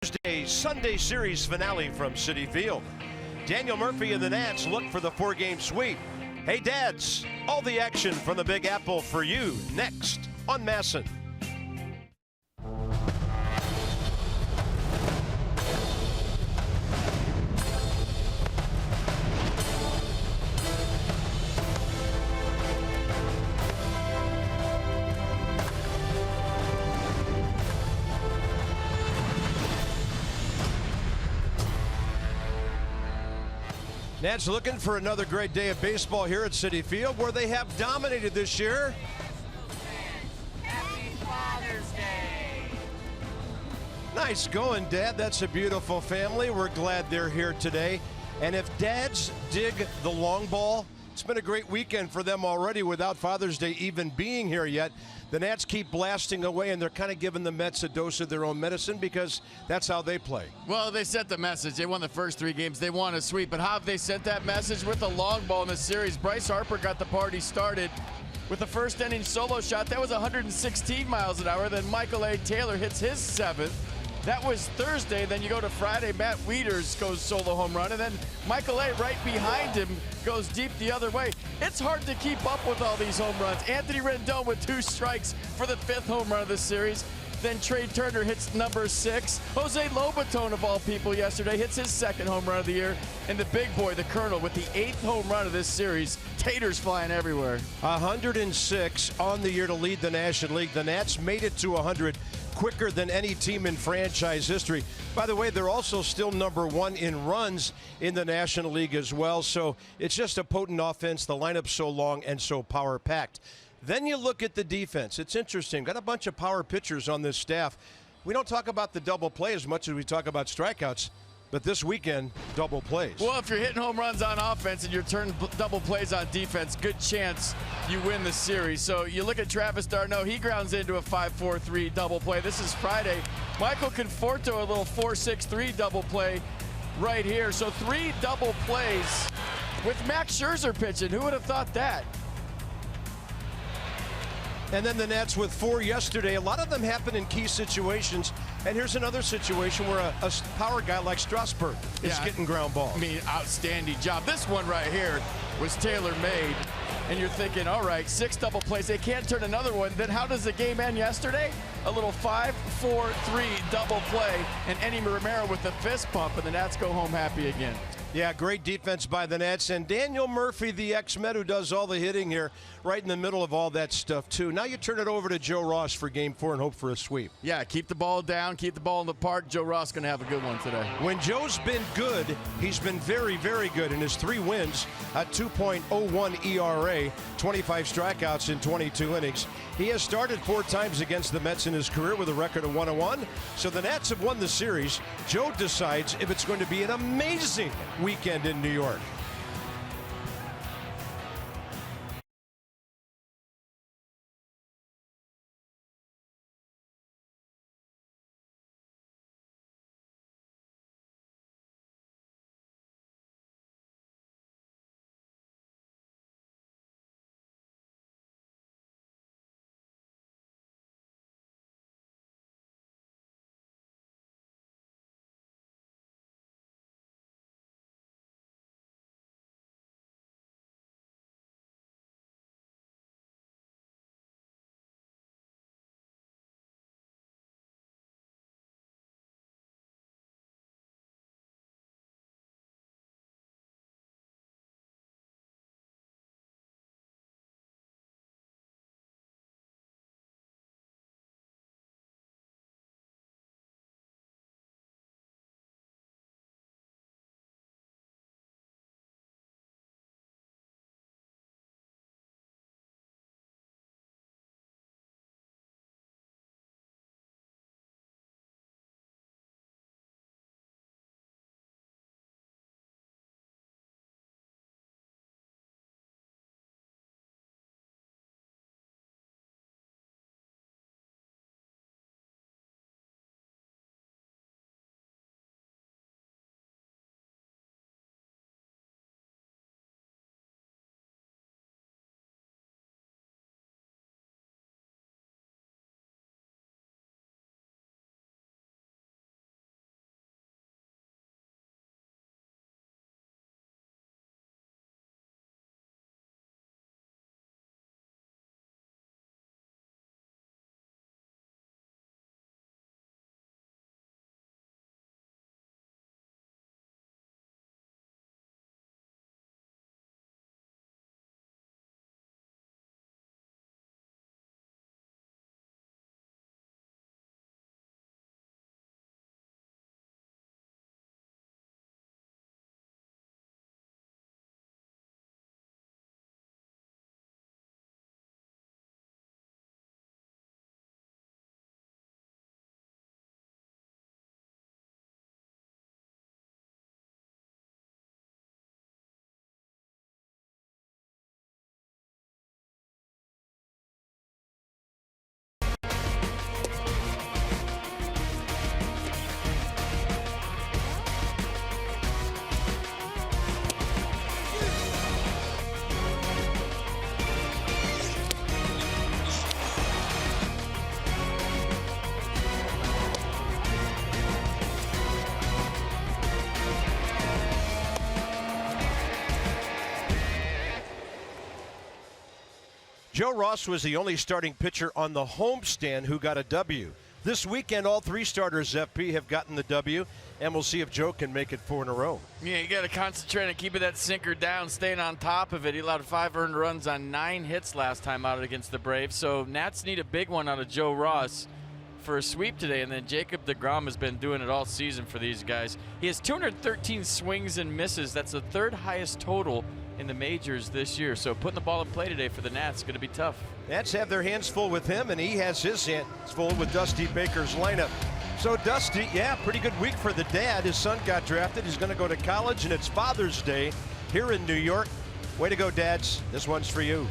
Thursday Sunday series finale from Citi Field. Daniel Murphy and the Nats look for the 4-game sweep. Hey dads, all the action from the Big Apple for you next on Masson. Nats looking for another great day of baseball here at Citi Field, where they have dominated this year. Happy Father's Day. Nice going, Dad. That's a beautiful family. We're glad they're here today. And if dads dig the long ball, it's been a great weekend for them already without Father's Day even being here yet. The Nats keep blasting away, and they're kind of giving the Mets a dose of their own medicine because that's how they play. Well, they sent the message. They won the first 3 games. They want a sweep. But how have they sent that message? With a long ball in the series. Bryce Harper got the party started with the first inning solo shot. That was 116 miles an hour. Then Michael A. Taylor hits his 7th. That was Thursday. Then you go to Friday. Matt Wieters goes solo home run. And then Michael A. right behind him goes deep the other way. It's hard to keep up with all these home runs. Anthony Rendon with 2 strikes for the 5th home run of the series. Then Trey Turner hits number 6. Jose Lobaton, of all people, yesterday hits his 2nd home run of the year. And the big boy, the Colonel, with the 8th home run of this series. Taters flying everywhere. 106 on the year to lead the National League. The Nats made it to 100 quicker than any team in franchise history. By the way, they're also still number 1 in runs in the National League as well. So it's just a potent offense. The lineup's so long and so power-packed. Then you look at the defense. It's interesting. Got a bunch of power pitchers on this staff. We don't talk about the double play as much as we talk about strikeouts, but this weekend, double plays. Well, if you're hitting home runs on offense and you're turning double plays on defense, good chance you win the series. So you look at Travis d'Arnaud, he grounds into a 5-4-3 double play. This is Friday. Michael Conforto, a little 4-6-3 double play right here. So 3 double plays with Max Scherzer pitching. Who would have thought that? And then the Nats with 4 yesterday. A lot of them happen in key situations. And here's another situation where a power guy like Strasburg is getting ground balls. I mean, outstanding job. This one right here was tailor-made. And you're thinking, all right, 6 double plays. They can't turn another one. Then how does the game end yesterday? A little 5-4-3 double play. And Eddie Romero with the fist pump. And the Nats go home happy again. Yeah, great defense by the Nats. And Daniel Murphy, the ex-Met, who does all the hitting here, right in the middle of all that stuff, too. Now you turn it over to Joe Ross for Game 4 and hope for a sweep. Yeah, keep the ball down, keep the ball in the park. Joe Ross going to have a good one today. When Joe's been good, he's been very, very good. In his 3 wins, a 2.01 ERA, 25 strikeouts in 22 innings. He has started 4 times against the Mets in his career with a record of 1-1. So the Nats have won the series. Joe decides if it's going to be an amazing weekend in New York. Joe Ross was the only starting pitcher on the homestand who got a W. This weekend, all three starters, FP, have gotten the W, and we'll see if Joe can make it 4 in a row. Yeah, you got to concentrate on keeping that sinker down, staying on top of it. He allowed 5 earned runs on 9 hits last time out against the Braves, so Nats need a big one out of Joe Ross for a sweep today, and then Jacob deGrom has been doing it all season for these guys. He has 213 swings and misses. That's the 3rd highest total in the majors this year. So putting the ball in play today for the Nats is going to be tough. Nats have their hands full with him, and he has his hands full with Dusty Baker's lineup. So Dusty, yeah, pretty good week for the dad. His son got drafted. He's going to go to college, and it's Father's Day here in New York. Way to go, dads. This one's for you.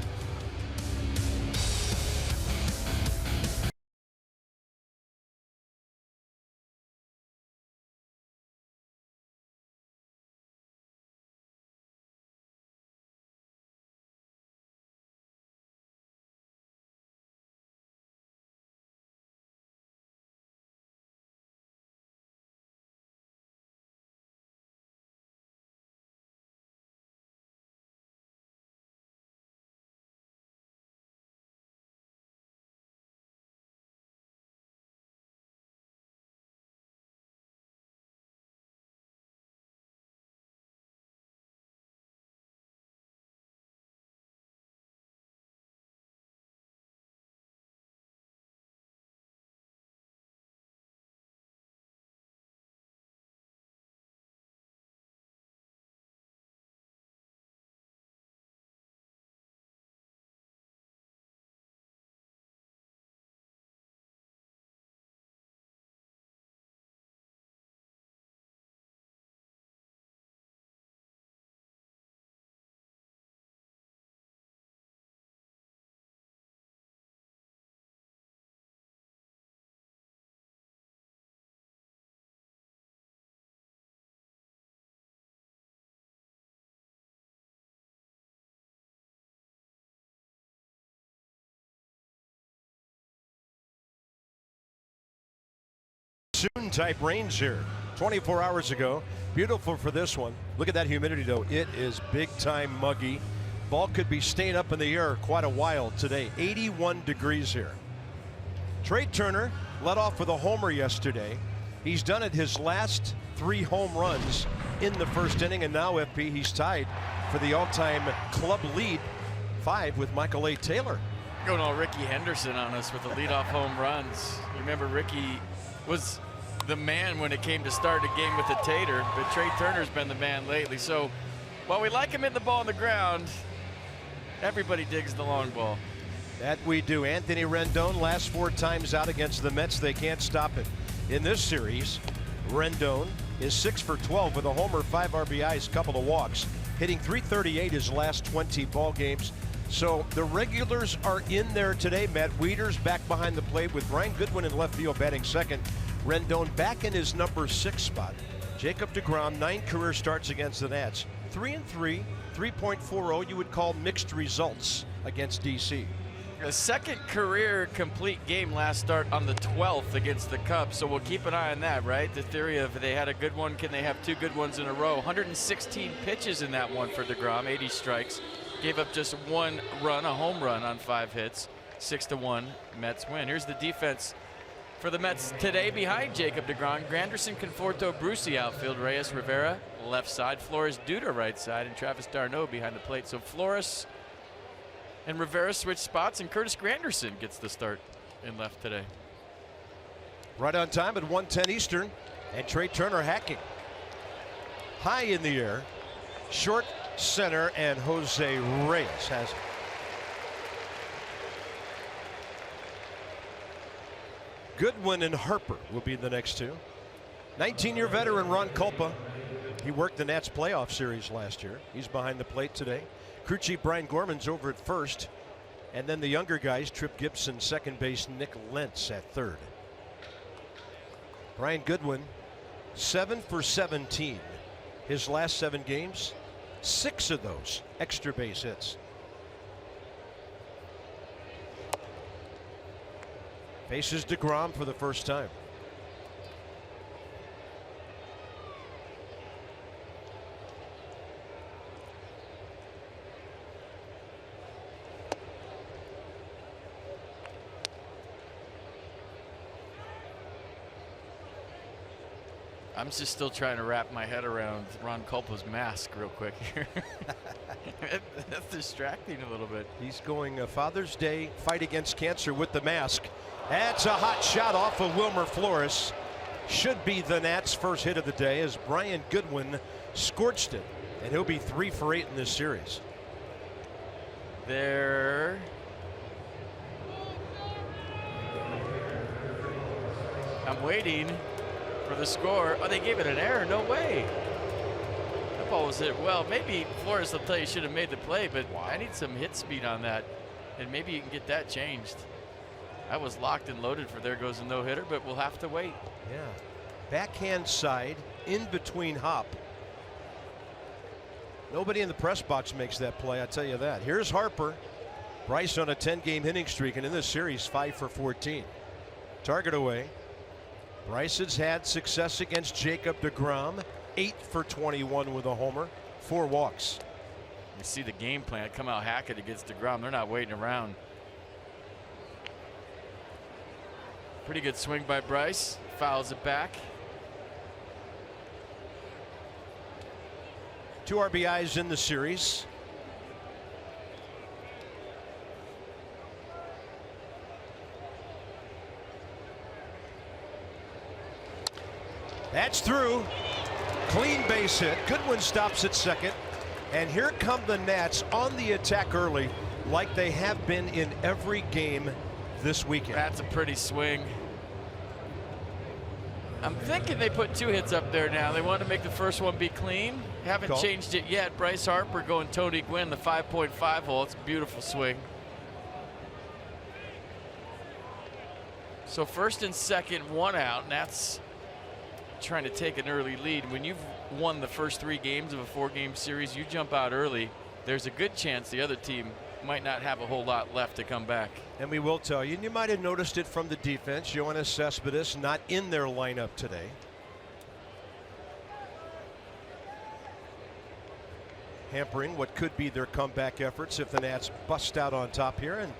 Soon type rains here 24 hours ago. Beautiful for this one. Look at that humidity though. It is big time muggy. Ball could be staying up in the air quite a while today. 81 degrees here. Trey Turner led off with a homer yesterday. He's done it his last 3 home runs in the first inning, and now FP he's tied for the all-time club lead 5 with Michael A. Taylor. Going all Ricky Henderson on us with the leadoff home runs. You remember Ricky was the man when it came to start a game with the tater, but Trey Turner's been the man lately. So while we like him hitting the ball on the ground, everybody digs the long ball. That we do. Anthony Rendon last 4 times out against the Mets. They can't stop it. In this series, Rendon is 6 for 12 with a homer, 5 RBIs, couple of walks, hitting .338 his last 20 ball games. So the regulars are in there today. Matt Wieters back behind the plate with Brian Goodwin in left field batting second. Rendon back in his number 6 spot. Jacob deGrom, 9 career starts against the Nats. 3-3, 3.40 you would call mixed results against DC. A second career complete game last start on the 12th against the Cubs, so we'll keep an eye on that, right? The theory of they had a good one, can they have 2 good ones in a row? 116 pitches in that one for deGrom, 80 strikes. Gave up just 1 run, a home run on 5 hits. 6-1 Mets win. Here's the defense for the Mets today behind Jacob deGrom. Granderson, Conforto, Brucey outfield, Reyes, Rivera left side, Flores, Duda right side, and Travis d'Arnaud behind the plate. So Flores and Rivera switch spots, and Curtis Granderson gets the start in left today. Right on time at 1:10 Eastern, and Trey Turner hacking. High in the air, short center, and Jose Reyes has it. Goodwin and Harper will be the next 2. 19-year veteran Ron Culpa. He worked the Nats playoff series last year. He's behind the plate today. Crew chief Brian Gorman's over at first. And then the younger guys, Trip Gibson, second base, Nick Lentz at third. Brian Goodwin, 7 for 17. His last 7 games, 6 of those extra base hits. Faces deGrom for the first time. I'm just still trying to wrap my head around Ron Culpo's mask real quick here. That's distracting a little bit. He's going Father's Day fight against cancer with the mask. That's a hot shot off of Wilmer Flores. Should be the Nats' first hit of the day as Brian Goodwin scorched it. And he'll be 3 for 8 in this series. There. I'm waiting for the score. Oh, they gave it an error. No way. That ball was hit well. Maybe Flores will tell you should have made the play, but I need some hit speed on that. And maybe you can get that changed. I was locked and loaded for there goes a no-hitter, but we'll have to wait. Yeah. Backhand side in between hop. Nobody in the press box makes that play, I tell you that. Here's Harper. Bryce on a 10-game hitting streak, and in this series, 5 for 14. Target away. Bryce has had success against Jacob deGrom, 8 for 21 with a homer, 4 walks. You see the game plan come out Hackett against deGrom. They're not waiting around. Pretty good swing by Bryce. Fouls it back. 2 RBIs in the series. That's through. Clean base hit. Goodwin stops at second. And here come the Nats on the attack early, like they have been in every game this weekend. That's a pretty swing. I'm thinking they put 2 hits up there now. They want to make the first one be clean. Haven't changed it yet. Bryce Harper going Tony Gwynn, the 5.5 hole. It's a beautiful swing. So first and second, 1 out. Nats trying to take an early lead. When you've won the first 3 games of a 4-game series, you jump out early. There's a good chance the other team might not have a whole lot left to come back. And we will tell you, and you might have noticed it from the defense, Yoenis Cespedes not in their lineup today. Hampering what could be their comeback efforts if the Nats bust out on top here, and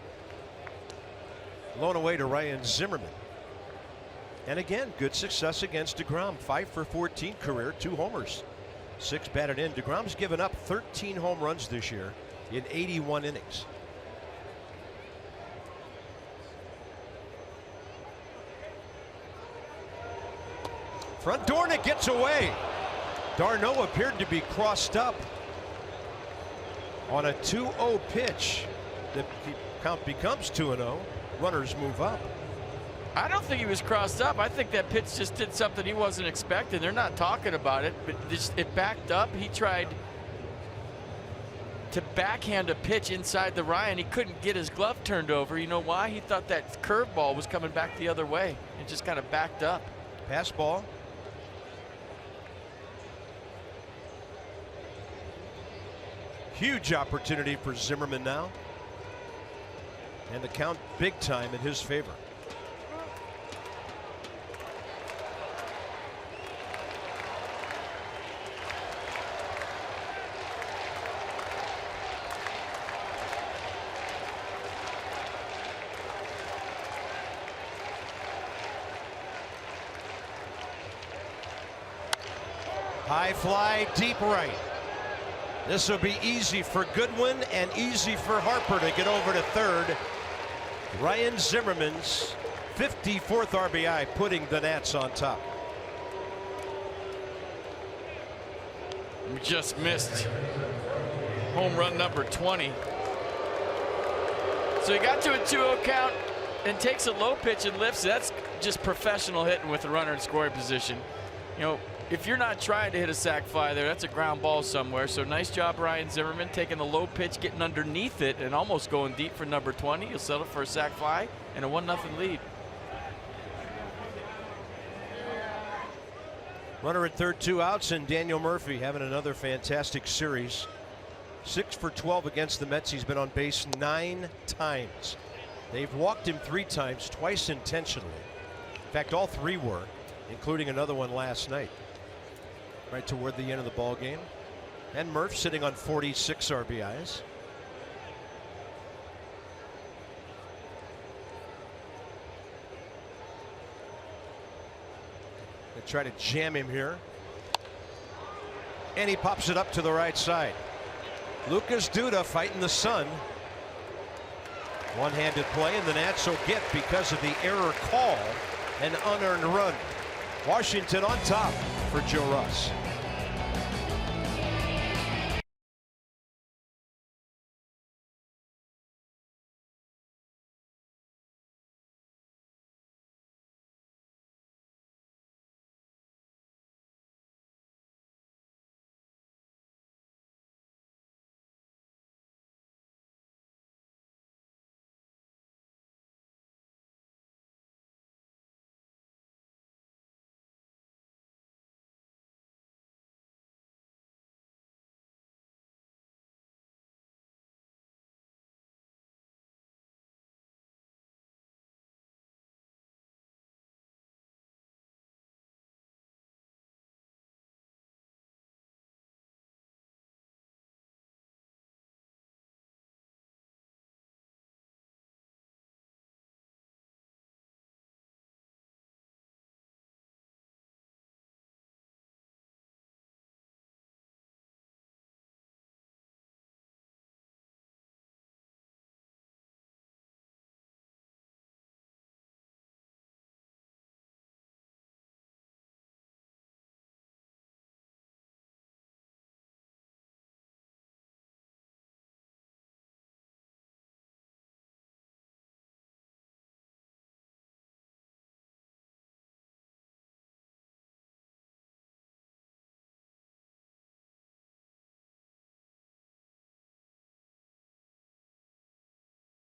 blown away to Ryan Zimmerman. And again, good success against deGrom. 5 for 14 career, 2 homers, 6 batted in. deGrom's given up 13 home runs this year in 81 innings. Front door, and it gets away. d'Arnaud appeared to be crossed up on a 2-0 pitch. The count becomes 2-0. Runners move up. I don't think he was crossed up. I think that pitch just did something he wasn't expecting. They're not talking about it, but it backed up. He tried to backhand a pitch inside the Ryan. He couldn't get his glove turned over. You know why? He thought that curveball was coming back the other way. It just kind of backed up. Pass ball. Huge opportunity for Zimmerman now. And the count big time in his favor. High fly, deep right. This will be easy for Goodwin and easy for Harper to get over to third. Ryan Zimmerman's 54th RBI, putting the Nats on top. We just missed home run number 20. So he got to a 2-0 count and takes a low pitch and lifts. That's just professional hitting with a runner in scoring position. You know, if you're not trying to hit a sac fly there, that's a ground ball somewhere. So nice job, Ryan Zimmerman, taking the low pitch, getting underneath it, and almost going deep for number 20. He'll settle for a sac fly and a 1-0 lead. Runner at third, 2 outs, and Daniel Murphy having another fantastic series. 6 for 12 against the Mets. He's been on base 9 times. They've walked him 3 times, twice intentionally. In fact, all 3 were, including another one last night. Right toward the end of the ball game. And Murph sitting on 46 RBIs. They try to jam him here. And he pops it up to the right side. Lucas Duda fighting the sun. One-handed play, and the Nats will get, because of the error call, an unearned run. Washington on top for Joe Ross.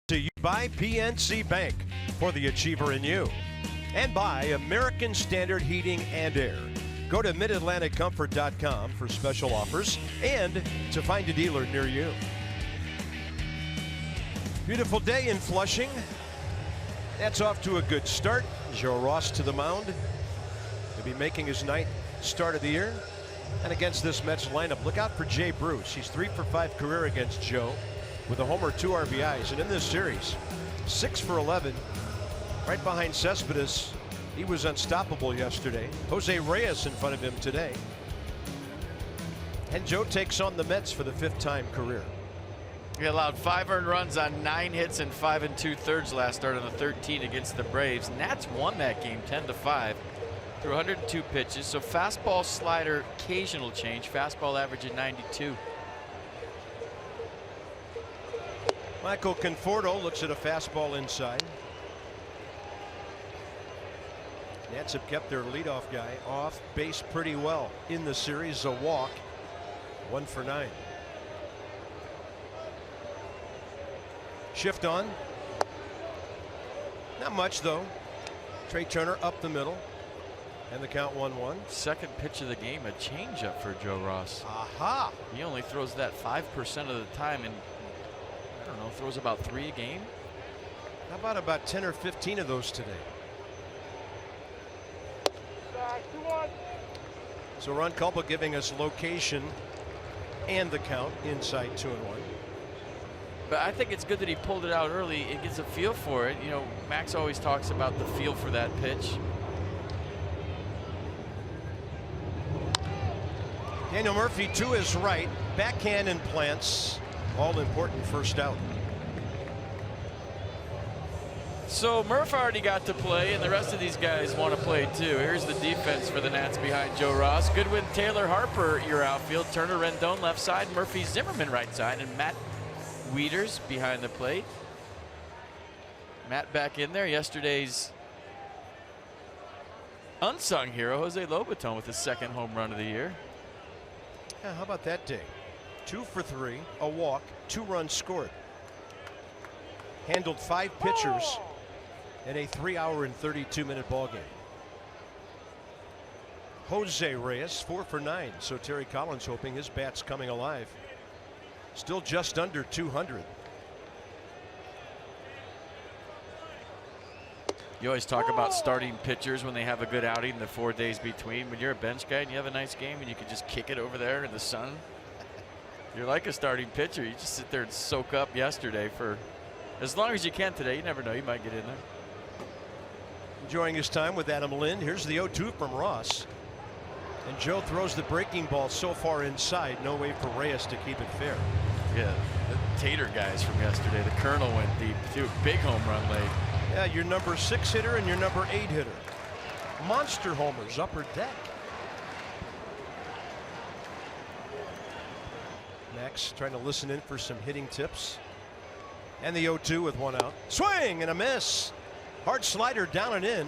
To you by PNC Bank for the Achiever in you, and by American Standard Heating and Air. Go to MidAtlanticComfort.com for special offers and to find a dealer near you. Beautiful day in Flushing. That's off to a good start. Joe Ross to the mound. He'll be making his ninth start of the year. And against this Mets lineup, look out for Jay Bruce. He's 3 for 5 career against Joe, with a homer, 2 RBIs, and in this series, 6 for 11, right behind Cespedes. He was unstoppable yesterday. Jose Reyes in front of him today. And Joe takes on the Mets for the 5th time career. He allowed 5 earned runs on 9 hits and 5 2/3 last start on the 13 against the Braves. Nats won that game 10-5 through 102 pitches. So fastball, slider, occasional change. Fastball averaging 92. Michael Conforto looks at a fastball inside. Nats have kept their leadoff guy off base pretty well in the series. A walk, 1 for 9. Shift on. Not much though. Trey Turner up the middle, and the count 1-1. Second pitch of the game, a changeup for Joe Ross. Aha! He only throws that 5% of the time, and I don't know, throws about 3 a game. How about 10 or 15 of those today? So Ron Culpa giving us location and the count inside 2-1. But I think it's good that he pulled it out early. It gets a feel for it. You know, Max always talks about the feel for that pitch. Daniel Murphy to his right, backhand and plants, all important first out. So Murph already got to play, and the rest of these guys want to play too. Here's the defense for the Nats behind Joe Ross. Goodwin, Taylor, Harper, your outfield. Turner, Rendon left side. Murphy, Zimmerman right side, and Matt Wieters behind the plate. Matt back in there. Yesterday's unsung hero, Jose Lobaton, with his 2nd home run of the year. Yeah, how about that day? 2 for 3, a walk, 2 runs scored. Handled 5 pitchers in a 3-hour and 32-minute ball game. Jose Reyes 4 for 9, so Terry Collins hoping his bat's coming alive. Still just under 200. You always talk about starting pitchers when they have a good outing, the 4 days between. When you're a bench guy and you have a nice game and you can just kick it over there in the sun, you're like a starting pitcher. You just sit there and soak up yesterday for as long as you can today. You never know, you might get in there. enjoying his time with Adam Lind. Here's the 0-2 from Ross. And Joe throws the breaking ball so far inside, no way for Reyes to keep it fair. Yeah, the Tater guys from yesterday. The Colonel went deep too. Big home run late. Yeah, your number 6 hitter and your number 8 hitter. Monster homers, upper deck. Max trying to listen in for some hitting tips. And the 0-2 with 1 out. Swing and a miss. Hard slider down and in.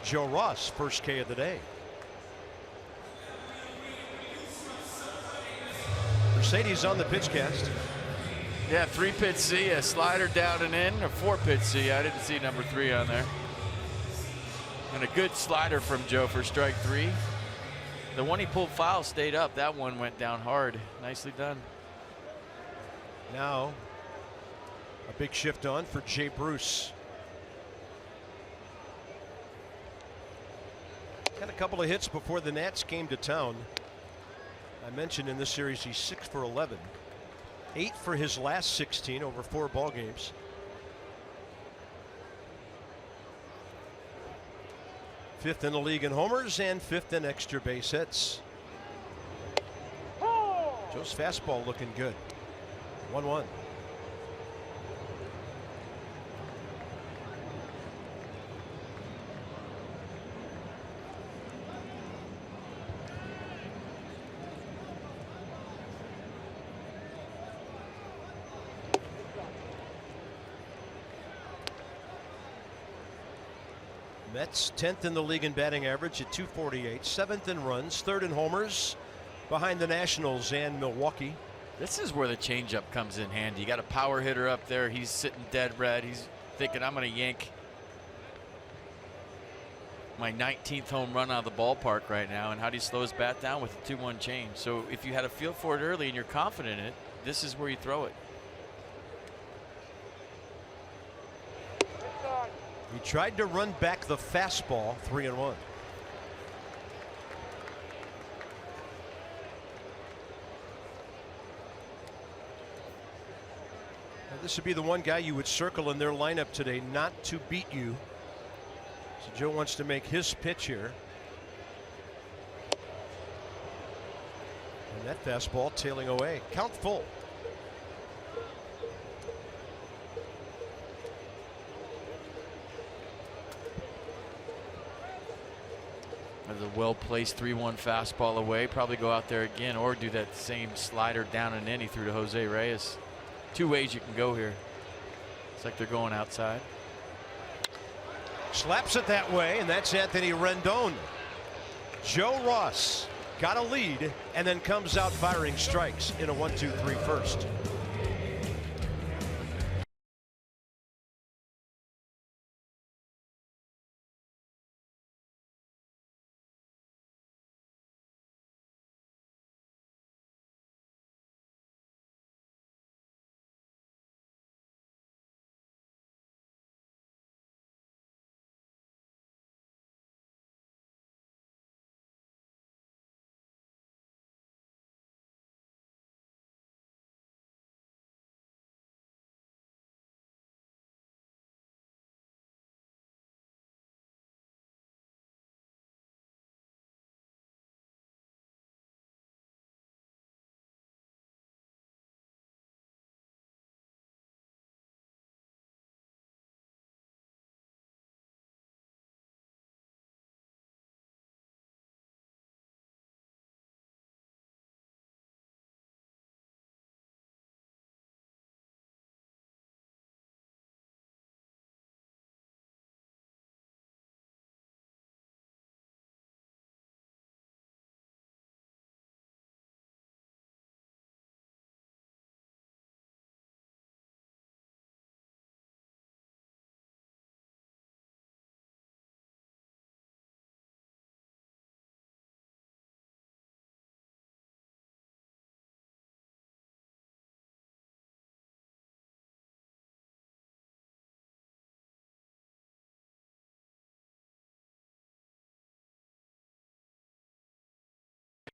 Joe Ross, first K of the day. Mercedes on the pitch cast. Yeah, 3-pitch C, a slider down and in, or 4-pitch C. I didn't see number 3 on there. And a good slider from Joe for strike 3. The one he pulled foul stayed up. That one went down hard. Nicely done. Now, a big shift on for Jay Bruce. Had a couple of hits before the Nats came to town. I mentioned in this series he's 6 for 11. 8 for his last 16 over 4 ball games. Fifth in the league in homers and 5th in extra base hits. Joe's fastball looking good. 1-1. Mets 10th in the league in batting average at .248, 7th in runs, 3rd in homers, behind the Nationals and Milwaukee. This is where the changeup comes in handy. You got a power hitter up there. He's sitting dead red. He's thinking, I'm going to yank my 19th home run out of the ballpark right now. And how do you slow his bat down with a 2-1 change? So if you had a feel for it early and you're confident in it, this is where you throw it. He tried to run back the fastball, 3-1. This would be the one guy you would circle in their lineup today not to beat you. So Joe wants to make his pitch here. And that fastball tailing away. Count full. There's a well-placed 3-1 fastball away. Probably go out there again or do that same slider down and in he threw to Jose Reyes. 2 ways you can go here. It's like they're going outside. Slaps it that way, and that's Anthony Rendon. Joe Ross got a lead and then comes out firing strikes in a 1-2-3 first.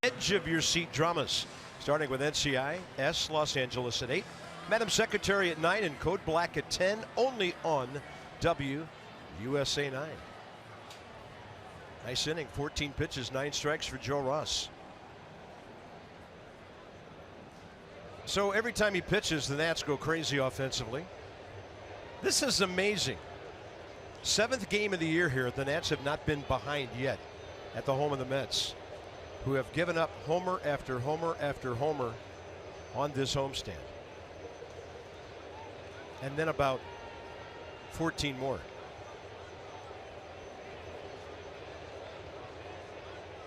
Edge of your seat dramas, starting with NCIS Los Angeles at 8, Madam Secretary at 9, and Code Black at 10, only on WUSA 9. Nice inning, 14 pitches, 9 strikes for Joe Ross. So every time he pitches, the Nats go crazy offensively. This is amazing. 7th game of the year here. The Nats have not been behind yet at the home of the Mets, who have given up homer after homer after homer on this homestand. And then about 14 more.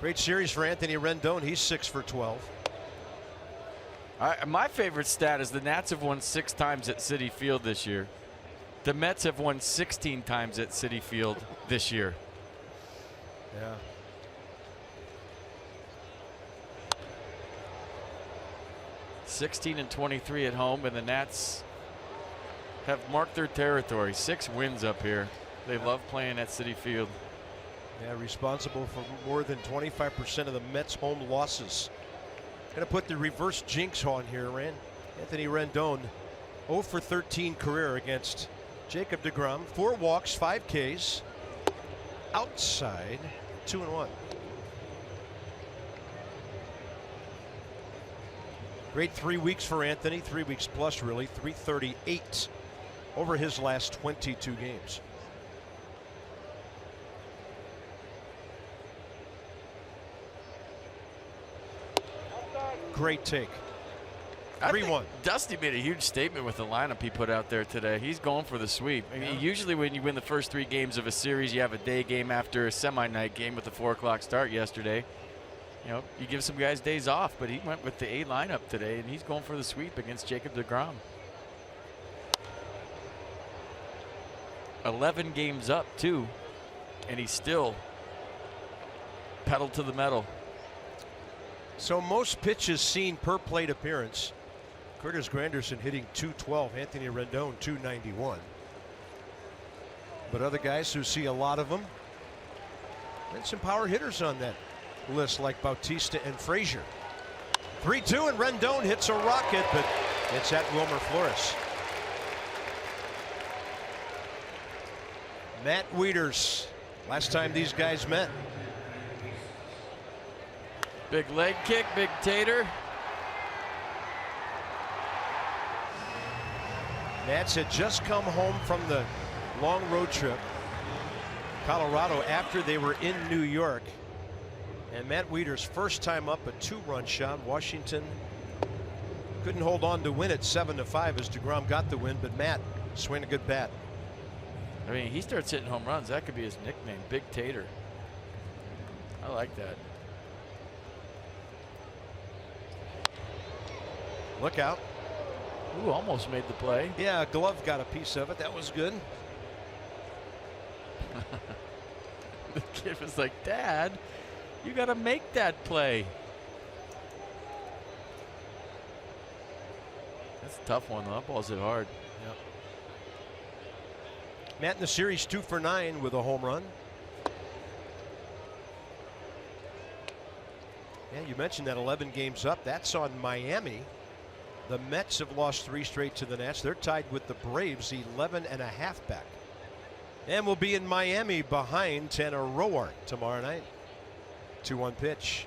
Great series for Anthony Rendon. He's 6 for 12. My favorite stat is the Nats have won 6 times at Citi Field this year. The Mets have won 16 times at Citi Field this year. Yeah. (16 and 23 at home, and the Nats have marked their territory. 6 wins up here. They love playing at Citi Field. Yeah, responsible for more than 25% of the Mets' home losses. Going to put the reverse jinx on here, Anthony Rendon, 0 for 13 career against Jacob deGrom. 4 walks, 5 Ks. Outside, 2-1. Great 3 weeks for Anthony, 3 weeks plus really, 338 over his last 22 games. Great take. 3-1. Dusty made a huge statement with the lineup he put out there today. He's going for the sweep. I mean, usually when you win the first 3 games of a series, you have a day game after a semi-night game with the 4 o'clock start yesterday. You know, you give some guys days off, but he went with the A lineup today, and he's going for the sweep against Jacob deGrom. 11 games up, too, and he's still pedal to the metal. So most pitches seen per plate appearance. Curtis Granderson hitting .212, Anthony Rendon .291. But other guys who see a lot of them, and some power hitters on that list like Bautista and Frazier. 3-2, and Rendon hits a rocket, but it's at Wilmer Flores. Matt Wieters, last time these guys met. Big leg kick, big tater. Nats had just come home from the long road trip, Colorado, after they were in New York. And Matt Wieters' first time up, a 2-run shot. Washington couldn't hold on to win it 7-5 as deGrom got the win, but Matt swinging a good bat. I mean, he starts hitting home runs. That could be his nickname, Big Tater. I like that. Look out. Ooh, almost made the play. Yeah, glove got a piece of it. That was good. The kid was like, Dad, you got to make that play. That's a tough one, though. That ball's hit hard. Yep. Matt in the series 2 for 9 with a home run. Yeah, you mentioned that 11 games up. That's on Miami. The Mets have lost 3 straight to the Nats. They're tied with the Braves, 11.5 back. And we'll be in Miami behind Tanner Roark tomorrow night. 2-1 pitch.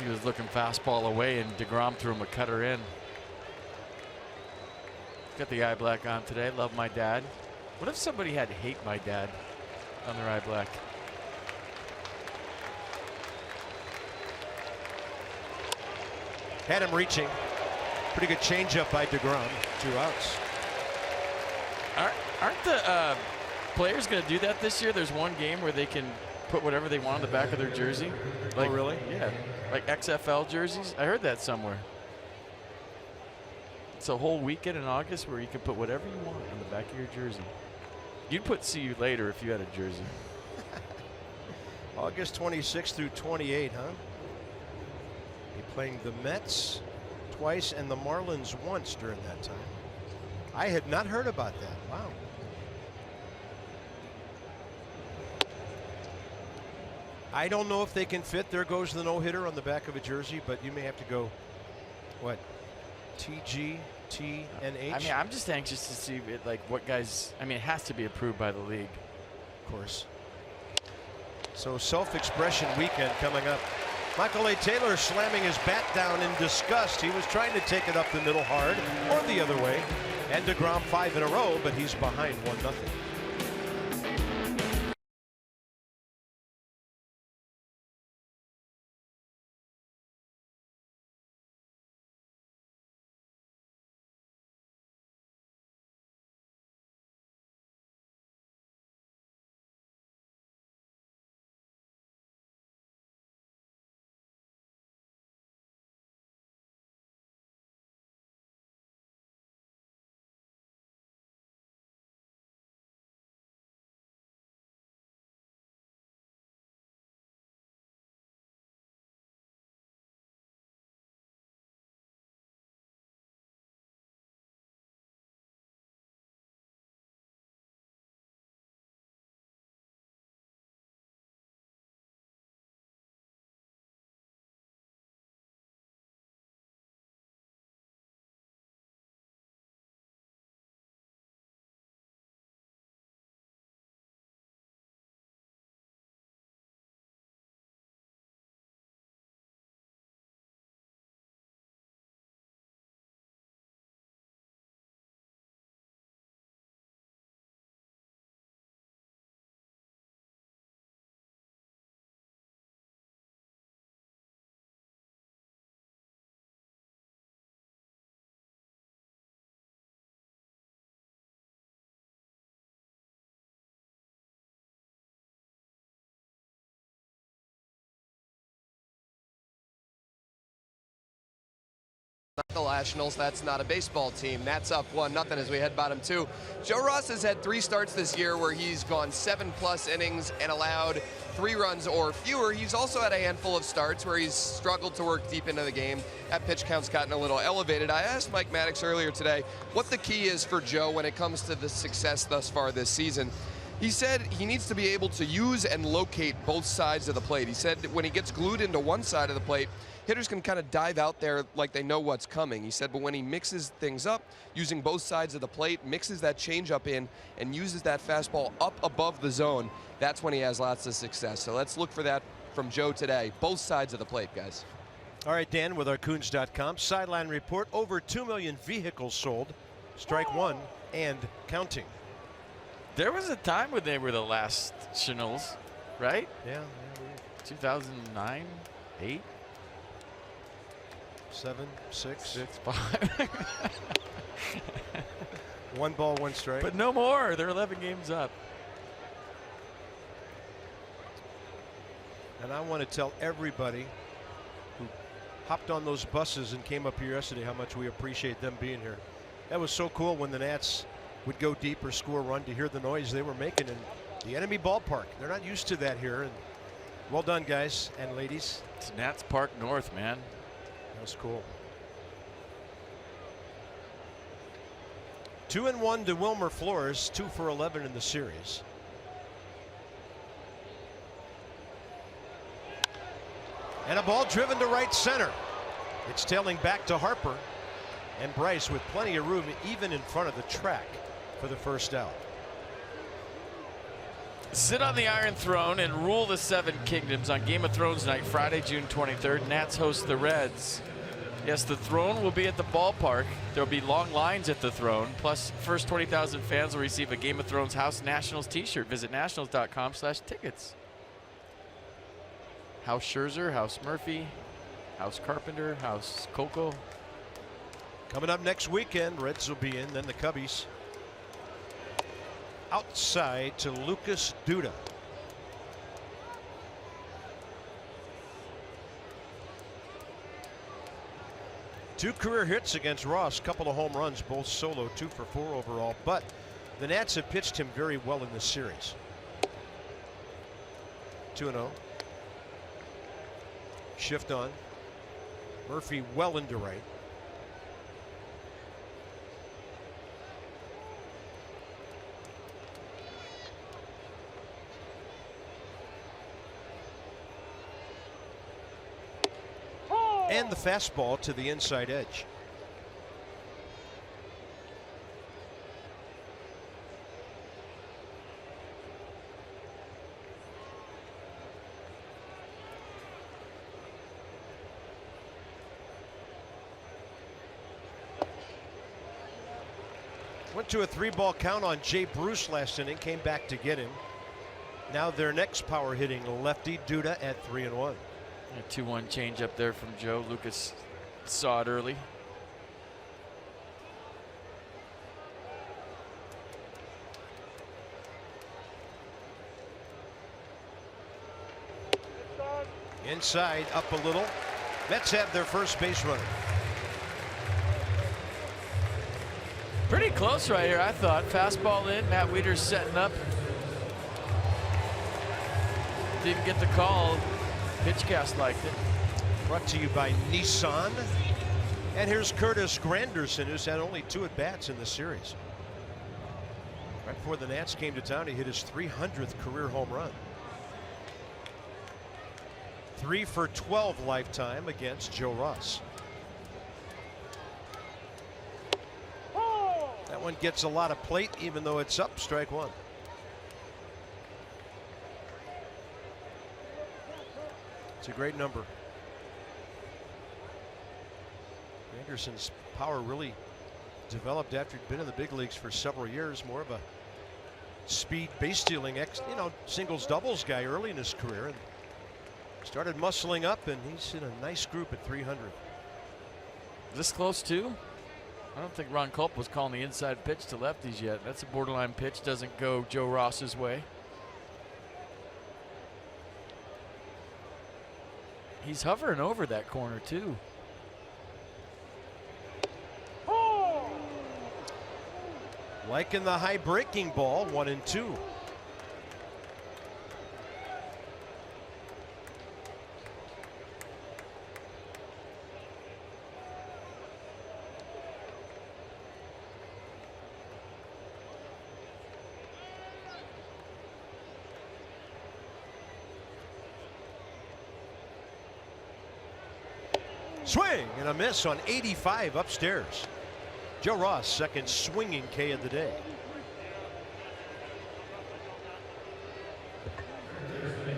He was looking fastball away, and deGrom threw him a cutter in. Got the eye black on today. Love my dad. What if somebody had hate my dad on their eye black? Had him reaching. Pretty good changeup by deGrom. 2 outs. Aren't the players going to do that this year? There's one game where they can put whatever they want on the back of their jersey. Like, oh, really? Yeah. Like XFL jerseys. I heard that somewhere. It's a whole weekend in August where you can put whatever you want on the back of your jersey. You'd put "See you later" if you had a jersey. August 26th through 28, huh? Be playing the Mets twice and the Marlins once during that time. I had not heard about that. Wow. I don't know if they can fit. There goes the no-hitter on the back of a jersey, but you may have to go, what, TG TNH. I mean, I'm just anxious to see it, like what guys. I mean, it has to be approved by the league, of course. So self-expression weekend coming up. Michael A. Taylor slamming his bat down in disgust. He was trying to take it up the middle hard or the other way. And DeGrom 5 in a row, but he's behind 1-0. The Nationals, that's not a baseball team. That's up 1-0 as we head bottom 2. Joe Ross has had 3 starts this year where he's gone 7+ innings and allowed 3 runs or fewer. He's also had a handful of starts where he's struggled to work deep into the game. That pitch count's gotten a little elevated. I asked Mike Maddox earlier today what the key is for Joe when it comes to the success thus far this season. He said he needs to be able to use and locate both sides of the plate. He said that when he gets glued into one side of the plate, hitters can kind of dive out there like they know what's coming. He said, but when he mixes things up, using both sides of the plate, mixes that changeup in, and uses that fastball up above the zone, that's when he has lots of success. So let's look for that from Joe today. Both sides of the plate, guys. All right, Dan, with our Coons.com sideline report, over 2 million vehicles sold, strike 1 and counting. There was a time when they were the last Cardinals, right? Yeah. 2009, 8, 7, 6, 5. 1 ball, 1 strike. But no more. They're 11 games up. And I want to tell everybody who hopped on those buses and came up here yesterday how much we appreciate them being here. That was so cool when the Nats would go deep or score a run to hear the noise they were making in the enemy ballpark. They're not used to that here. And well done, guys and ladies. It's Nats Park North, man. That was cool. 2-1 to Wilmer Flores, 2 for 11 in the series. And a ball driven to right center. It's tailing back to Harper, and Bryce with plenty of room even in front of the track for the first out. Sit on the Iron Throne and rule the 7 kingdoms on Game of Thrones night, Friday, June 23rd. Nats host the Reds. Yes, the throne will be at the ballpark. There will be long lines at the throne. Plus, first 20,000 fans will receive a Game of Thrones House Nationals t-shirt. Visit nationals.com/tickets. House Scherzer, House Murphy, House Carpenter, House Coco. Coming up next weekend, Reds will be in, then the Cubbies. Outside to Lucas Duda. Two career hits against Ross, couple of home runs, both solo, 2 for 4 overall. But the Nats have pitched him very well in this series. 2-0. Shift on. Murphy well into right. And the fastball to the inside edge. Went to a 3-ball count on Jay Bruce last inning, came back to get him. Now their next power hitting lefty, Duda, at 3-1. A 2-1 change up there from Joe. Lucas saw it early. Inside, up a little. Mets have their first base runner. Pretty close right here, I thought. Fastball in. Matt Wieters setting up. Didn't get the call. Pitchcast liked it. Brought to you by Nissan. And here's Curtis Granderson, who's had only 2 at-bats in the series. Right before the Nats came to town, he hit his 300th career home run. 3 for 12 lifetime against Joe Ross. That one gets a lot of plate, even though it's up, strike 1. It's a great number. Anderson's power really developed after he'd been in the big leagues for several years. More of a speed base stealing singles doubles guy early in his career, and started muscling up, and he's in a nice group at 300. This close too? I don't think Ron Culp was calling the inside pitch to lefties yet. That's a borderline pitch. Doesn't go Joe Ross's way. He's hovering over that corner too. Liking the high breaking ball, 1-2. Swing and a miss on 85 upstairs. Joe Ross, second swinging K of the day.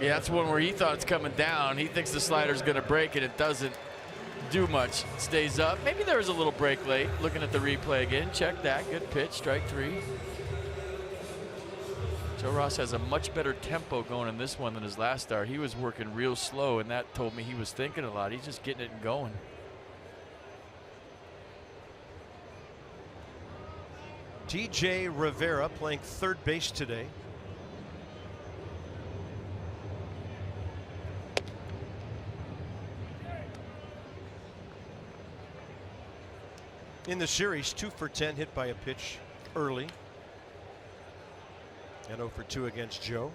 Yeah, that's one where he thought it's coming down. He thinks the slider's going to break, and it doesn't do much. It stays up. Maybe there was a little break late. Looking at the replay again. Check that. Good pitch. Strike 3. Joe Ross has a much better tempo going in this one than his last start. He was working real slow, and that told me he was thinking a lot. He's just getting it and going. TJ Rivera playing third base today. In the series, 2 for 10, hit by a pitch early. And 0 for 2 against Joe.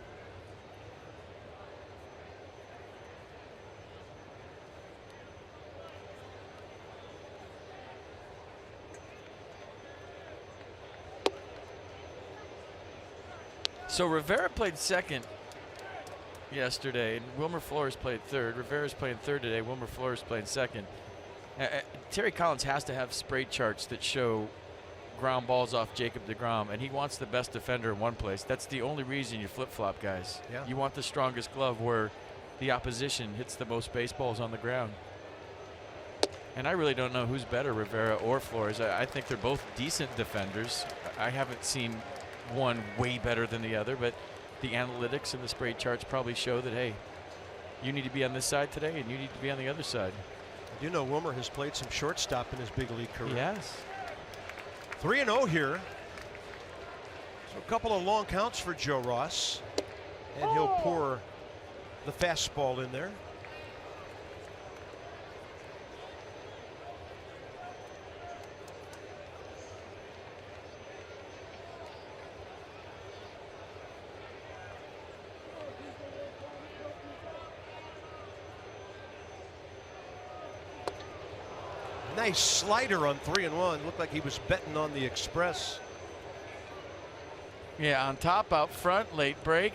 So Rivera played second yesterday, and Wilmer Flores played third. Rivera's playing third today. Wilmer Flores playing second. Terry Collins has to have spray charts that show ground balls off Jacob deGrom, and he wants the best defender in one place. That's the only reason you flip-flop, guys. Yeah. You want the strongest glove where the opposition hits the most baseballs on the ground. And I really don't know who's better, Rivera or Flores. I think they're both decent defenders. I haven't seen one way better than the other, but the analytics and the spray charts probably show that, hey, you need to be on this side today and you need to be on the other side. You know, Wilmer has played some shortstop in his big league career. Yes. 3-0 here. So a couple of long counts for Joe Ross, and he'll pour the fastball in there. Nice slider on 3-1. Looked like he was betting on the Express. Yeah, on top, out front, late break.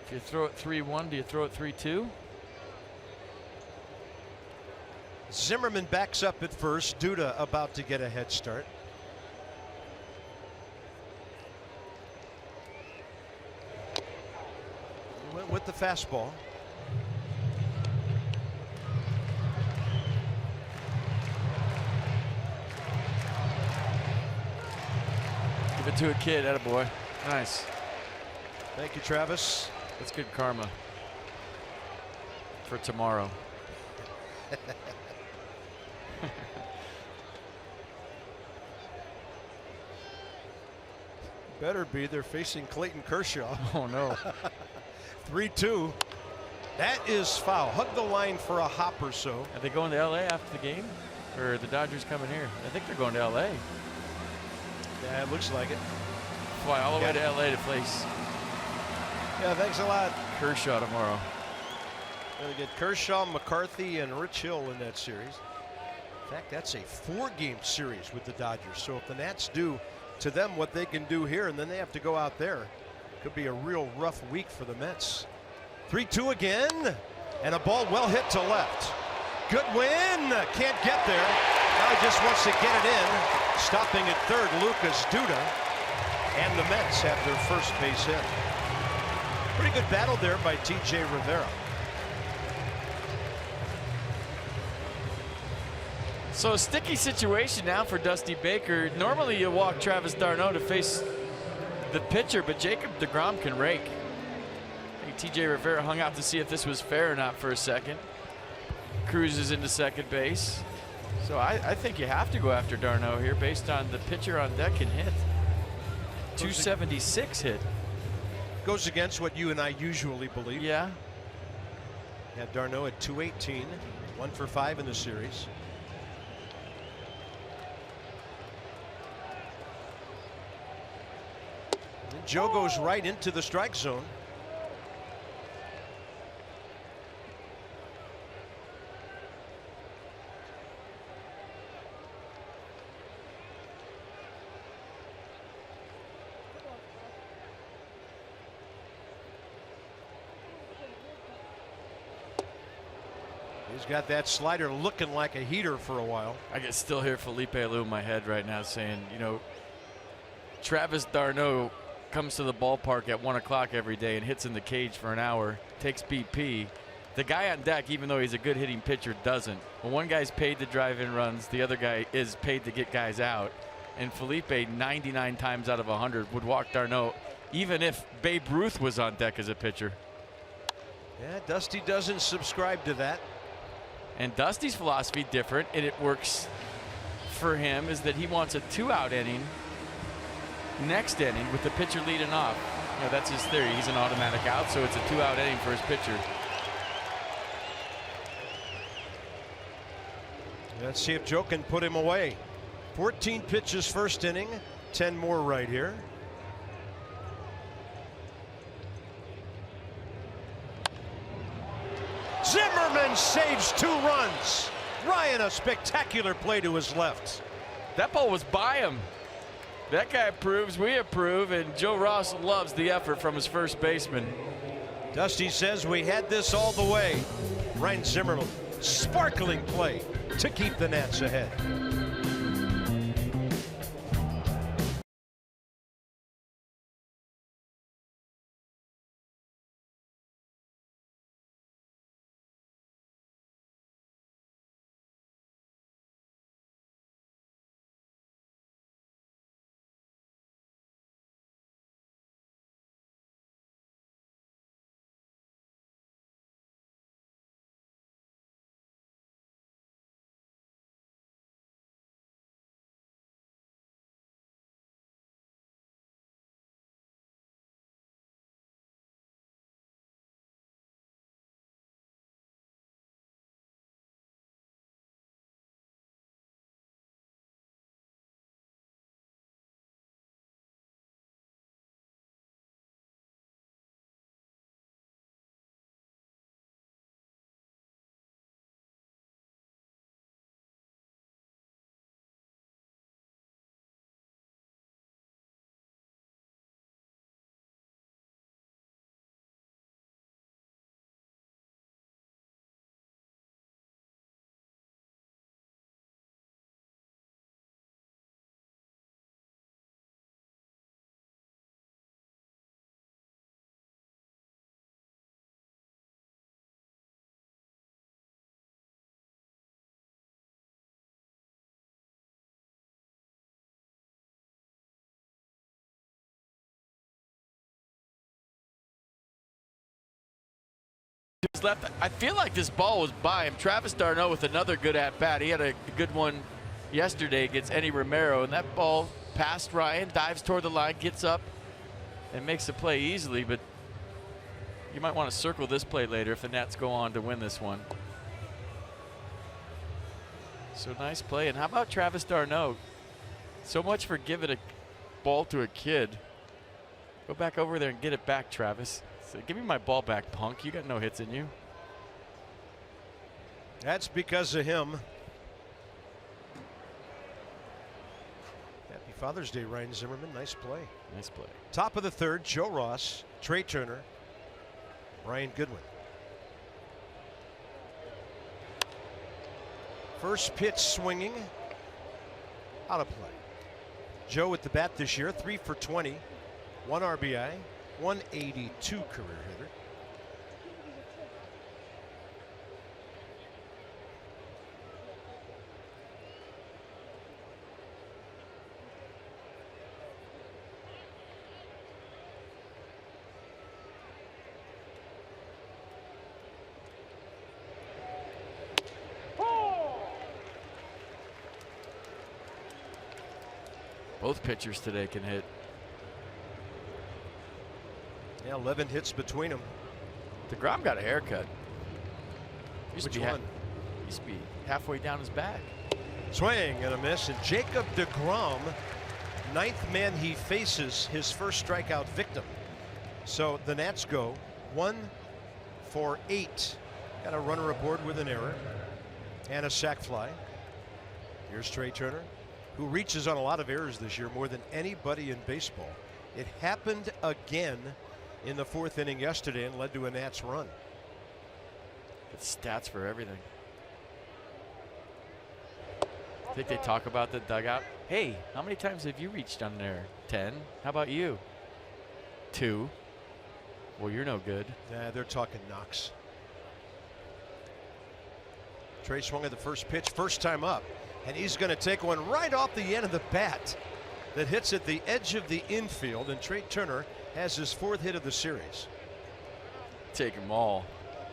If you throw it 3-1, do you throw it 3-2? Zimmerman backs up at first. Duda about to get a head start. He went with the fastball. it to a kid. Attaboy. Nice. Thank you, Travis. That's good karma for tomorrow. Better be. They're facing Clayton Kershaw. Oh, no. 3-2. That is foul. Hug the line for a hop or so. Are they going to L.A. after the game? Or are the Dodgers coming here? I think they're going to L.A. Yeah, it looks like it. Fly all the way to L.A. to face Thanks a lot. Kershaw tomorrow. Going to get Kershaw, McCarthy, and Rich Hill in that series. In fact, that's a 4-game series with the Dodgers. So if the Nats do to them what they can do here, and then they have to go out there, could be a real rough week for the Mets. 3-2 again, and a ball well hit to left. Good win. Can't get there. Now he just wants to get it in. Stopping at third, Lucas Duda, and the Mets have their first base hit. Pretty good battle there by T.J. Rivera. So a sticky situation now for Dusty Baker. Normally you walk Travis d'Arnaud to face the pitcher, but Jacob deGrom can rake. I think T.J. Rivera hung out to see if this was fair or not for a second. Cruises into second base. So I think you have to go after d'Arnaud here based on the pitcher on deck can hit. 276 hit. Goes against what you and I usually believe. Yeah. Had d'Arnaud at 218, 1 for 5 in the series. And Joe goes right into the strike zone. He's got that slider looking like a heater for a while. I can still hear Felipe Alou in my head right now saying, you know, Travis d'Arnaud comes to the ballpark at 1 o'clock every day and hits in the cage for an hour, takes BP. The guy on deck, even though he's a good hitting pitcher, doesn't. Well, one guy's paid to drive in runs, the other guy is paid to get guys out. And Felipe, 99 times out of 100, would walk d'Arnaud, even if Babe Ruth was on deck as a pitcher. Yeah, Dusty doesn't subscribe to that. And Dusty's philosophy different, and it works for him, is that he wants a 2-out inning next inning with the pitcher leading off. You know, that's his theory. He's an automatic out, so it's a 2-out inning for his pitcher. Let's see if Joe can put him away. 14 pitches first inning, 10 more right here. Zimmerman saves 2 runs. Ryan, a spectacular play to his left. That ball was by him. That guy approves, we approve, and Joe Ross loves the effort from his first baseman. Dusty says we had this all the way. Ryan Zimmerman, sparkling play to keep the Nats ahead. outs left. I feel like this ball was by him. Travis d'Arnaud with another good at-bat. He had a good one yesterday against Eddie Romero, and that ball past Ryan, dives toward the line, gets up, and makes the play easily, but you might want to circle this play later if the Nats go on to win this one. So nice play. And how about Travis d'Arnaud? So much for giving a ball to a kid. Go back over there and get it back, Travis. So give me my ball back, punk. You got no hits in you. That's because of him. Happy Father's Day, Ryan Zimmerman. Nice play. Nice play. Top of the third, Joe Ross, Trey Turner, Brian Goodwin. First pitch swinging. Out of play. Joe at the bat this year, 3 for 20, 1 RBI, 182 career hitter. Both pitchers today can hit. Yeah, 11 hits between them. DeGrom got a haircut. Used Which to one? Used to be halfway down his back. Swing and a miss, and Jacob DeGrom, 9th man he faces, his first strikeout victim. So the Nats go 1 for 8. Got a runner aboard with an error and a sac fly. Here's Trey Turner, who reaches on a lot of errors this year, more than anybody in baseball. It happened again in the 4th inning yesterday and led to a Nats run. It's stats for everything. Think they talk about the dugout? Hey, how many times have you reached on there? 10. How about you? 2. Well, you're no good. Yeah, they're talking knocks. Trey swung at the first pitch, first time up, and he's going to take one right off the end of the bat that hits at the edge of the infield, and Trey Turner has his 4th hit of the series. Take them all,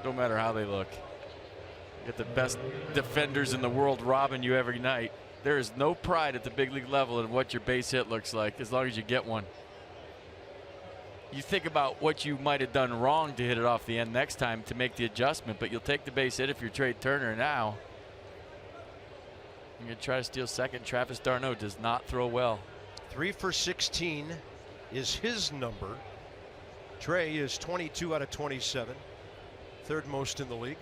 no matter how they look. You got the best defenders in the world robbing you every night. There is no pride at the big league level in what your base hit looks like, as long as you get one. You think about what you might have done wrong to hit it off the end next time to make the adjustment, but you'll take the base hit if you're Trey Turner now. You're going to try to steal second. Travis d'Arnaud does not throw well. 3 for 16 is his number. Trey is 22 out of 27, 3rd most in the league.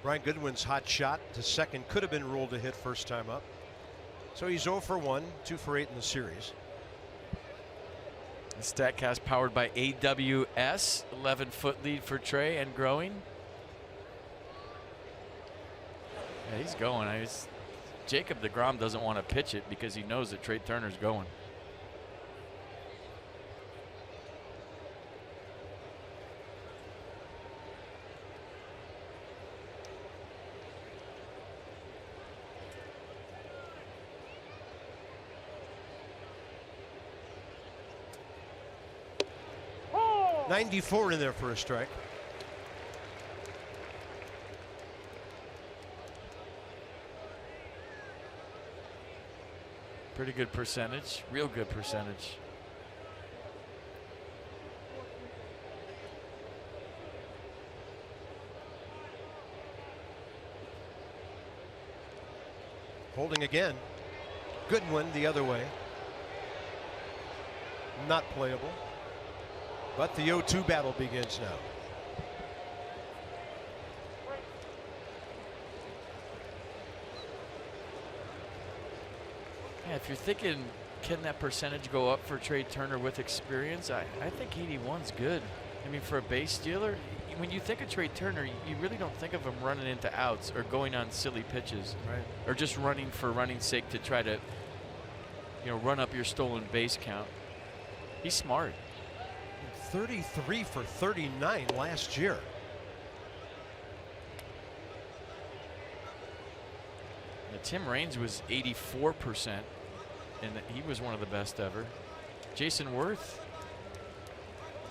Brian Goodwin's hot shot to second could have been ruled a hit first time up. So he's 0 for 1, 2 for 8 in the series. The StatCast powered by AWS. 11-foot lead for Trey and growing. Yeah, he's going. Jacob DeGrom doesn't want to pitch it because he knows that Trey Turner's going. .94 in there for a strike. Pretty good percentage, real good percentage. Holding again. Goodwin the other way. Not playable. But the 0-2 battle begins now. Yeah, if you're thinking, can that percentage go up for Trey Turner with experience? I think 81's good. I mean, for a base stealer, when you think of Trey Turner, you really don't think of him running into outs or going on silly pitches, right? Or just running for running's sake to try to, run up your stolen base count. He's smart. 33 for 39 last year. Now, Tim Raines was 84%, and he was one of the best ever. Jason Worth,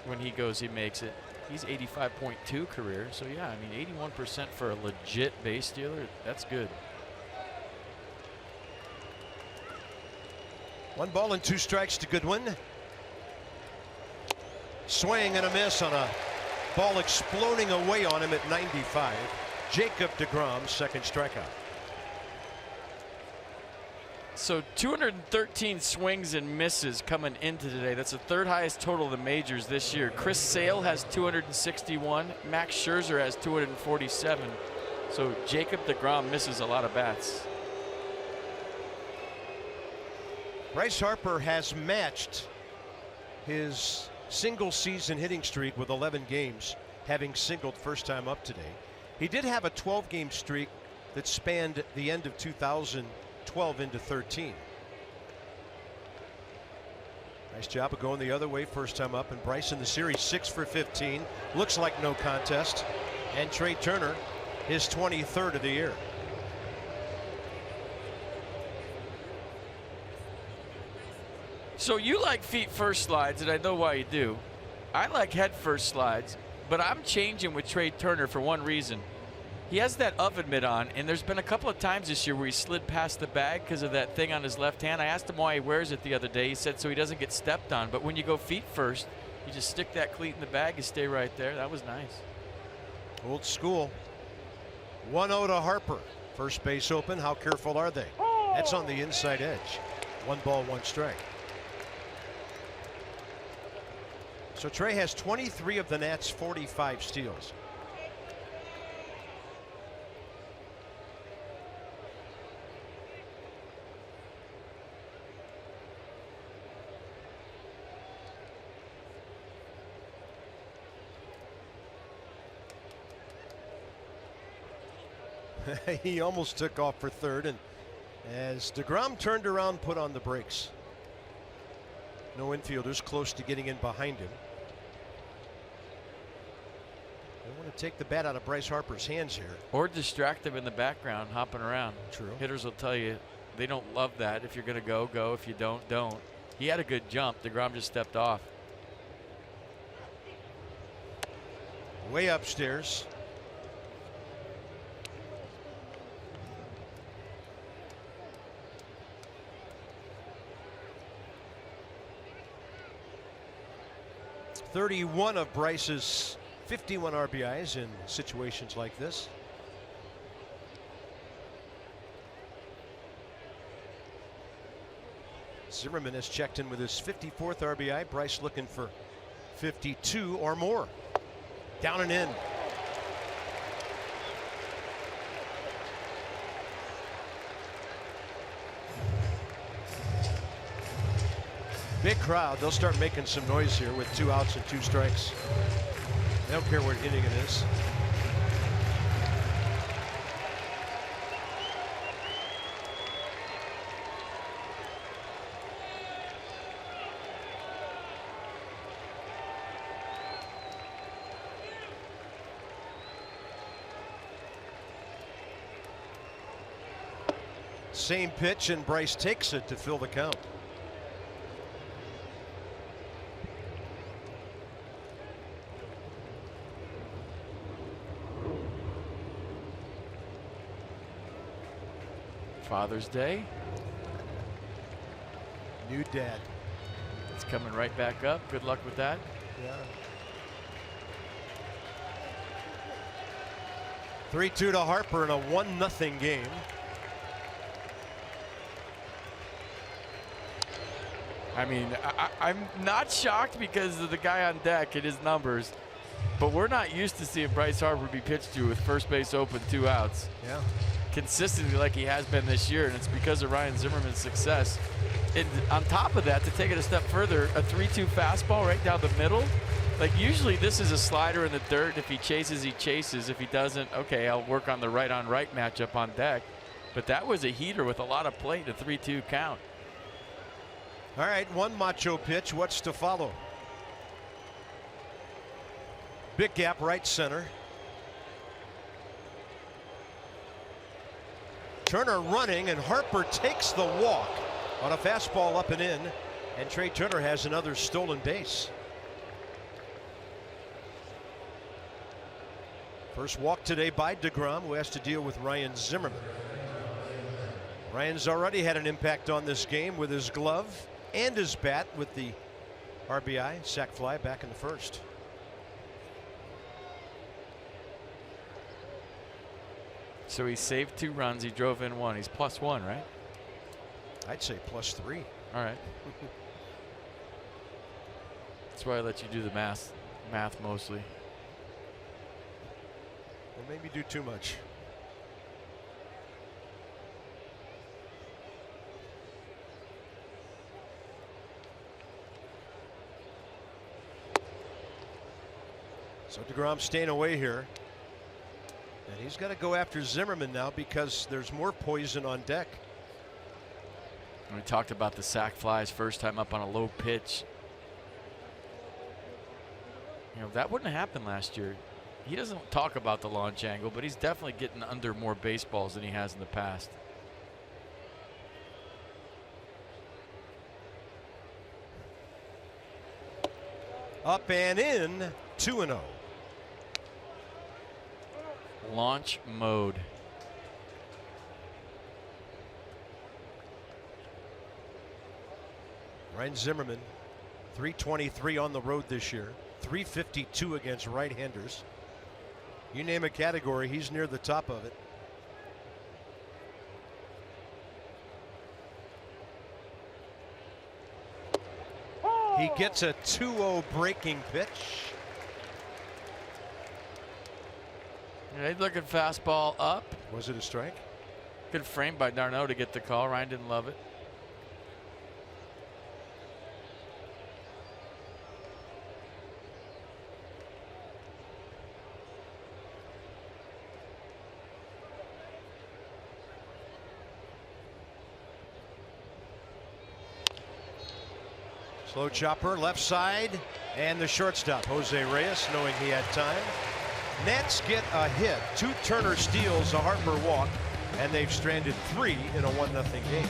when he goes, he makes it. He's 85.2 career. So yeah, I mean 81% for a legit base stealer. That's good. 1 ball and 2 strikes to Goodwin. Swing and a miss on a ball exploding away on him at 95. Jacob deGrom's second strikeout. So 213 swings and misses coming into today. That's the 3rd highest total of the majors this year. Chris Sale has 261. Max Scherzer has 247. So Jacob deGrom misses a lot of bats. Bryce Harper has matched his single season hitting streak with 11 games, having singled first time up today. He did have a 12-game streak that spanned the end of 2012 into 13. Nice job of going the other way first time up, and Bryce in the series 6 for 15. Looks like no contest. And Trey Turner, his 23rd of the year. So you like feet first slides, and I know why you do. I like head first slides, but I'm changing with Trey Turner for one reason. He has that oven mitt on, and there's been a couple of times this year where he slid past the bag because of that thing on his left hand. I asked him why he wears it the other day. He said so he doesn't get stepped on. But when you go feet first, you just stick that cleat in the bag and stay right there. That was nice. Old school. 1-0 to Harper. First base open. How careful are they? That's on the inside edge. 1 ball, 1 strike. So Trey has 23 of the Nats' 45 steals. He almost took off for third, and as deGrom turned around, put on the brakes. No infielders close to getting in behind him. They want to take the bat out of Bryce Harper's hands here. Or distract him in the background, hopping around. True. Hitters will tell you they don't love that. If you're going to go, go. If you don't, don't. He had a good jump. deGrom just stepped off. Way upstairs. (31 of Bryce's 51 RBIs in situations like this. Zimmerman has checked in with his 54th RBI. Bryce looking for 52 or more. Down and in. Big crowd. They'll start making some noise here with 2 outs and 2 strikes. They don't care what inning it is. Same pitch, and Bryce takes it to fill the count. Father's Day. New dad. It's coming right back up. Good luck with that. Yeah. 3-2 to Harper in a 1-0 game. I mean, I'm not shocked because of the guy on deck and his numbers, but we're not used to seeing Bryce Harper be pitched to with first base open, 2 outs. Yeah. Consistently like he has been this year, and it's because of Ryan Zimmerman's success. And on top of that, to take it a step further, a 3-2 fastball right down the middle. Like usually this is a slider in the dirt. If he chases, he chases. If he doesn't, okay, I'll work on the right-on-right matchup on deck. But that was a heater with a lot of plate, a 3-2 count. All right, one macho pitch. What's to follow? Big gap right center. Turner running, and Harper takes the walk on a fastball up and in, and Trey Turner has another stolen base. First walk today by DeGrom, who has to deal with Ryan Zimmerman. Ryan's already had an impact on this game with his glove and his bat with the RBI sac fly back in the first. So he saved 2 runs. He drove in 1. He's +1, right? I'd say +3. All right. That's why I let you do the math mostly. Well, maybe do too much. So DeGrom staying away here. And he's got to go after Zimmerman now because there's more poison on deck. We talked about the sac flies first time up on a low pitch. You know, that wouldn't happen last year. He doesn't talk about the launch angle, but he's definitely getting under more baseballs than he has in the past. Up and in, 2-0. Launch mode. Ryan Zimmerman, 323 on the road this year, 352 against right-handers. You name a category, he's near the top of it. He gets a 2-0 breaking pitch. He's looking fastball up. Was it a strike? Good frame by d'Arnaud to get the call. Ryan didn't love it. Slow chopper, left side, and the shortstop, Jose Reyes, knowing he had time. Nats get a hit, 2 Turner steals, a Harper walk, and they've stranded 3 in a 1-0 game.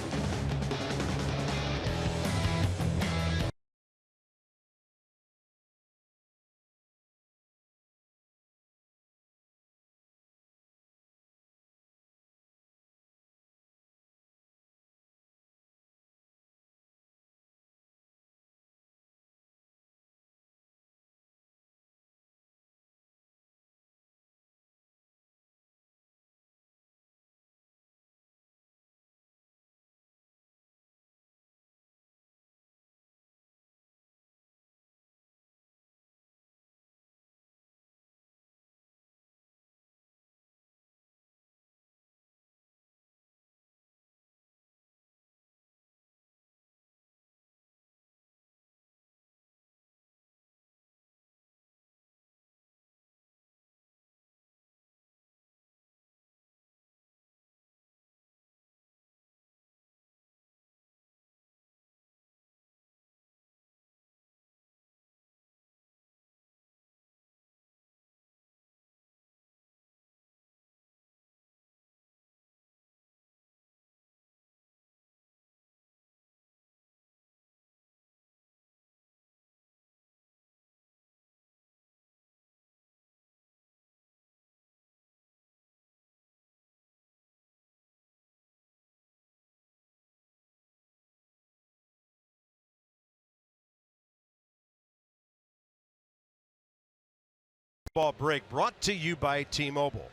Ball break brought to you by T-Mobile.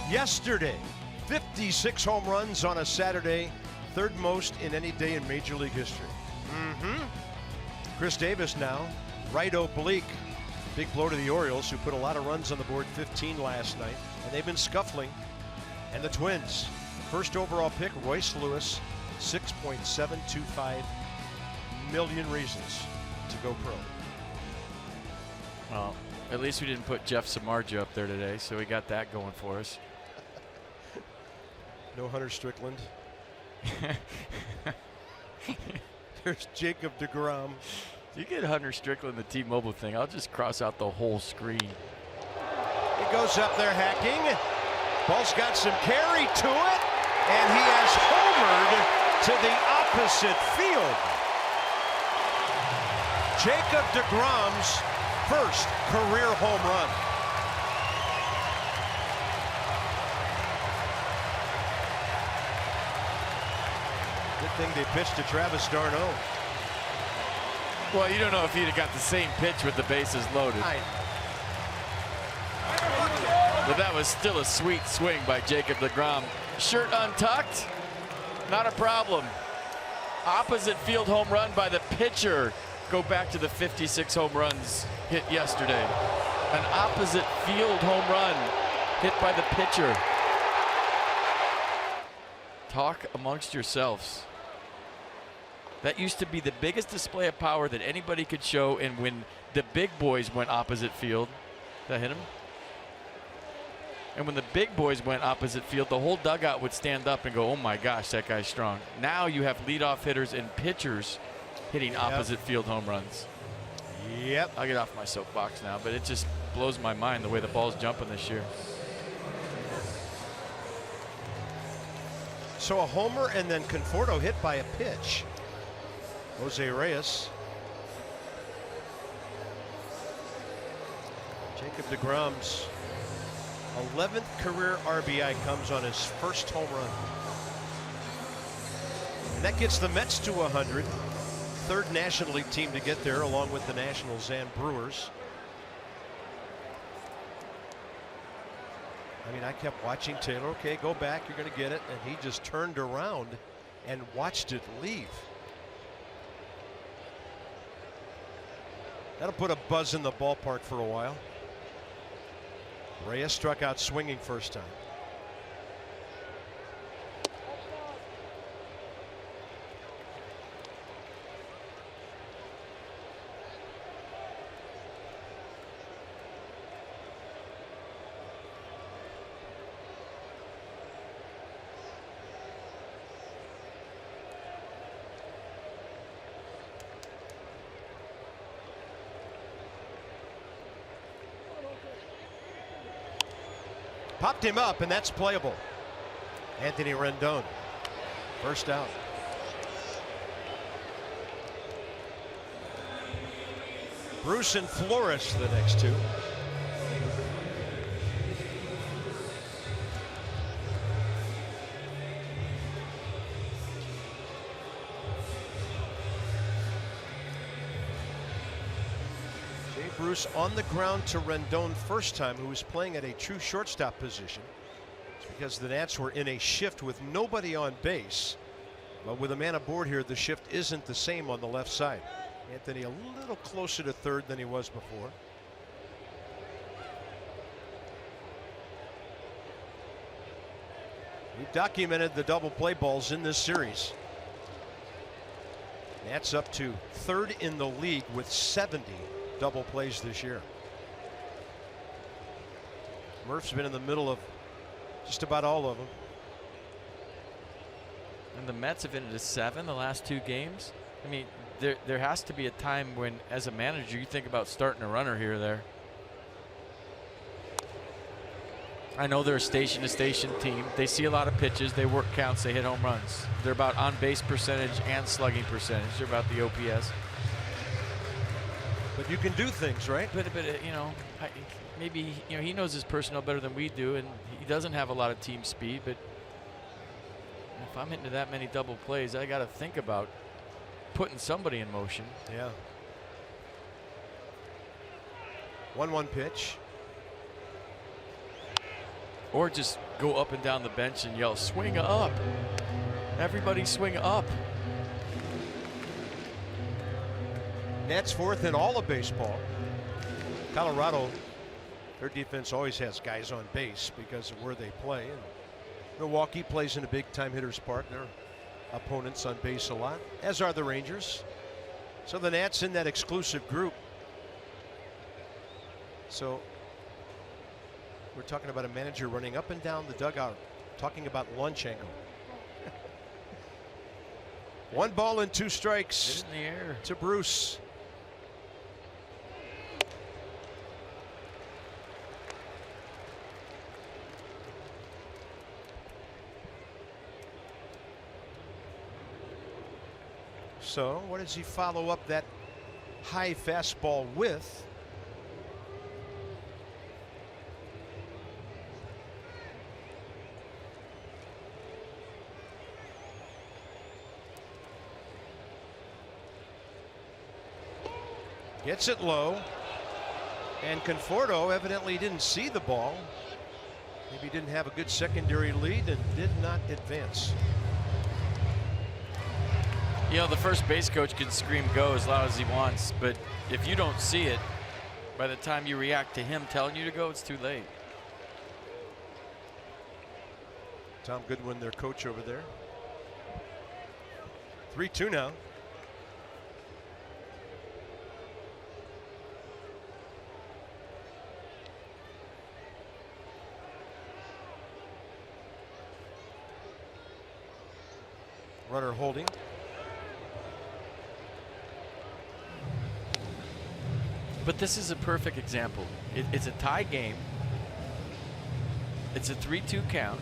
Yesterday, 56 home runs on a Saturday, 3rd most in any day in Major League history. Chris Davis now, right oblique. Big blow to the Orioles, who put a lot of runs on the board, 15 last night, and they've been scuffling. And the Twins, first overall pick, Royce Lewis, 6.725 million reasons to go pro. Well, at least we didn't put Jeff Samardzija up there today, so we got that going for us. No Hunter Strickland. There's Jacob deGrom. You get Hunter Strickland the T-Mobile thing, I'll just cross out the whole screen. He goes up there hacking. Ball's got some carry to it, and he has homered to the opposite field. Jacob deGrom's first career home run. Good thing they pitched to Travis d'Arnaud. Well, you don't know if he'd have got the same pitch with the bases loaded. But that was still a sweet swing by Jacob deGrom. Shirt untucked, not a problem. Opposite field home run by the pitcher. Go back to the 56 home runs hit yesterday. An opposite field home run hit by the pitcher. Talk amongst yourselves. That used to be the biggest display of power that anybody could show, and when the big boys went opposite field, that hit him? And when the big boys went opposite field, the whole dugout would stand up and go, oh my gosh, that guy's strong. Now you have leadoff hitters and pitchers hitting opposite field home runs. Yep. I'll get off my soapbox now, but it just blows my mind the way the ball's jumping this year. So a homer and then Conforto hit by a pitch. Jose Reyes. Jacob deGrom's 11th career RBI comes on his first home run. And that gets the Mets to 100. Third National League team to get there, along with the Nationals and Brewers. I mean, I kept watching Taylor. Okay, go back, you're going to get it. And he just turned around and watched it leave. That'll put a buzz in the ballpark for a while. Reyes struck out swinging first time. Popped him up, and that's playable. Anthony Rendon, first out. Bruce and Flores, the next two. Bruce on the ground to Rendon first time, who was playing at a true shortstop position. It's because the Nats were in a shift with nobody on base. But with a man aboard here, the shift isn't the same on the left side. Anthony a little closer to third than he was before. We've documented the double play balls in this series. Nats up to third in the league with 70 double plays this year. Murph's been in the middle of just about all of them. And the Mets have ended to 7 the last 2 games. I mean, there has to be a time when, as a manager, you think about starting a runner here or there. I know they're a station-to-station team. They see a lot of pitches. They work counts. They hit home runs. They're about on-base percentage and slugging percentage. They're about the OPS. But you can do things, right? But you know, maybe he knows his personnel better than we do, and he doesn't have a lot of team speed. But if I'm into that many double plays, I got to think about putting somebody in motion. Yeah. 1-1 pitch. Or just go up and down the bench and yell, "Swing up! Everybody swing up!" Nats fourth in all of baseball. Colorado, their defense always has guys on base because of where they play. And Milwaukee plays in a big time hitters park. Their opponents on base a lot, as are the Rangers. So the Nats in that exclusive group. So we're talking about a manager running up and down the dugout, talking about lunch angle. 1 ball and 2 strikes in the air to Bruce. So what does he follow up that high fastball with? Gets it low, and Conforto evidently didn't see the ball. Maybe didn't have a good secondary lead and did not advance. You know, the first base coach can scream go as loud as he wants, but if you don't see it, by the time you react to him telling you to go, it's too late. Tom Goodwin, their coach over there. 3-2 now. Runner holding. But this is a perfect example. It's a tie game. It's a 3-2 count.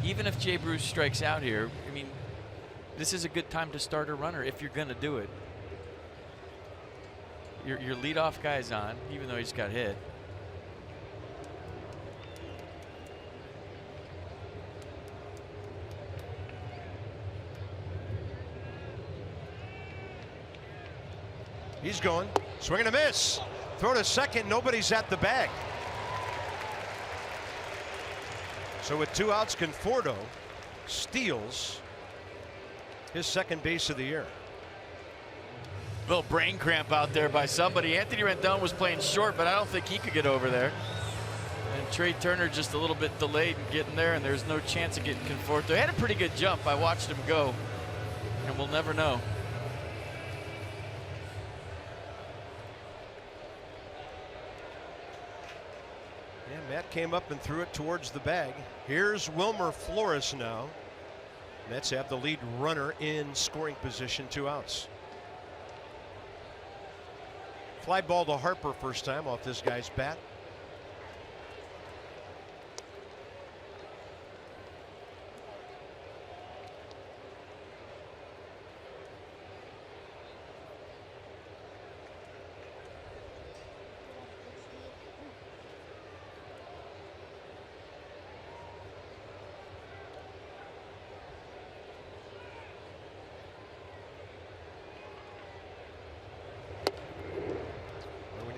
Even if Jay Bruce strikes out here, I mean, this is a good time to start a runner if you're going to do it. Your leadoff guy's on, even though he just got hit. He's going. Swing and a miss. Throw to second. Nobody's at the bag. So with 2 outs, Conforto steals his second base of the year. Little brain cramp out there by somebody. Anthony Rendon was playing short, but I don't think he could get over there. And Trey Turner just a little bit delayed in getting there, and there's no chance of getting Conforto. He had a pretty good jump. I watched him go, and we'll never know. Matt came up and threw it towards the bag. Here's Wilmer Flores now. Mets have the lead runner in scoring position, 2 outs. Fly ball to Harper first time off this guy's bat.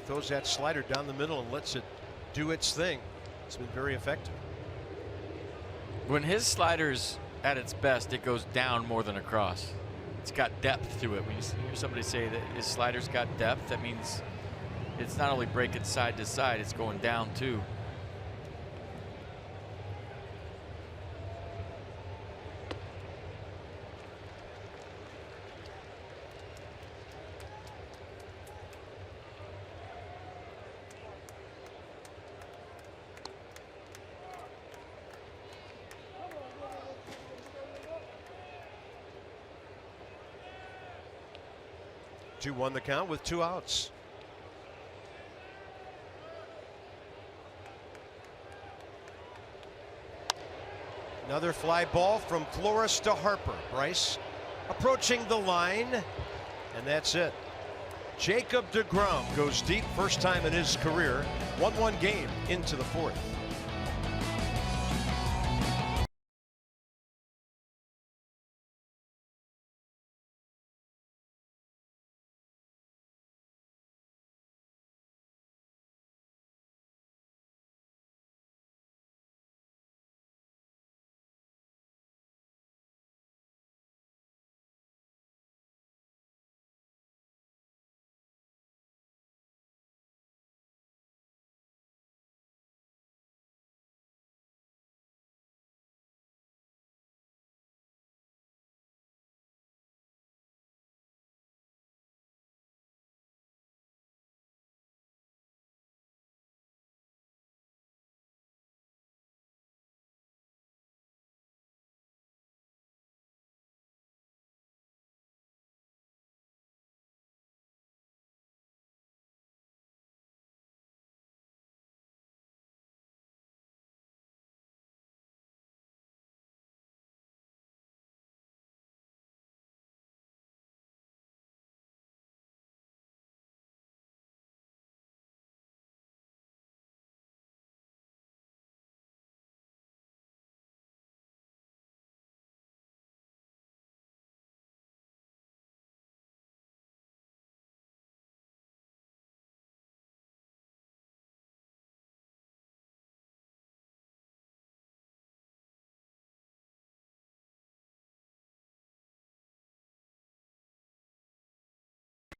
Throws that slider down the middle and lets it do its thing. It's been very effective. When his slider's at its best, it goes down more than across. It's got depth to it. When you hear somebody say that his slider's got depth, that means it's not only breaking side to side, it's going down too. Won the count with 2 outs. Another fly ball from Flores to Harper. Bryce approaching the line, and that's it. Jacob deGrom goes deep, first time in his career. 1-1 game into the 4th.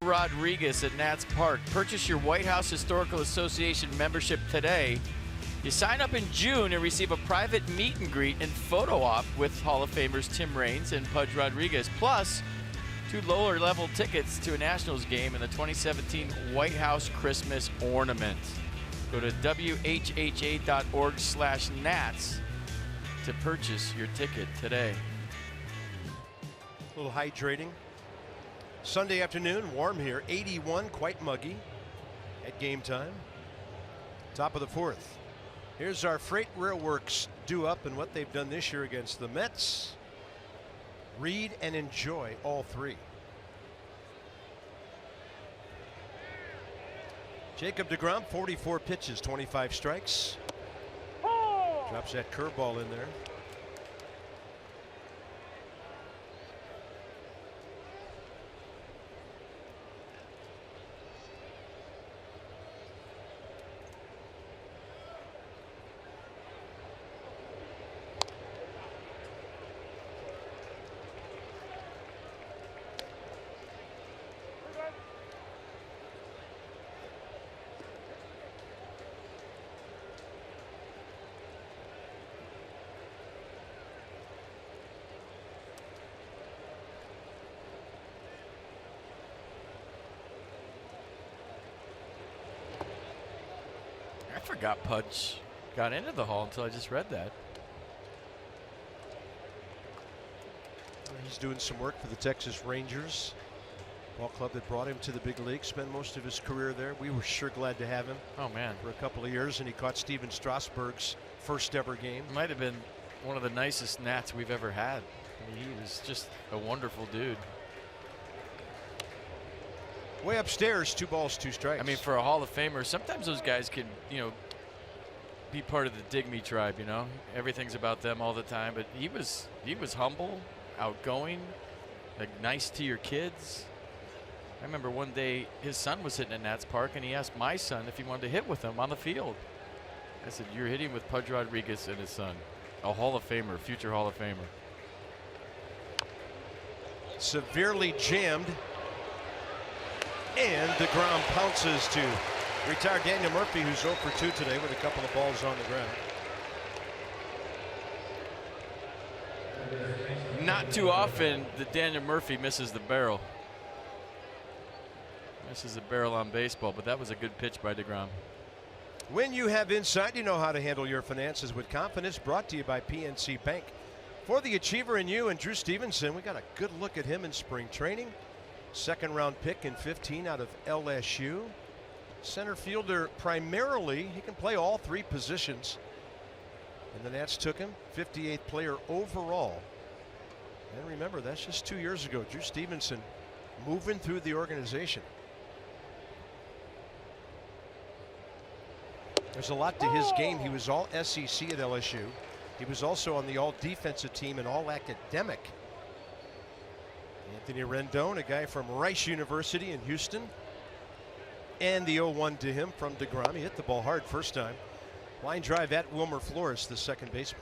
Rodriguez at Nats Park. Purchase your White House Historical Association membership today. You sign up in June and receive a private meet and greet and photo op with Hall of Famers Tim Raines and Pudge Rodriguez, plus 2 lower level tickets to a Nationals game in the 2017 White House Christmas Ornament. Go to whha.org/Nats to purchase your ticket today. A little hydrating. Sunday afternoon, warm here, 81, quite muggy at game time. Top of the 4th. Here's our Freight Railworks due up and what they've done this year against the Mets. Read and enjoy all 3. Jacob deGrom, 44 pitches, 25 strikes. Drops that curveball in there. I forgot Pudge got into the Hall until I just read that. He's doing some work for the Texas Rangers, ball club that brought him to the big league. Spent most of his career there. We were sure glad to have him. Oh man, for a couple of years, and he caught Steven Strasburg's first ever game. Might have been one of the nicest Nats we've ever had. I mean, he was just a wonderful dude. Way upstairs, 2 balls, 2 strikes. I mean, for a Hall of Famer, sometimes those guys can, be part of the Dig Me tribe. Everything's about them all the time. But he was humble, outgoing, like nice to your kids. I remember one day his son was hitting at Nats Park, and he asked my son if he wanted to hit with him on the field. I said, "You're hitting with Pudge Rodriguez and his son, a Hall of Famer, future Hall of Famer." Severely jammed. And deGrom pounces to retire Daniel Murphy, who's 0 for 2 today with a couple of balls on the ground. Not too often that Daniel Murphy misses the barrel. Misses the barrel on baseball, but that was a good pitch by deGrom. When you have insight, you know how to handle your finances with confidence. Brought to you by PNC Bank. For the achiever in you and Drew Stevenson, we got a good look at him in spring training. 2nd round pick in 15 out of LSU. Center fielder primarily. He can play all 3 positions. And the Nats took him, 58th player overall. And remember, that's just 2 years ago. Drew Stevenson moving through the organization. There's a lot to his game. He was all SEC at LSU. He was also on the all defensive team and all academic. Anthony Rendon, a guy from Rice University in Houston. And the 0-1 to him from deGrom. He hit the ball hard first time. Line drive at Wilmer Flores, the second baseman.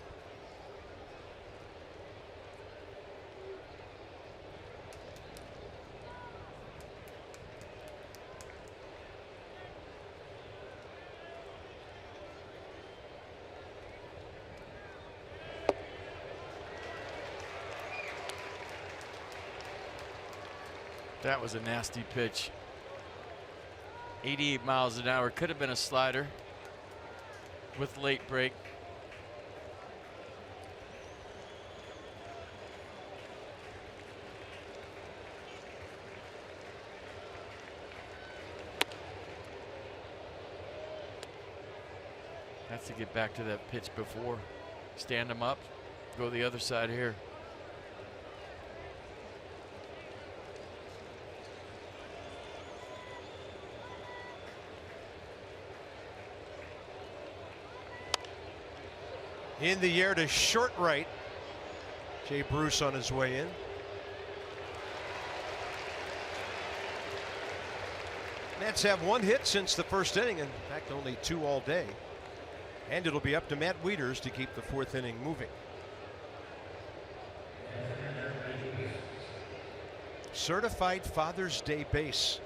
That was a nasty pitch. 88 miles an hour. Could have been a slider with late break. Has to get back to that pitch before. Stand him up. Go the other side here. In the air to short right. Jay Bruce on his way in. Nats have 1 hit since the first inning. In fact, only 2 all day. And it'll be up to Matt Wieters to keep the 4th inning moving. Certified Father's Day base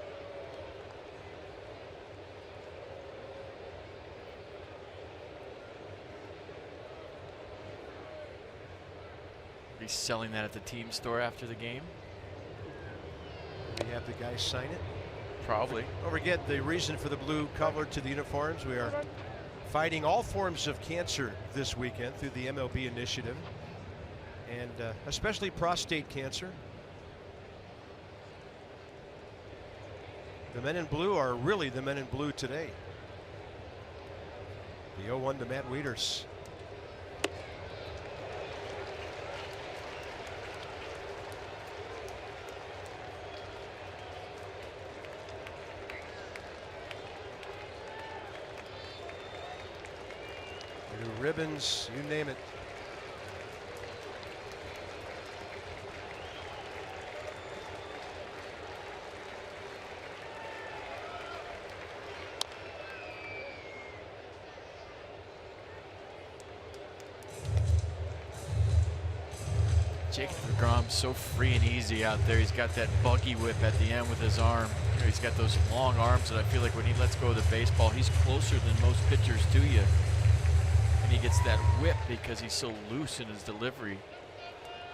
Be selling that at the team store after the game. We have the guys sign it. Probably. Don't forget the reason for the blue color to the uniforms. We are fighting all forms of cancer this weekend through the MLB initiative, and especially prostate cancer. The men in blue are really the men in blue today. The 0-1 to Matt Wieters. New ribbons, you name it. Jacob deGrom's so free and easy out there. He's got that buggy whip at the end with his arm. You know, he's got those long arms that I feel like when he lets go of the baseball, he's closer than most pitchers to you. And he gets that whip because he's so loose in his delivery.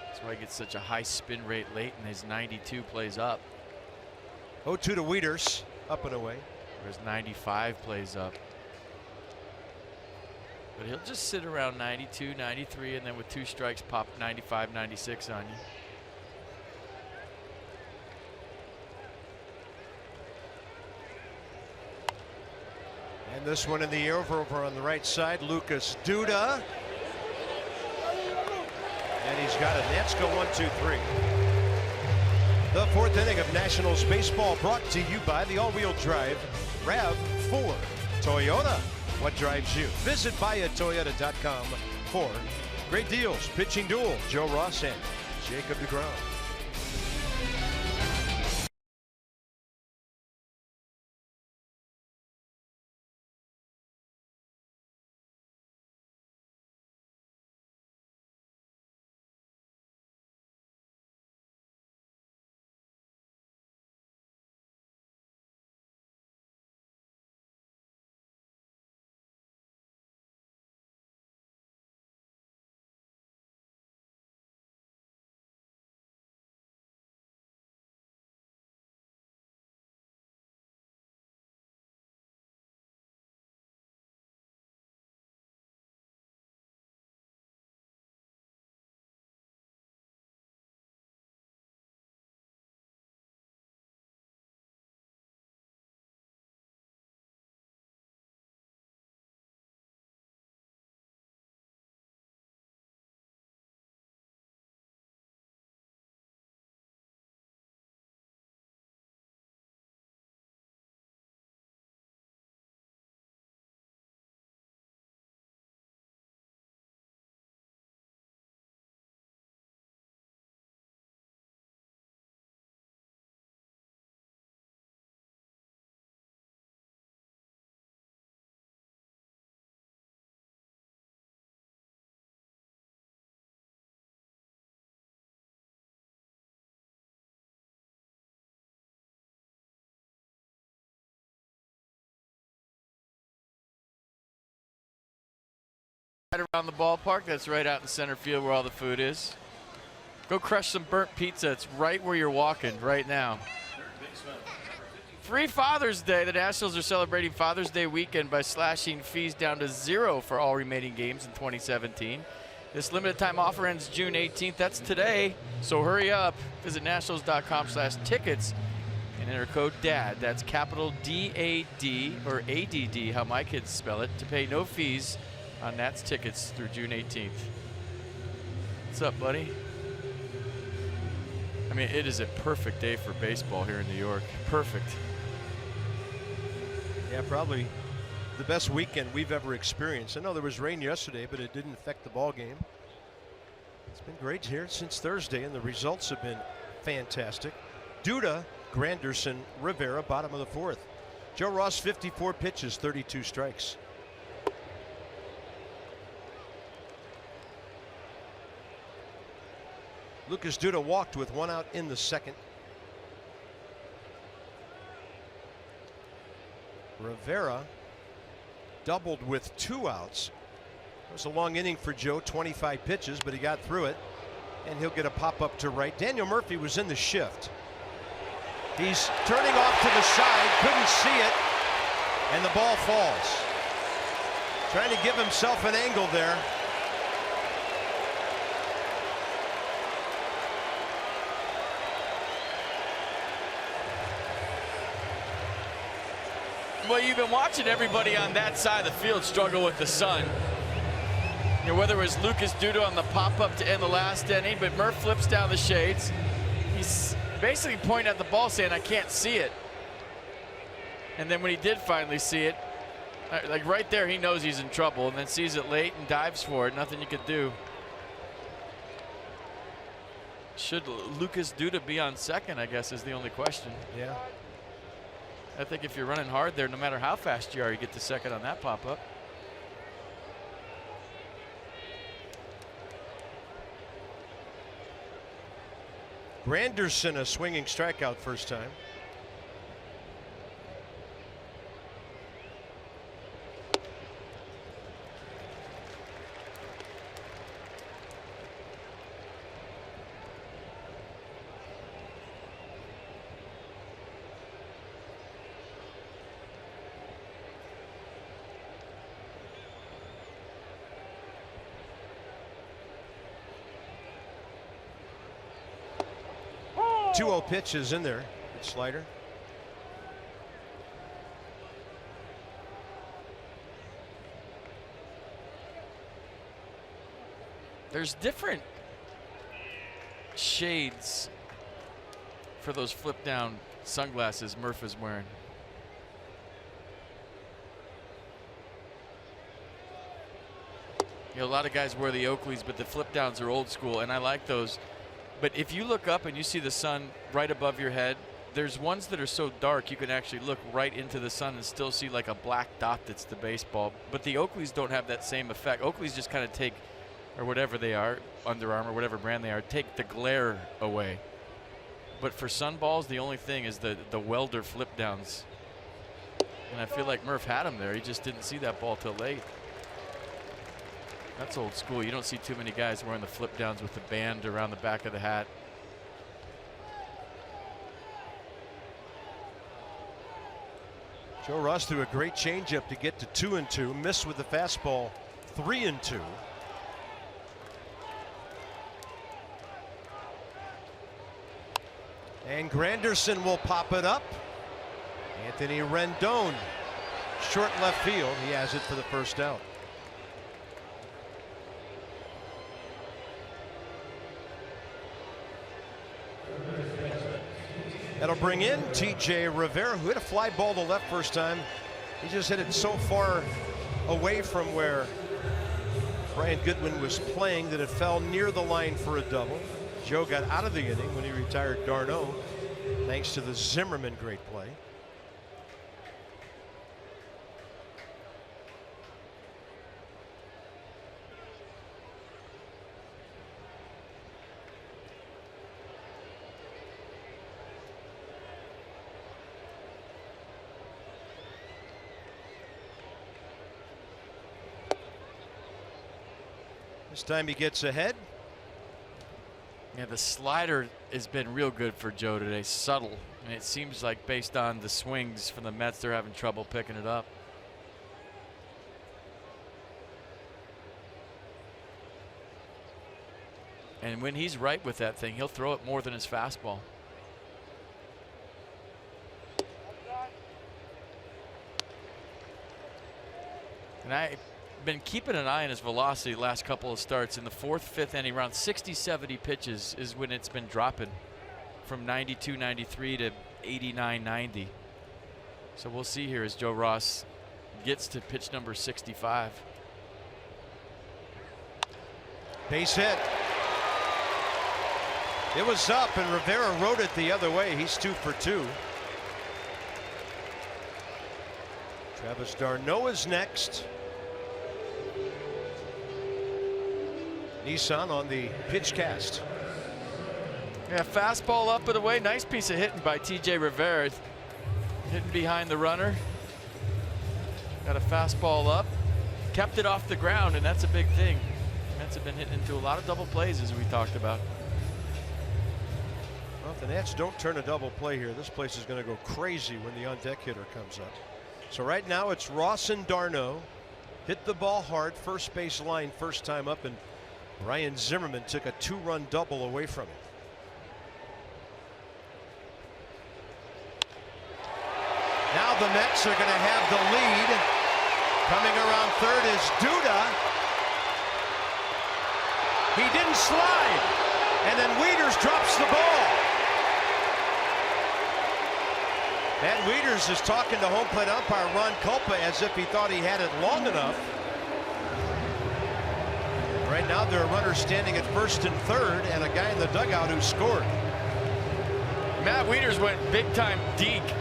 That's why he gets such a high spin rate late, and his 92 plays up. 0-2 to Wieters, up and away. Whereas 95 plays up. But he'll just sit around 92, 93, and then with 2 strikes, pop 95, 96 on you. And this one in the air over on the right side, Lucas Duda. And he's got it. Nats go 1-2-3. The 4th inning of Nationals baseball brought to you by the all-wheel drive RAV4 Toyota. What drives you? Visit buyatoyota.com for great deals. Pitching duel, Joe Ross and Jacob deGrom. Right around the ballpark, that's right out in center field where all the food is. Go crush some burnt pizza. It's right where you're walking right now. Free Father's Day. The Nationals are celebrating Father's Day weekend by slashing fees down to 0 for all remaining games in 2017. This limited time offer ends June 18th. That's today, so hurry up. Visit nationals.com/tickets and enter code DAD. That's capital D-A-D or A-D-D, how my kids spell it, to pay no fees on Nats tickets through June 18th. What's up, buddy? I mean, it is a perfect day for baseball here in New York. Perfect. Yeah, probably the best weekend we've ever experienced. I know there was rain yesterday, but it didn't affect the ball game. It's been great here since Thursday, and the results have been fantastic. Duda, Granderson, Rivera, bottom of the 4th. Joe Ross, 54 pitches, 32 strikes. Lucas Duda walked with 1 out in the 2nd. Rivera doubled with 2 outs. It was a long inning for Joe, 25 pitches, but he got through it. And he'll get a pop-up to right. Daniel Murphy was in the shift. He's turning off to the side, couldn't see it, and the ball falls. Trying to give himself an angle there. Well, you've been watching everybody on that side of the field struggle with the sun. You know, whether it was Lucas Duda on the pop-up to end the last inning, but Murph flips down the shades. He's basically pointing at the ball saying, I can't see it. And then when he did finally see it, like right there, he knows he's in trouble, and then sees it late and dives for it. Nothing you could do. Should Lucas Duda be on second, I guess, is the only question. Yeah. I think if you're running hard there, no matter how fast you are, you get to second on that pop-up. Granderson, a swinging strikeout first time. Two 2-0 pitch is in there. Good slider. There's different shades for those flip down sunglasses Murph is wearing. You know, a lot of guys wear the Oakleys, but the flip downs are old school, and I like those. But if you look up and you see the sun right above your head, there's ones that are so dark you can actually look right into the sun and still see like a black dot that's the baseball. But the Oakleys don't have that same effect. Oakleys just kind of take, or whatever they are, Under Armour, whatever brand they are, take the glare away. But for sunballs, the only thing is the welder flip downs. And I feel like Murph had him there. He just didn't see that ball till late. That's old school. You don't see too many guys wearing the flip downs with the band around the back of the hat. Joe Ross threw a great changeup to get to 2-2. Missed with the fastball 3-2. And Granderson will pop it up. Anthony Rendon, short left field. He has it for the first out. That'll bring in T.J. Rivera, who hit a fly ball to left first time. He just hit it so far away from where Brian Goodwin was playing that it fell near the line for a double. Joe got out of the inning when he retired Darno, thanks to the Zimmerman great play. This time he gets ahead. Yeah, the slider has been real good for Joe today. Subtle. And it seems like based on the swings from the Mets, they're having trouble picking it up. And when he's right with that thing, he'll throw it more than his fastball. And I've been keeping an eye on his velocity the last couple of starts. In the fourth, fifth inning, around 60, 70 pitches is when it's been dropping from 92, 93 to 89, 90. So we'll see here as Joe Ross gets to pitch number 65. Base hit. It was up and Rivera rode it the other way. He's 2 for 2. Travis d'Arnaud is next. Nissan on the pitch cast. Yeah, fastball up and away. Nice piece of hitting by T.J. Rivera. Hitting behind the runner. Got a fastball up. Kept it off the ground, and that's a big thing. Mets have been hitting into a lot of double plays, as we talked about. Well, if the Nats don't turn a double play here, this place is going to go crazy when the on-deck hitter comes up. So right now it's Ross and d'Arnaud. Hit the ball hard, first base line first time up, and Ryan Zimmerman took a 2-run double away from it. Now the Mets are going to have the lead. Coming around third is Duda. He didn't slide, and then Wieters drops the ball. Matt Wieters is talking to home plate umpire Ron Culpa as if he thought he had it long enough. Right now there are runners standing at first and third, and a guy in the dugout who scored. Matt Wieters went big time deke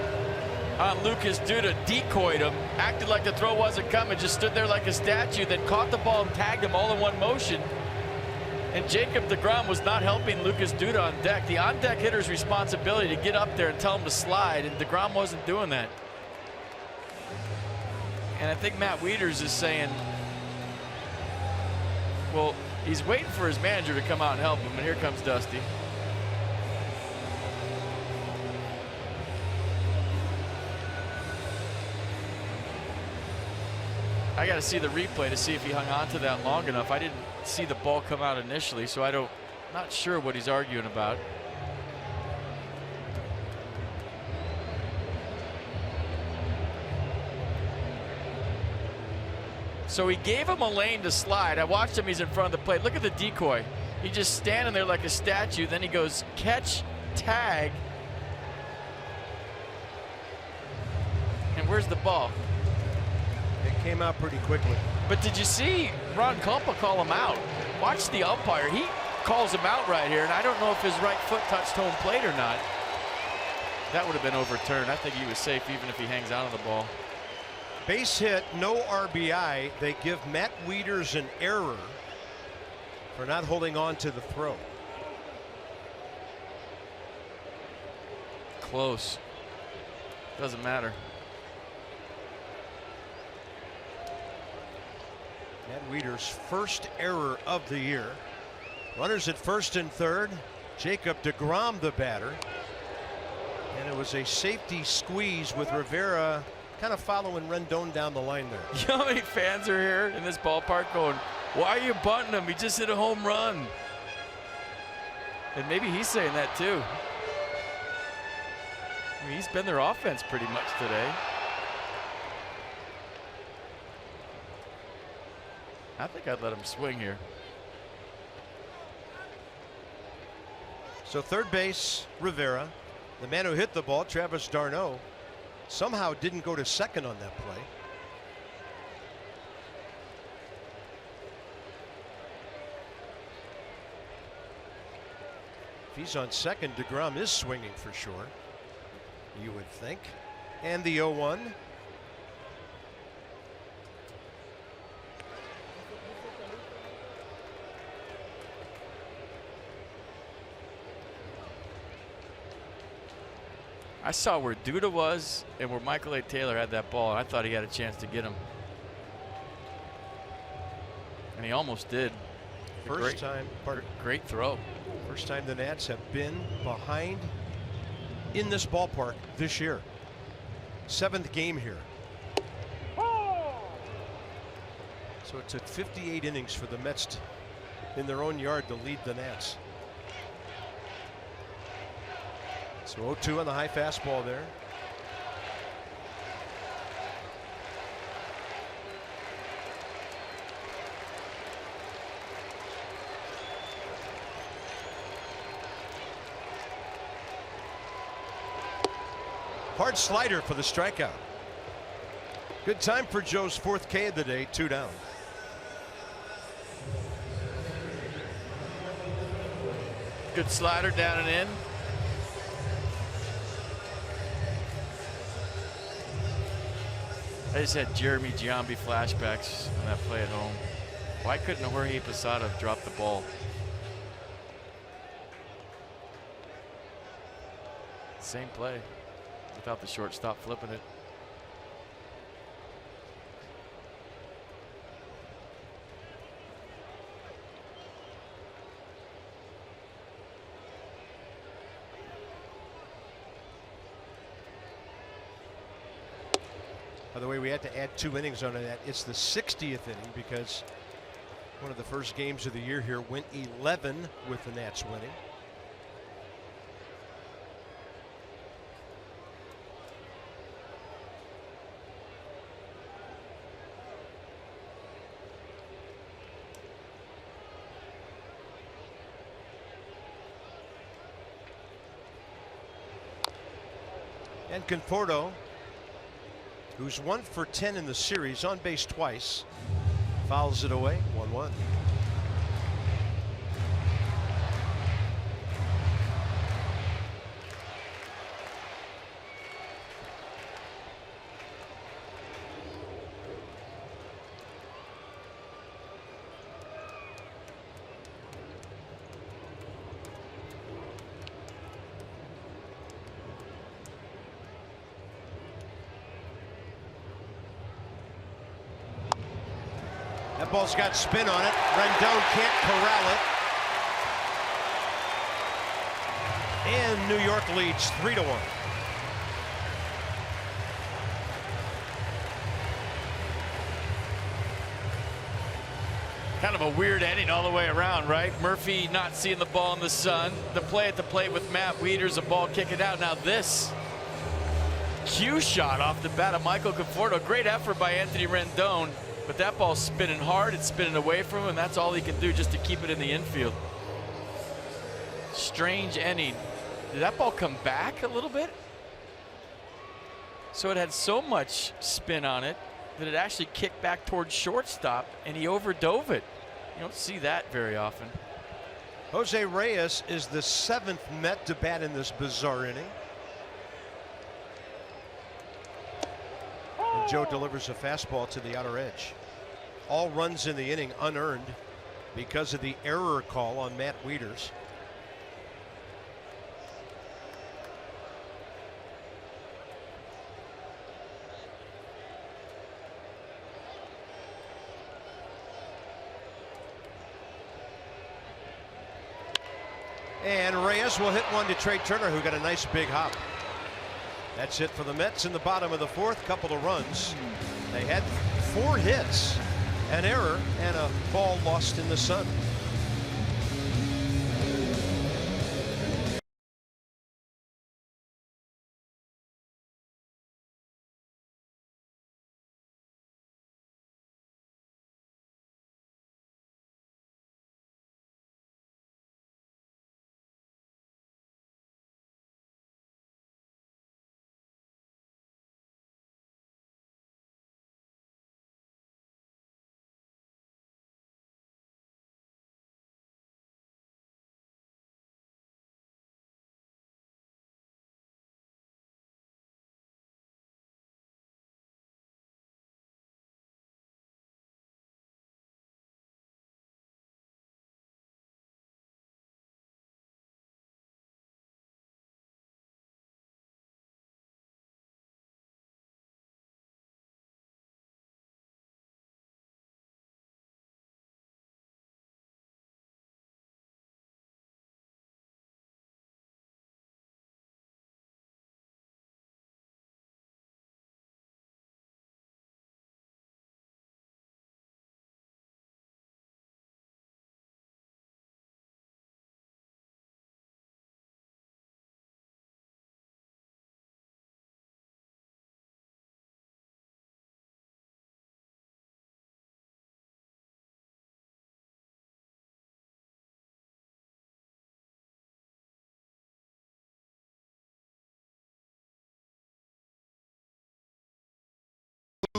on Lucas Duda, decoyed him, acted like the throw wasn't coming, just stood there like a statue, then caught the ball and tagged him all in one motion. And Jacob deGrom was not helping Lucas Duda on deck. The on-deck hitter's responsibility to get up there and tell him to slide, and deGrom wasn't doing that. And I think Matt Wieters is saying, well, he's waiting for his manager to come out and help him, and here comes Dusty. I got to see the replay to see if he hung on to that long enough. I didn't see the ball come out initially, so not sure what he's arguing about. So he gave him a lane to slide. I watched him, he's in front of the plate. Look at the decoy. He's just standing there like a statue. Then he goes catch, tag. And where's the ball? It came out pretty quickly. But did you see Ron Culpa call him out? Watch the umpire. He calls him out right here, and I don't know if his right foot touched home plate or not. That would have been overturned. I think he was safe even if he hangs out on the ball. Base hit, no RBI. They give Matt Wieters an error for not holding on to the throw. Close. Doesn't matter. Matt Wieters' first error of the year. Runners at first and third. Jacob deGrom the batter. And it was a safety squeeze with Rivera kind of following Rendon down the line there. You know how many fans are here in this ballpark going, why are you bunting him? He just hit a home run. And maybe he's saying that too. I mean, he's been their offense pretty much today. I think I'd let him swing here. So third base, Rivera. The man who hit the ball, Travis d'Arnaud, somehow didn't go to second on that play. If he's on second, deGrom is swinging for sure, you would think. And the 0-1. I saw where Duda was and where Michael A. Taylor had that ball, and I thought he had a chance to get him. And he almost did. First time. Great throw. First time the Nats have been behind in this ballpark this year. 7th game here. So it took 58 innings for the Mets in their own yard to lead the Nats. So 0-2 on the high fastball there. Hard slider for the strikeout. Good time for Joe's 4th K of the day, 2 down. Good slider down and in. I just had Jeremy Giambi flashbacks on that play at home. Why couldn't Jorge Posada have dropped the ball? Same play without the shortstop flipping it. By the way, we had to add 2 innings on that. It's the 60th inning because one of the first games of the year here went 11 with the Nats winning. And Conforto, who's 1 for 10 in the series, on base twice, fouls it away. 1-1. That ball's got spin on it. Rendon can't corral it. And New York leads 3-1. Kind of a weird ending all the way around, right? Murphy not seeing the ball in the sun. The play at the plate with Matt Wieters, a ball kicking out. Now this cue shot off the bat of Michael Conforto. Great effort by Anthony Rendon. But that ball's spinning hard, it's spinning away from him, and that's all he can do just to keep it in the infield. Strange inning. Did that ball come back a little bit? So it had so much spin on it that it actually kicked back towards shortstop, and he overdove it. You don't see that very often. Jose Reyes is the 7th Met to bat in this bizarre inning. And Joe delivers a fastball to the outer edge. All runs in the inning unearned because of the error call on Matt Wieters. And Reyes will hit one to Trey Turner, who got a nice big hop. That's it for the Mets in the bottom of the 4th. Couple of runs. They had 4 hits, an error, and a ball lost in the sun.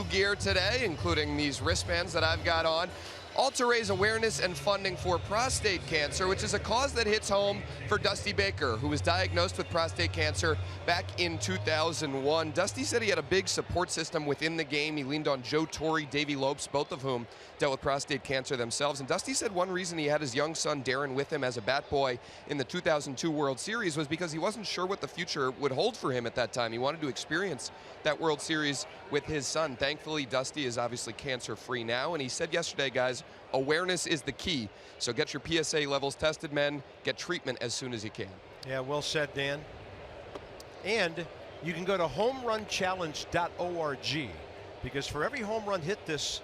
Gear today, including these wristbands that I've got on, all to raise awareness and funding for prostate cancer, which is a cause that hits home for Dusty Baker, who was diagnosed with prostate cancer back in 2001. Dusty said he had a big support system within the game. He leaned on Joe Torre, Davey Lopes, both of whom dealt with prostate cancer themselves. And Dusty said one reason he had his young son Darren with him as a bat boy in the 2002 World Series was because he wasn't sure what the future would hold for him at that time. He wanted to experience that World Series with his son. Thankfully, Dusty is obviously cancer-free now, and he said yesterday, guys, awareness is the key. So get your PSA levels tested, men. Get treatment as soon as you can. Yeah, well said, Dan. And you can go to homerunchallenge.org Because for every home run hit this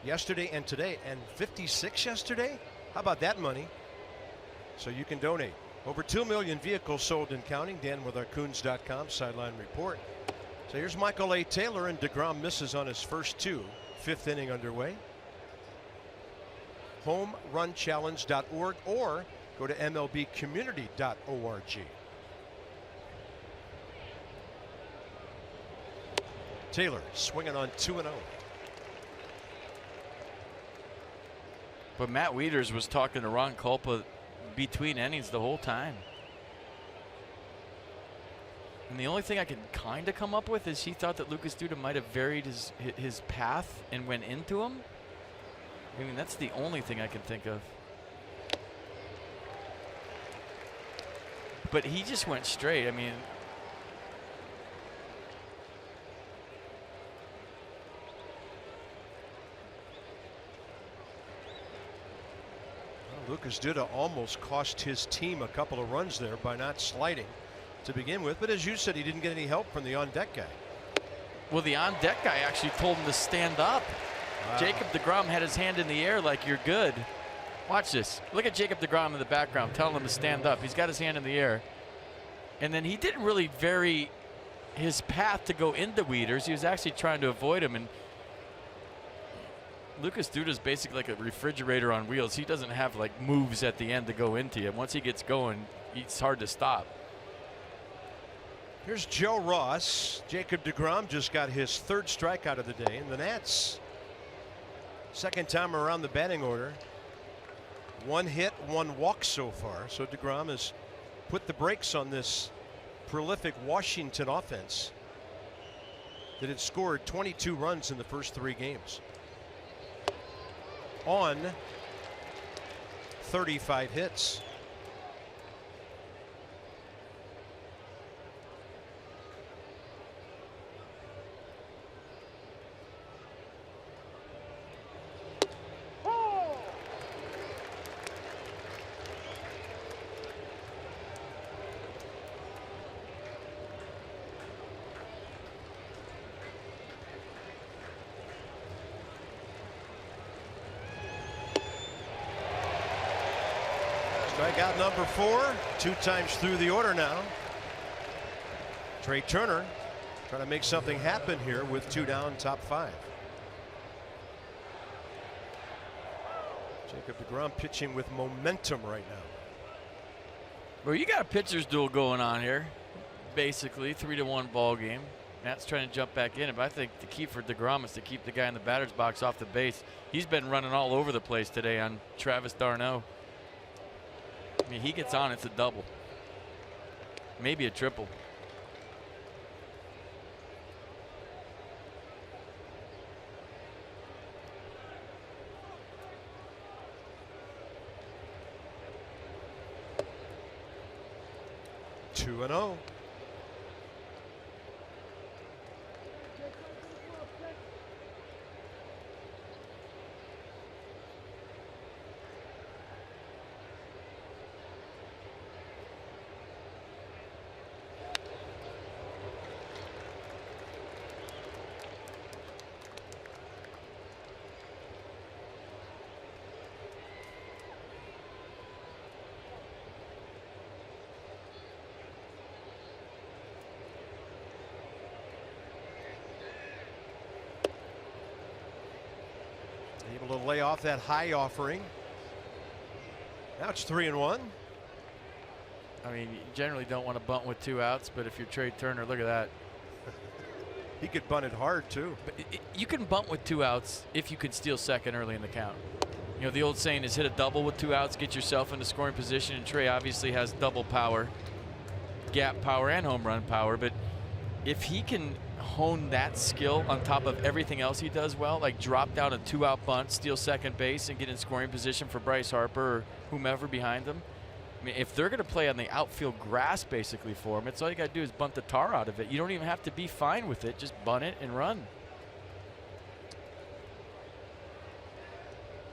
yesterday and today, and 56 yesterday, how about that money? So you can donate. Over 2 million vehicles sold and counting. Dan with our Coons.com sideline report. So here's Michael A. Taylor, and DeGrom misses on his first two. 5th inning underway. HomeRunChallenge.org or go to MLBCommunity.org. Taylor swinging on 2-0. But Matt Wieters was talking to Ron Kulpa between innings the whole time. And the only thing I can kind of come up with is he thought that Lucas Duda might have varied his path and went into him. I mean, that's the only thing I can think of. But he just went straight. I mean, Lucas Duda almost cost his team a couple of runs there by not sliding to begin with. But as you said, he didn't get any help from the on-deck guy. well, the on-deck guy actually told him to stand up. Wow. Jacob deGrom had his hand in the air like, you're good. Watch this. Look at Jacob deGrom in the background telling him to stand up. He's got his hand in the air. And then he didn't really vary his path to go into Wieters. He was actually trying to avoid him. And Lucas Duda is basically like a refrigerator on wheels. He doesn't have like moves at the end to go into you. Once he gets going, it's hard to stop. Here's Joe Ross. Jacob deGrom just got his 3rd strikeout of the day, and the Nats, 2nd time around the batting order. 1 hit, 1 walk so far. So deGrom has put the brakes on this prolific Washington offense that had scored 22 runs in the first 3 games on 35 hits. Strikeout number 4, 2 times through the order now. Trey Turner trying to make something happen here with 2 down, top 5. Jacob deGrom pitching with momentum right now. Well, you got a pitcher's duel going on here. Basically, 3-1 ball game. Matt's trying to jump back in, but I think the key for deGrom is to keep the guy in the batter's box off the base. He's been running all over the place today on Travis d'Arnaud. I mean, he gets on, it's a double. Maybe a triple. Two and 0. Able to lay off that high offering. Now it's 3-1. I mean, you generally don't want to bunt with 2 outs, but if you're Trey Turner, look at that. He could bunt it hard too. But you can bunt with 2 outs if you can steal second early in the count. You know, the old saying is hit a double with 2 outs, get yourself into scoring position, and Trey obviously has double power, gap power, and home run power. But if he can hone that skill on top of everything else he does well, like drop down a 2-out bunt, steal second base, and get in scoring position for Bryce Harper or whomever behind him. I mean, if they're going to play on the outfield grass basically for him, it's all you got to do is bunt the tar out of it. You don't even have to be fine with it. Just bunt it and run.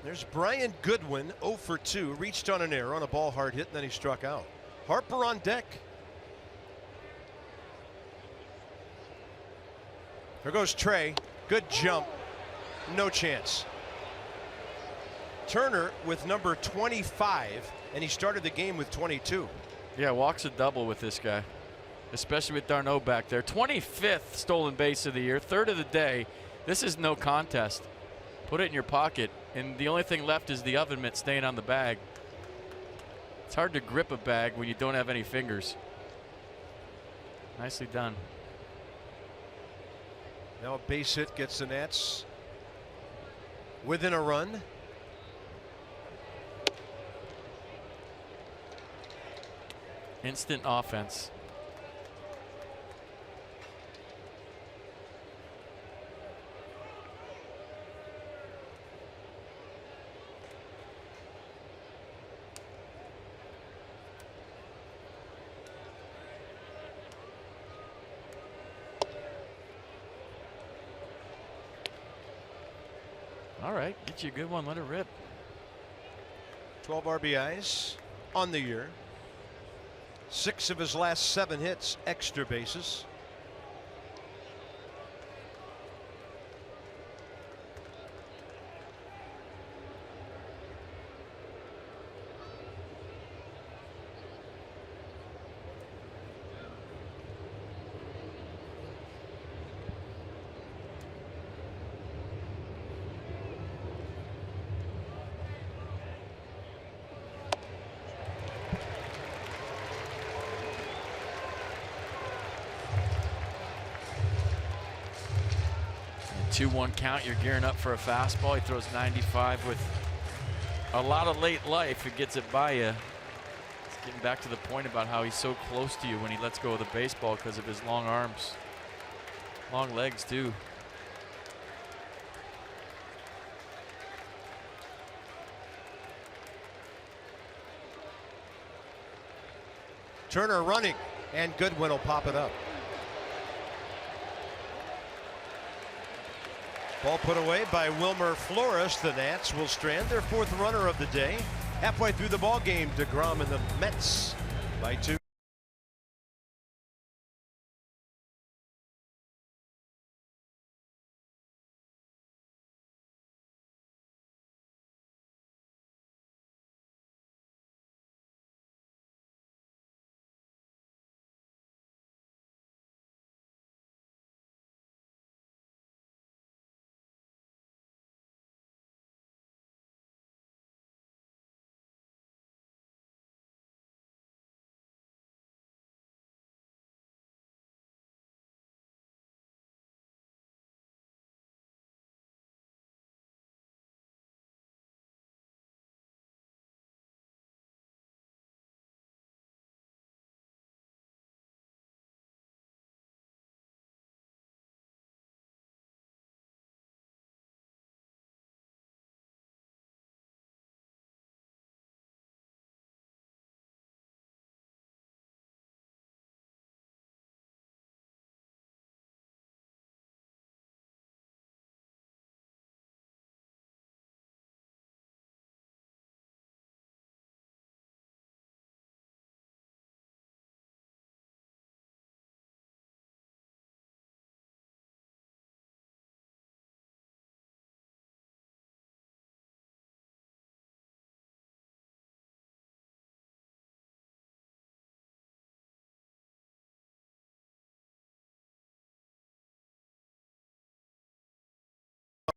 There's Brian Goodwin, 0 for 2, reached on an error on a ball hard hit, and then he struck out. Harper on deck. Here goes Trey. Good jump. No chance. Turner with number 25, and he started the game with 22. Yeah, walks a double with this guy, especially with d'Arnaud back there. 25th stolen base of the year, third of the day. This is no contest. Put it in your pocket, and the only thing left is the oven mitt staying on the bag. It's hard to grip a bag when you don't have any fingers. Nicely done. Now a base hit gets the Nats within a run. Instant offense. All right, get you a good one, let it rip. 12 RBIs on the year. 6 of his last 7 hits, extra bases. And 2-1 count, you're gearing up for a fastball. He throws 95 with a lot of late life. It gets it by you. It's getting back to the point about how he's so close to you when he lets go of the baseball because of his long arms. Long legs, too. Turner running, and Goodwin will pop it up. Ball put away by Wilmer Flores. The Nats will strand their 4th runner of the day. Halfway through the ball game, DeGrom and the Mets by 2.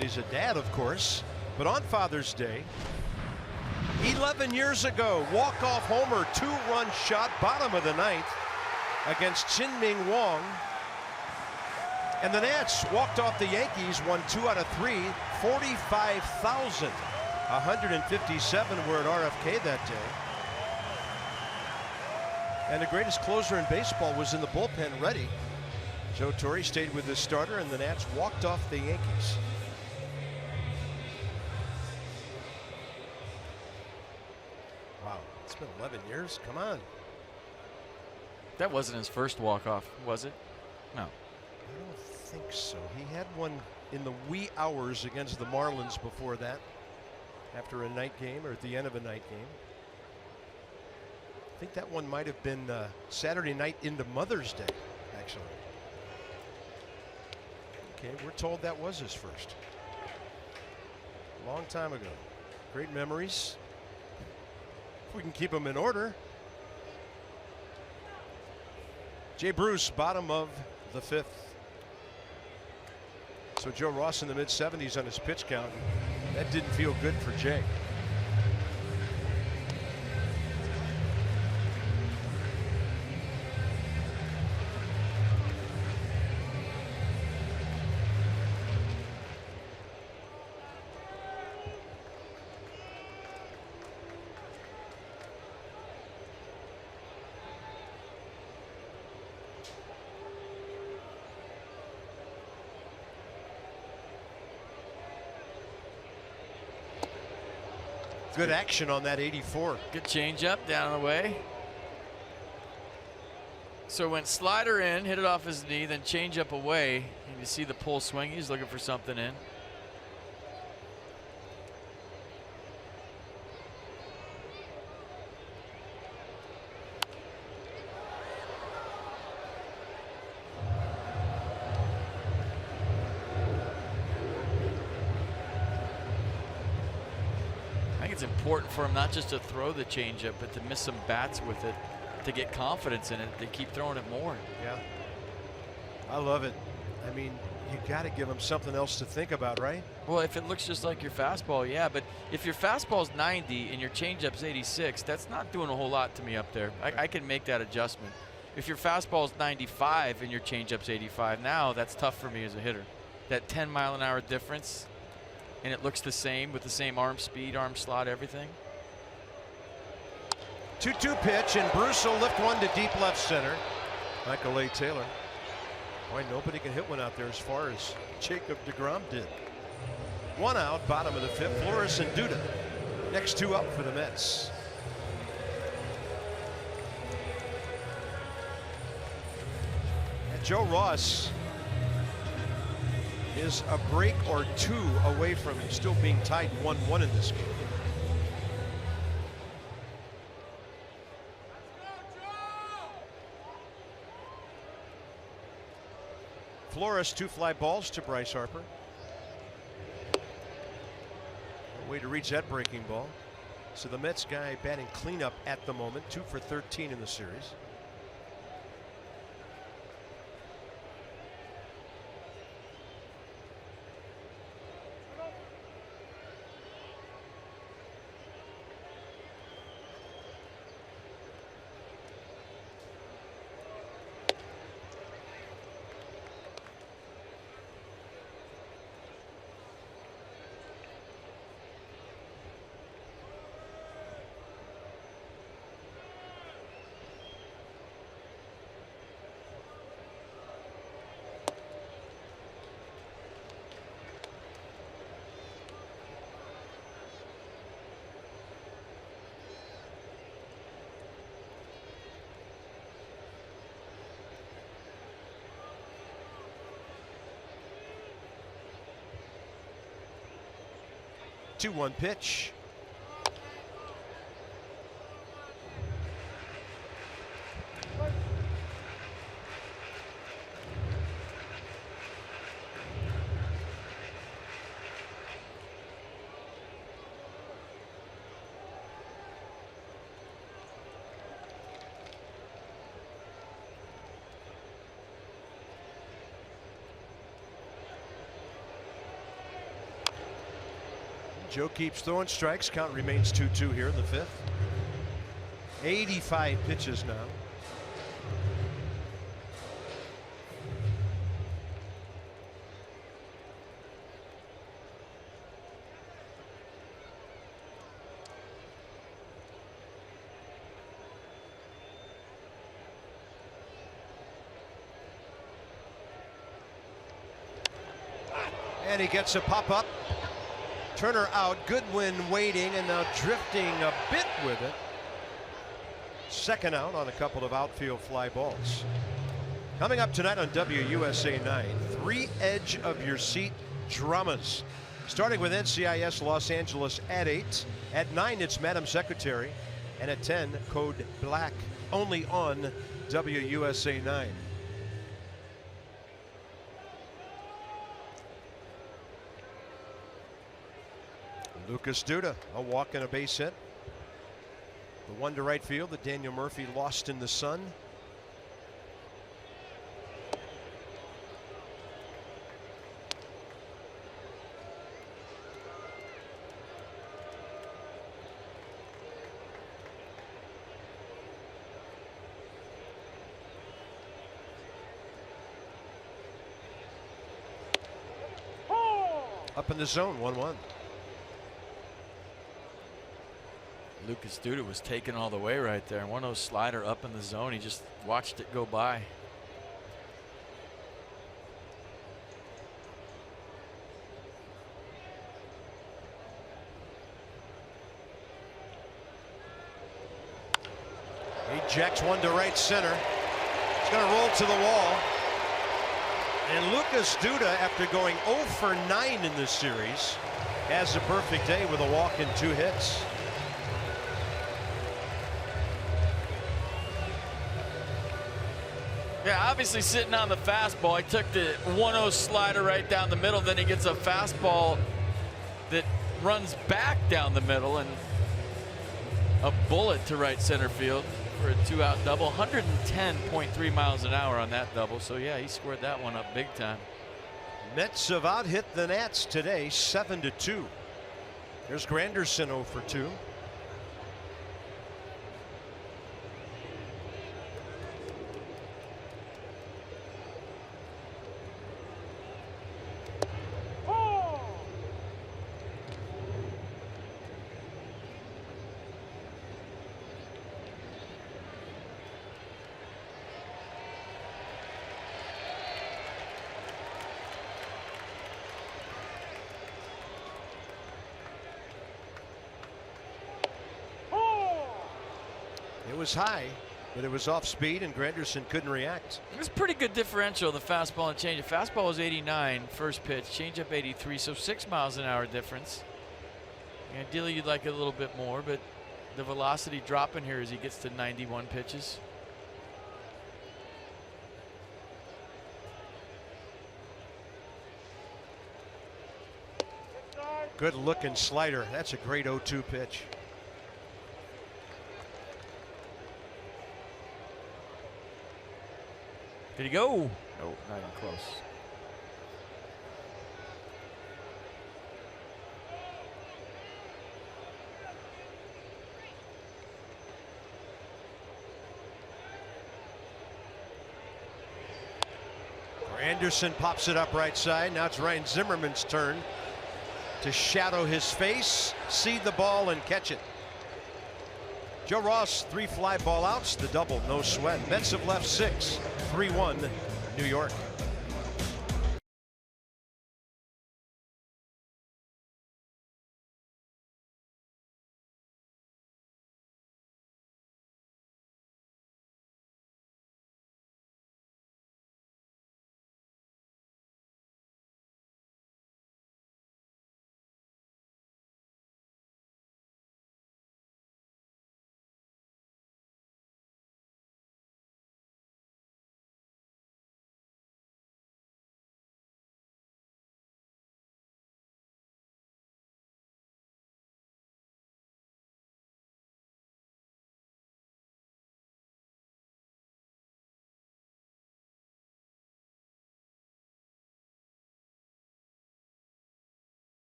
He's a dad, of course, but on Father's Day, 11 years ago, walk-off homer, 2-run shot, bottom of the 9th against Chien-Ming Wang. And the Nats walked off the Yankees, won 2 out of 3, 45,157 were at RFK that day. And the greatest closer in baseball was in the bullpen, ready. Joe Torre stayed with his starter, and the Nats walked off the Yankees. Wow, it's been 11 years. Come on. That wasn't his first walk-off, was it? No. I don't think so. He had one in the wee hours against the Marlins before that, after a night game or at the end of a night game. I think that one might have been Saturday night into Mother's Day, actually. Okay, we're told that was his first. A long time ago. Great memories. If we can keep them in order. Jay Bruce, bottom of the 5th. So Joe Ross in the mid-70s on his pitch count. That didn't feel good for Jay. Good action on that 84. Good changeup down and away. So went slider in, hit it off his knee, then changeup away. And you see the pull swing. He's looking for something in. It's important for him not just to throw the changeup, but to miss some bats with it to get confidence in it. They keep throwing it more. Yeah, I love it. I mean, you got to give him something else to think about, right? Well, if it looks just like your fastball, yeah. But if your fastball's 90 and your changeup's 86, that's not doing a whole lot to me up there. I can make that adjustment. If your fastball's 95 and your changeup's 85, now that's tough for me as a hitter. That 10-mile-an-hour difference. And it looks the same with the same arm speed, arm slot, everything. 2-2 pitch, and Bruce will lift one to deep left center. Michael A. Taylor. Boy, nobody can hit one out there as far as Jacob deGrom did. One out, bottom of the 5th. Flores and Duda. Next two up for the Mets. And Joe Ross is a break or two away from him still being tied 1-1 in this game. Flores, 2 fly balls to Bryce Harper. A way to reach that breaking ball. So the Mets guy batting cleanup at the moment, 2 for 13 in the series. The 2-1 pitch. Joe keeps throwing strikes. Count remains 2-2 here in the 5th. 85 pitches now. And he gets a pop-up. Turner out, Goodwin waiting and now drifting a bit with it. Second out on a couple of outfield fly balls. Coming up tonight on WUSA 9, 3 edge of your seat dramas. Starting with NCIS Los Angeles at 8. At 9, it's Madam Secretary. And at 10, Code Black. Only on WUSA 9. Lucas Duda, a walk and a base hit. The one to right field that Daniel Murphy lost in the sun. Up in the zone, 1-1. Lucas Duda was taken all the way right there. 1-0 slider up in the zone. He just watched it go by. He jacks one to right center. It's going to roll to the wall. And Lucas Duda, after going 0 for 9 in this series, has a perfect day with a walk and 2 hits. Yeah, obviously sitting on the fastball. He took the 1-0 slider right down the middle. Then he gets a fastball that runs back down the middle and a bullet to right center field for a 2-out double. 110.3 miles an hour on that double. So yeah, he scored that one up big time. Mets have out hit the Nats today 7-2. There's Granderson 0 for 2. It was high, but it was off speed, and Granderson couldn't react. It was pretty good differential, the fastball and changeup. Fastball was 89 first pitch, changeup 83, so 6 miles an hour difference. Ideally, you'd like it a little bit more, but the velocity dropping here as he gets to 91 pitches. Good looking slider. That's a great 0-2 pitch. Did he go? No, not even close. Anderson pops it up right side. Now it's Ryan Zimmerman's turn to shadow his face, see the ball, and catch it. Joe Ross, 3 fly ball outs, the double, no sweat. Mets have left 6, 3-1, New York.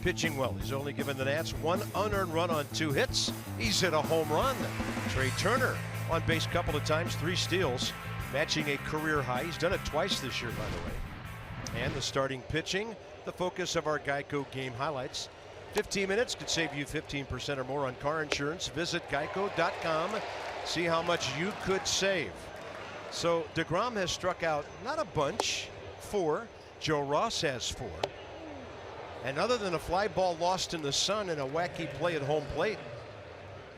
Pitching well. He's only given the Nats 1 unearned run on 2 hits. He's hit a home run. Trey Turner on base a couple of times, 3 steals, matching a career high. He's done it twice this year, by the way. And the starting pitching, the focus of our Geico game highlights. 15 minutes could save you 15% or more on car insurance. Visit geico.com. See how much you could save. So DeGrom has struck out not a bunch, 4. Joe Ross has 4. And other than a fly ball lost in the sun and a wacky play at home plate,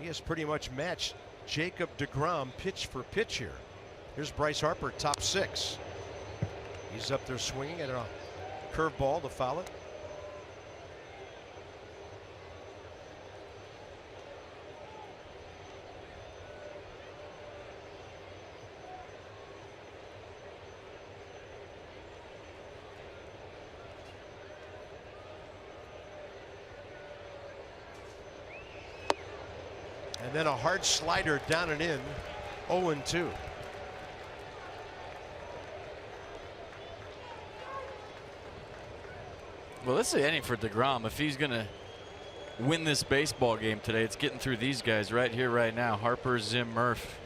he has pretty much matched Jacob DeGrom pitch for pitch here. Here's Bryce Harper, top 6. He's up there swinging at a curveball to foul it. And then a hard slider down and in, 0-2. Well, this is an inning for DeGrom. If he's going to win this baseball game today, it's getting through these guys right here, right now. Harper, Zim, Murph.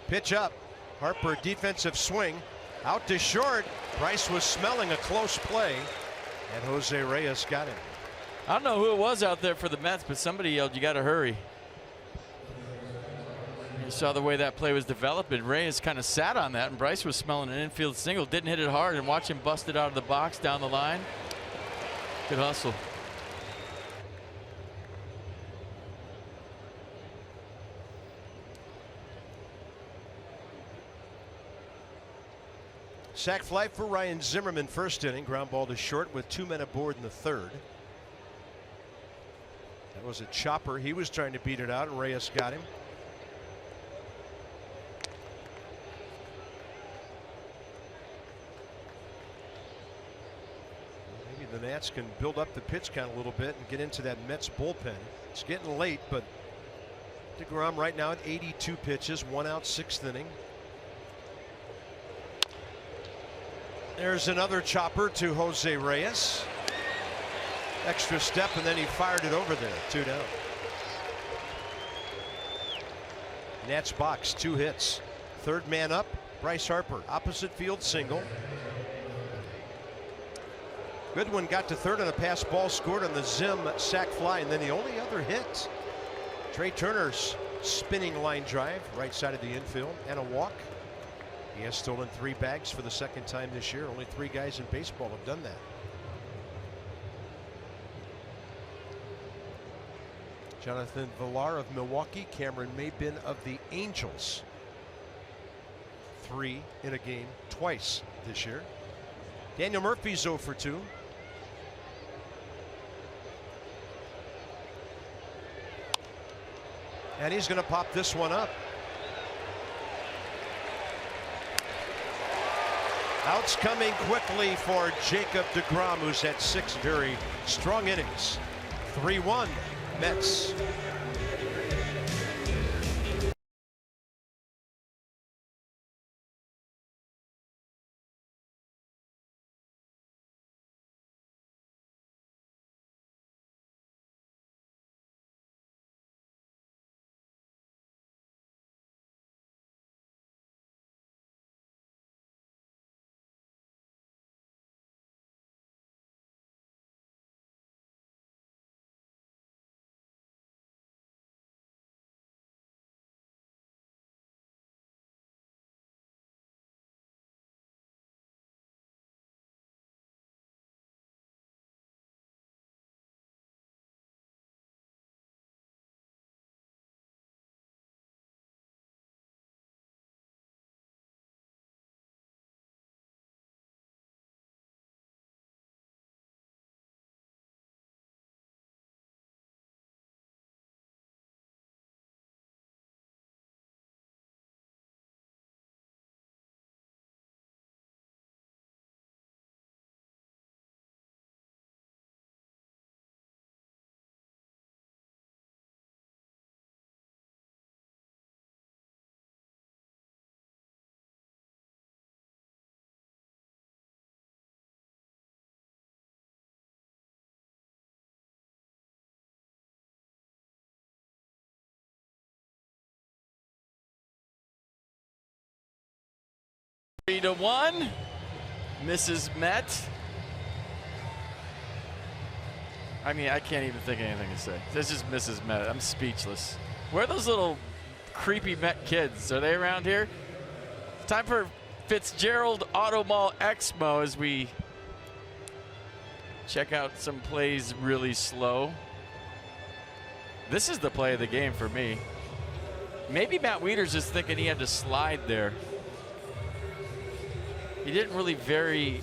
Pitch up. Harper, defensive swing. Out to short. Bryce was smelling a close play, and Jose Reyes got him. I don't know who it was out there for the Mets, but somebody yelled, "You got to hurry." You saw the way that play was developing. Reyes kind of sat on that, and Bryce was smelling an infield single. Didn't hit it hard, and watch him bust it out of the box down the line. Good hustle. Sac fly for Ryan Zimmerman, first inning. Ground ball to short with 2 men aboard in the 3rd. That was a chopper. He was trying to beat it out, and Reyes got him. Maybe the Nats can build up the pitch count a little bit and get into that Mets bullpen. It's getting late, but DeGrom right now at 82 pitches, 1 out, 6th inning. There's another chopper to Jose Reyes. Extra step, and then he fired it over there. 2 down. Nats box, 2 hits. 3rd man up, Bryce Harper. Opposite field single. Goodwin got to 3rd on a pass ball, scored on the Zim sac fly, and then the only other hit, Trey Turner's spinning line drive, right side of the infield, and a walk. He has stolen 3 bags for the 2nd time this year. Only 3 guys in baseball have done that. Jonathan Villar of Milwaukee, Cameron Maybin of the Angels. 3 in a game twice this year. Daniel Murphy's 0 for 2. And he's going to pop this one up. Outs coming quickly for Jacob DeGrom, who's had 6 very strong innings. 3-1 Mets. 3-1. Misses Met. I mean, I can't even think of anything to say. This just Mrs. Met. I'm speechless. Where are those little creepy Met kids? Are they around here? Time for Fitzgerald Auto Mall Expo as we check out some plays really slow. This is the play of the game for me. Maybe Matt Wieters just thinking he had to slide there. He didn't really vary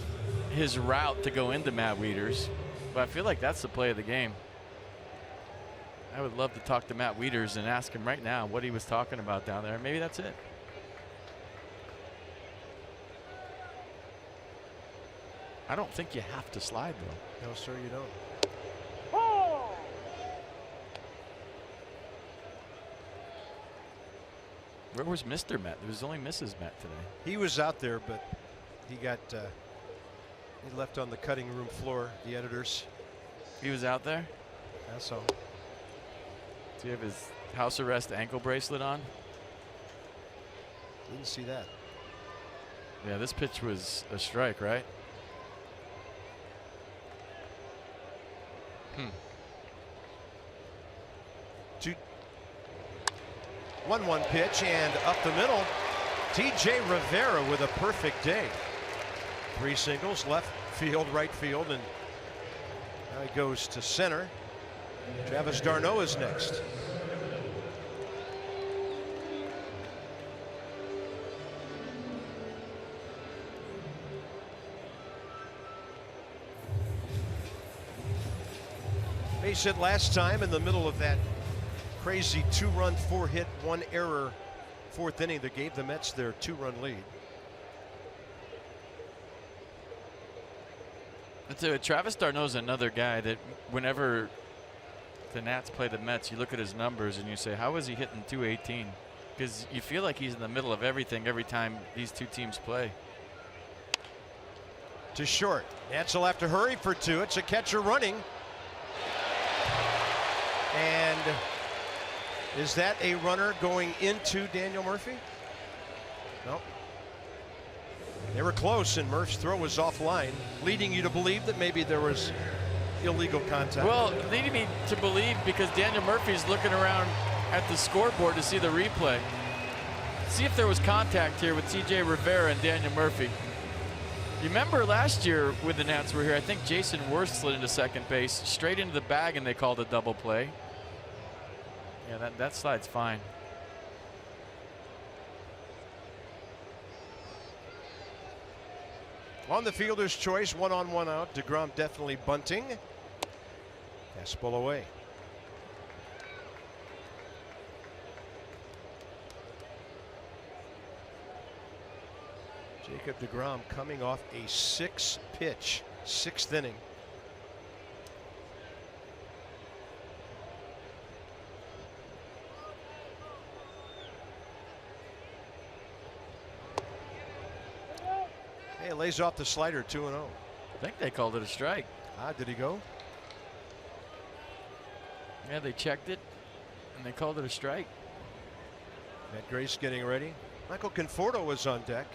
his route to go into Matt Wieters, but I feel like that's the play of the game. I would love to talk to Matt Wieters and ask him right now what he was talking about down there. Maybe that's it. I don't think you have to slide, though. No, sir, you don't. Where was Mr. Met? There was only Mrs. Met today. He was out there, but he got he left on the cutting room floor. The editors. He was out there? That's all. Does he have his house arrest ankle bracelet on? Didn't see that. Yeah, this pitch was a strike, right? 1-1 pitch and up the middle. TJ Rivera with a perfect day. 3 singles, left field, right field, and now he goes to center. Travis d'Arnaud is next. Base hit last time in the middle of that crazy 2-run, 4-hit, 1-error 4th inning that gave the Mets their 2-run lead. I'd say Travis d'Arnaud's another guy that whenever the Nats play the Mets, you look at his numbers and you say, how is he hitting 218? Because you feel like he's in the middle of everything every time these two teams play. To short. Nats will have to hurry for 2. It's a catcher running. And is that a runner going into Daniel Murphy? No. They were close, and Murph's throw was offline, leading you to believe that maybe there was illegal contact. Well, leading me to believe because Daniel Murphy's looking around at the scoreboard to see the replay. See if there was contact here with TJ Rivera and Daniel Murphy. You remember last year when the Nats were here, I think Jason Worth slid into second base, straight into the bag, and they called a double play. Yeah, that slide's fine. On the fielder's choice, 1 on 1 out. DeGrom definitely bunting. Fastball away. Jacob DeGrom coming off a 6-pitch, 6th inning. Hey, lays off the slider, 2-0. I think they called it a strike. Did he go? Yeah, they checked it, and they called it a strike. Matt Grace getting ready. Michael Conforto was on deck.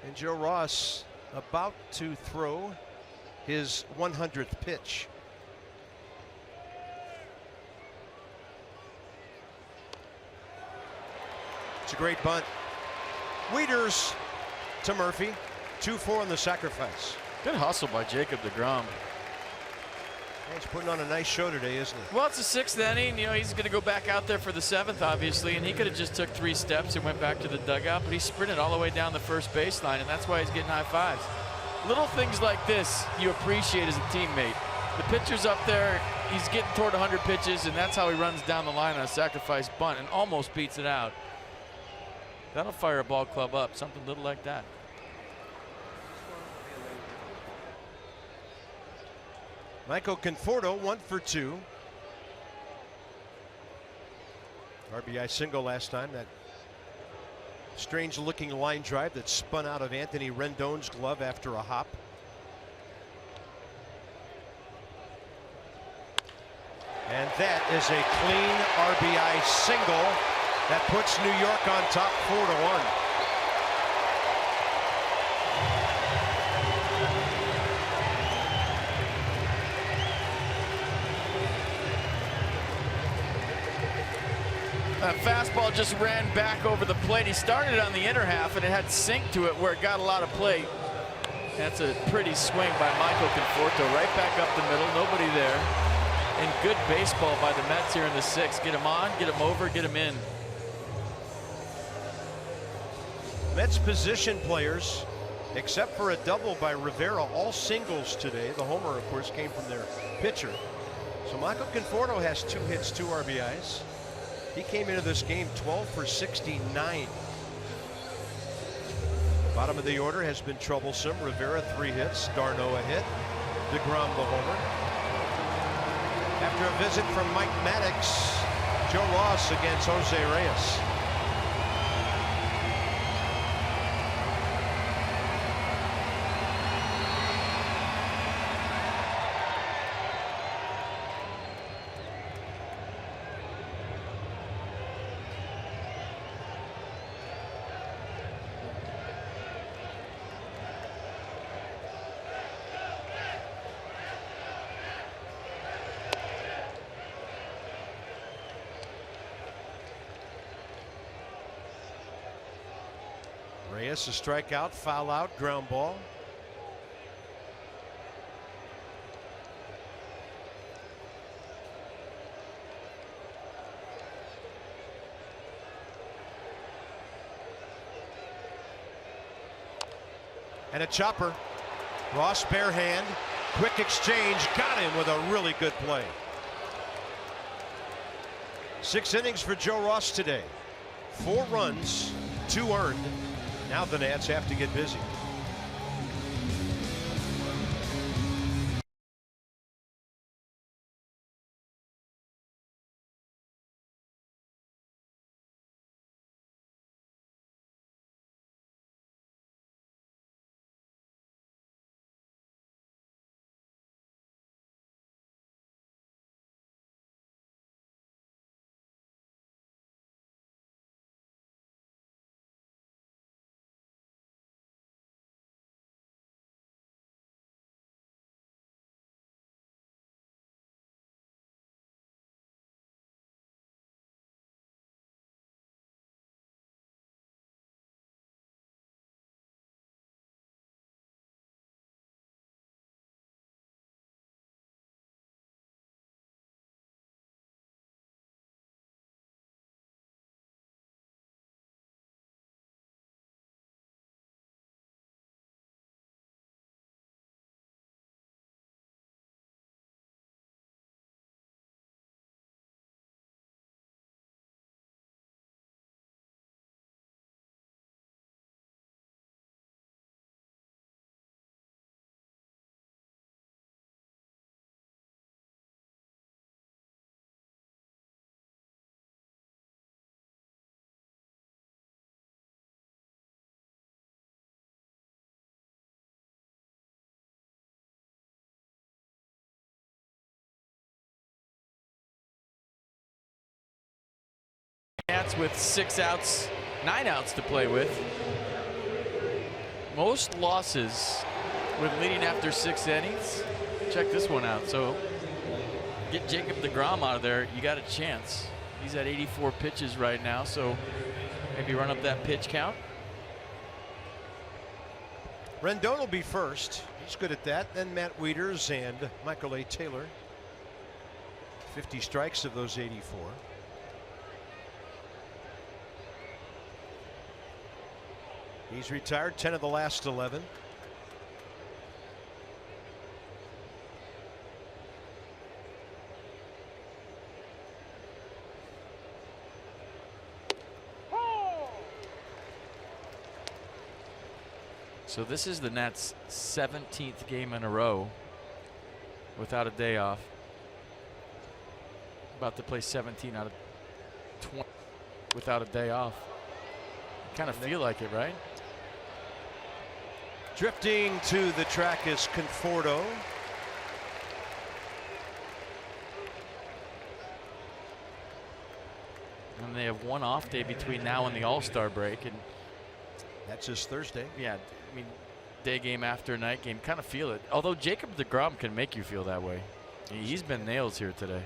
And Joe Ross about to throw his 100th pitch. It's a great bunt. Wieters to Murphy. 2-4 on the sacrifice. Good hustle by Jacob DeGrom. He's putting on a nice show today, isn't he? Well, it's the 6th inning. You know, he's going to go back out there for the 7th, obviously, and he could have just took 3 steps and went back to the dugout, but he sprinted all the way down the first baseline, and that's why he's getting high fives. Little things like this you appreciate as a teammate. The pitcher's up there, he's getting toward 100 pitches, and that's how he runs down the line on a sacrifice bunt and almost beats it out. That'll fire a ball club up, something little like that. Michael Conforto 1 for 2. RBI single last time. That strange looking line drive that spun out of Anthony Rendon's glove after a hop. And that is a clean RBI single that puts New York on top 4-1. That fastball just ran back over the plate. He started on the inner half, and it had sink to it where it got a lot of plate. That's a pretty swing by Michael Conforto. Right back up the middle, nobody there. And good baseball by the Mets here in the 6th. Get him on, get him over, get him in. Mets position players, except for a double by Rivera, all singles today. The homer, of course, came from their pitcher. So Michael Conforto has 2 hits, 2 RBIs. He came into this game 12 for 69. Bottom of the order has been troublesome. Rivera 3 hits, Darno a hit, DeGrom the homer. After a visit from Mike Maddox, Joe Ross against Jose Reyes. Reyes a strikeout, foul out, ground ball. And a chopper. Ross bare hand, quick exchange, got him with a really good play. 6 innings for Joe Ross today. 4 runs, 2 earned. Now the Nats have to get busy. Nats with 6 outs, 9 outs to play with. Most losses with leading after 6 innings. Check this one out. So get Jacob deGrom out of there, you got a chance. He's at 84 pitches right now, so maybe run up that pitch count. Rendon will be first. He's good at that. Then Matt Wieters and Michael A. Taylor. 50 strikes of those 84. He's retired 10 of the last 11. So this is the Nats' 17th game in a row without a day off. About to play 17 out of 20 without a day off. Kind of feel like it, right? Drifting to the track is Conforto. And they have one off day between now and the All-Star break, and that's his Thursday. Yeah, I mean, day game after night game, kind of feel it. Although Jacob deGrom can make you feel that way. He's been nails here today.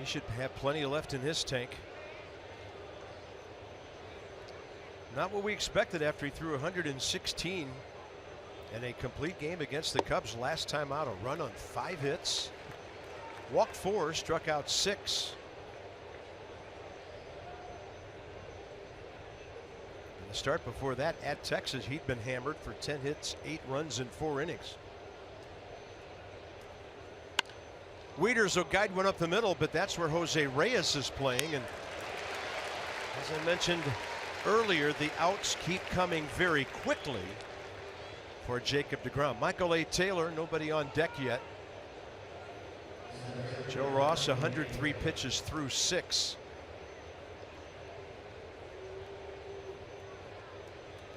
should have plenty left in his tank. Not what we expected after he threw 116 in a complete game against the Cubs last time out. A run on 5 hits, walked 4, struck out 6. And the start before that at Texas, he'd been hammered for 10 hits, 8 runs in 4 innings. Wieters will guide one up the middle, but that's where Jose Reyes is playing. And as I mentioned earlier, the outs keep coming very quickly for Jacob deGrom. Michael A. Taylor, nobody on deck yet. Joe Ross, 103 pitches through 6.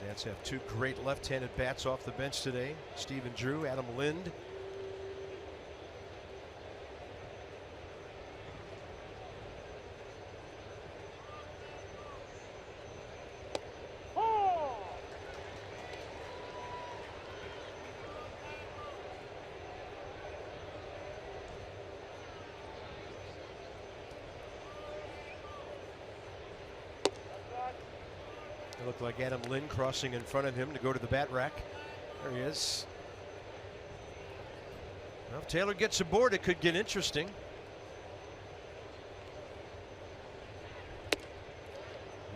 Nats have 2 great left-handed bats off the bench today. Stephen Drew, Adam Lind. It looked like Adam Lind crossing in front of him to go to the bat rack. There he is. Well, if Taylor gets aboard, it could get interesting.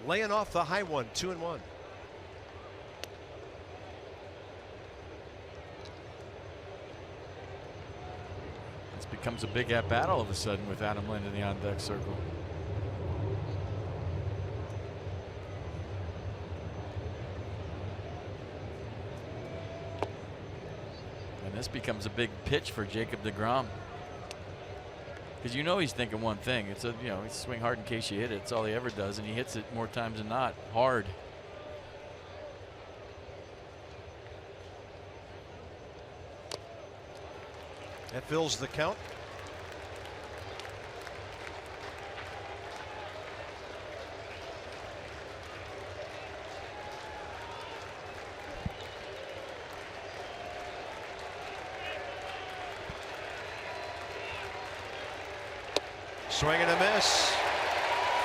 Laying off the high one, 2-1. This becomes a big at bat all of a sudden with Adam Lind in the on deck circle. This becomes a big pitch for Jacob deGrom, because you know he's thinking one thing. It's a, you know, he's swing hard in case you hit it. It's all he ever does, and he hits it more times than not hard. That fills the count. Swing and a miss.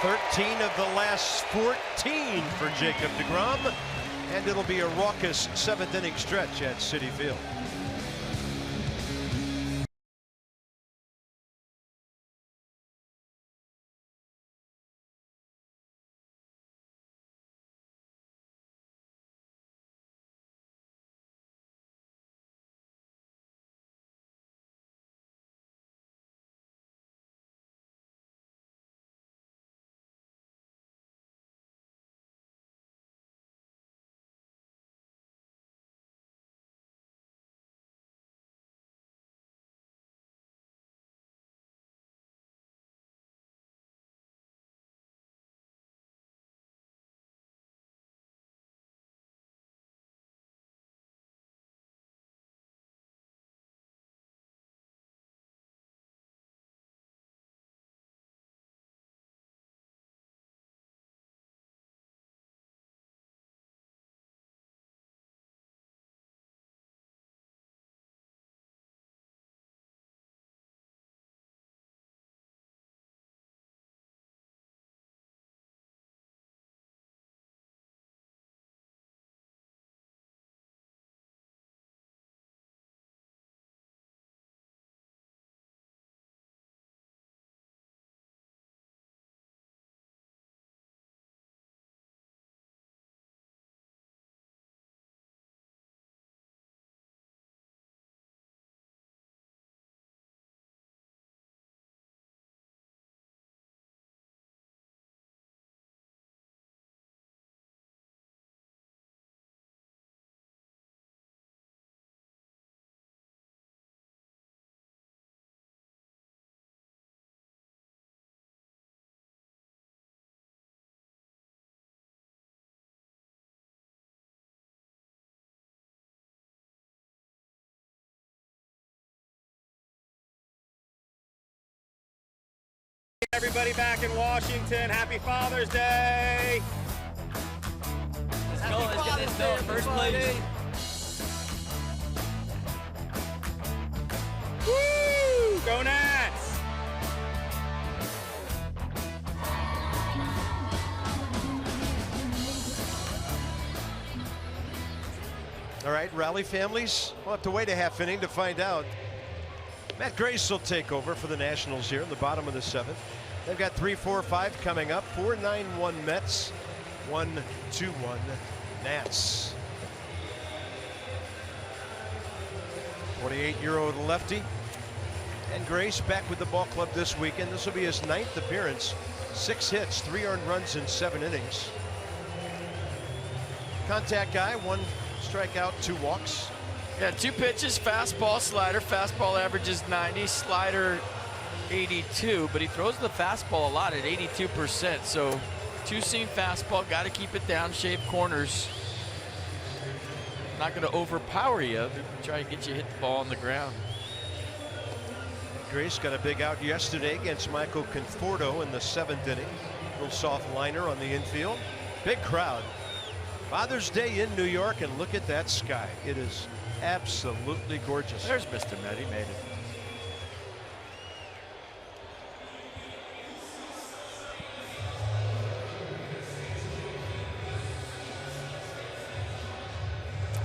13 of the last 14 for Jacob deGrom, and it'll be a raucous 7th inning stretch at Citi Field. Everybody back in Washington, happy Father's Day. Let's go, let's get this done. First place. Woo! Go Nats! right, rally families. We'll have to wait a half inning to find out. Matt Grace will take over for the Nationals here in the bottom of the 7th. They've got 3-4-5 coming up. 4-9-1 Mets, 1-2-1 Nats. 28-year-old lefty. And Grace back with the ball club this weekend. This will be his 9th appearance. 6 hits, 3 earned runs in 7 innings. Contact guy, 1 strikeout, 2 walks. Yeah, 2 pitches, fastball, slider. Fastball averages 90, slider 82, but he throws the fastball a lot at 82%. So 2-seam fastball, got to keep it down, shave corners. Not going to overpower you, but try to get you hit the ball on the ground. Grace got a big out yesterday against Michael Conforto in the 7th inning. Little soft liner on the infield. Big crowd. Father's Day in New York, and look at that sky. It is absolutely gorgeous. There's Mr. Met. He made it.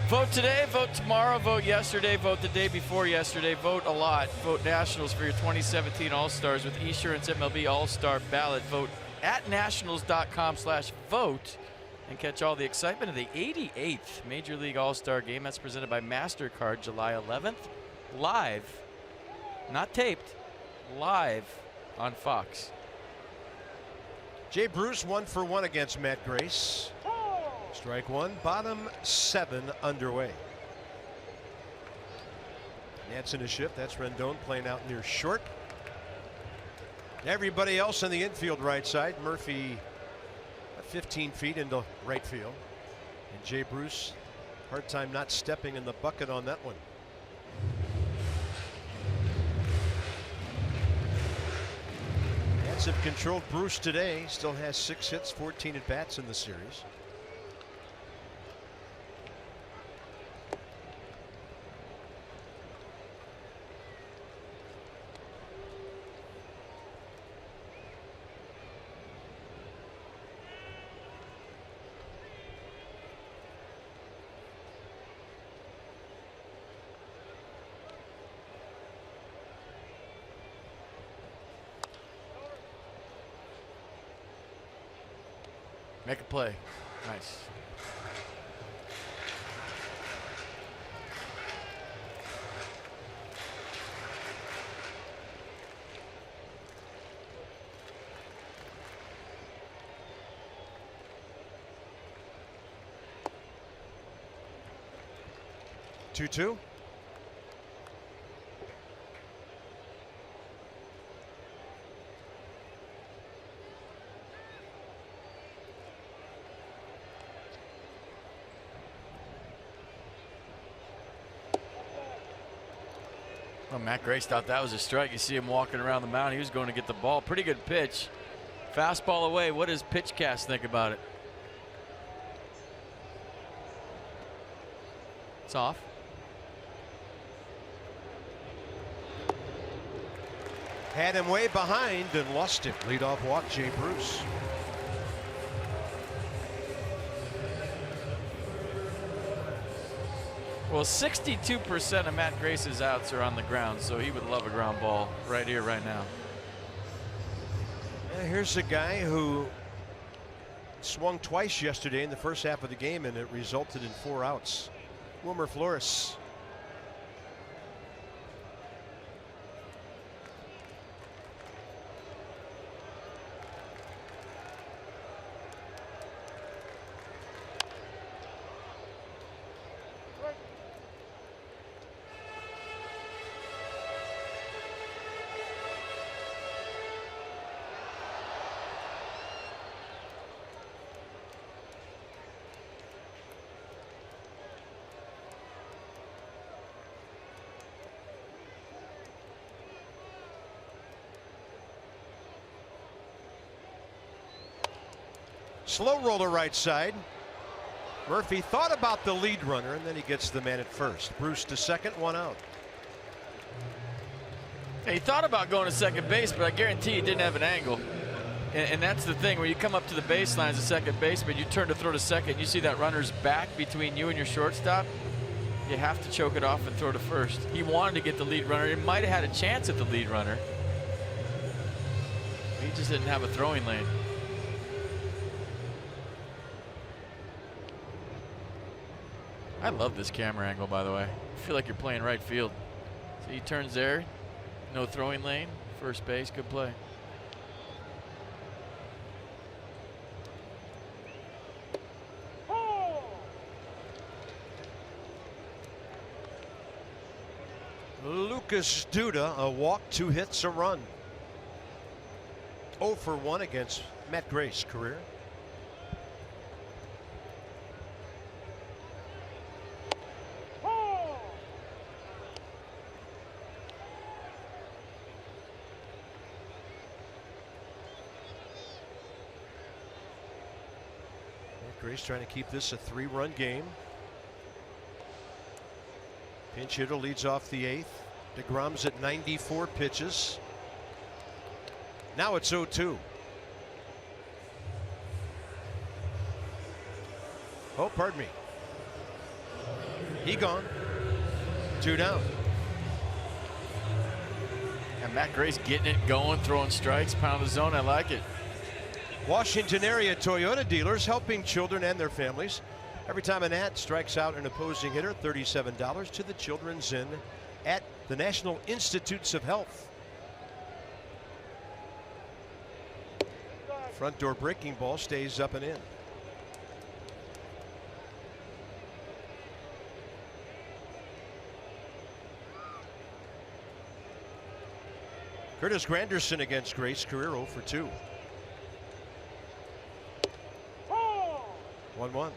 Vote today, vote tomorrow, vote yesterday, vote the day before yesterday, vote a lot. Vote Nationals for your 2017 All-Stars with Esurance MLB All-Star ballot. Vote at nationals.com/vote and catch all the excitement of the 88th Major League All-Star Game. That's presented by MasterCard, July 11th, live, not taped, live on Fox. Jay Bruce 1 for 1 against Matt Grace. Strike 1, bottom 7 underway. Nats in a shift. That's Rendon playing out near short. Everybody else in the infield right side. Murphy 15 feet into right field. And Jay Bruce, hard time not stepping in the bucket on that one. Nats have controlled Bruce today. Still has 6 hits, 14 at bats in the series. Make a play. Nice. Two. Well, Matt Grace thought that was a strike. You see him walking around the mound. He was going to get the ball. Pretty good pitch. Fastball away. What does PitchCast think about it? It's off. Had him way behind and lost it. Leadoff walk, Jay Bruce. Well, 62% of Matt Grace's outs are on the ground, so he would love a ground ball right here, right now. Yeah, here's a guy who swung twice yesterday in the first half of the game, and it resulted in 4 outs. Wilmer Flores. Slow roller right side. Murphy thought about the lead runner, and then he gets the man at first. Bruce to second, 1 out. He thought about going to second base, but I guarantee he didn't have an angle. And that's the thing, when you come up to the baseline as a second baseman, you turn to throw to second, you see that runner's back between you and your shortstop. You have to choke it off and throw to first. He wanted to get the lead runner. He might have had a chance at the lead runner. He just didn't have a throwing lane. I love this camera angle, by the way. I feel like you're playing right field. So he turns there, no throwing lane, first base, good play. Lucas Duda, a walk, 2 hits, a run. 0 for 1 against Matt Gray's career. Matt Gray's trying to keep this a 3-run game. Pinch hitter leads off the 8th. DeGrom's at 94 pitches. Now it's 0-2. Oh, pardon me. He gone. 2 down. And Matt Gray's getting it going, throwing strikes, pound the zone. I like it. Washington area Toyota dealers helping children and their families. Every time an ad strikes out an opposing hitter, $37 to the Children's Inn at the National Institutes of Health. Front door breaking ball stays up and in. Curtis Granderson against Gray's career 0 for 2. 1-1.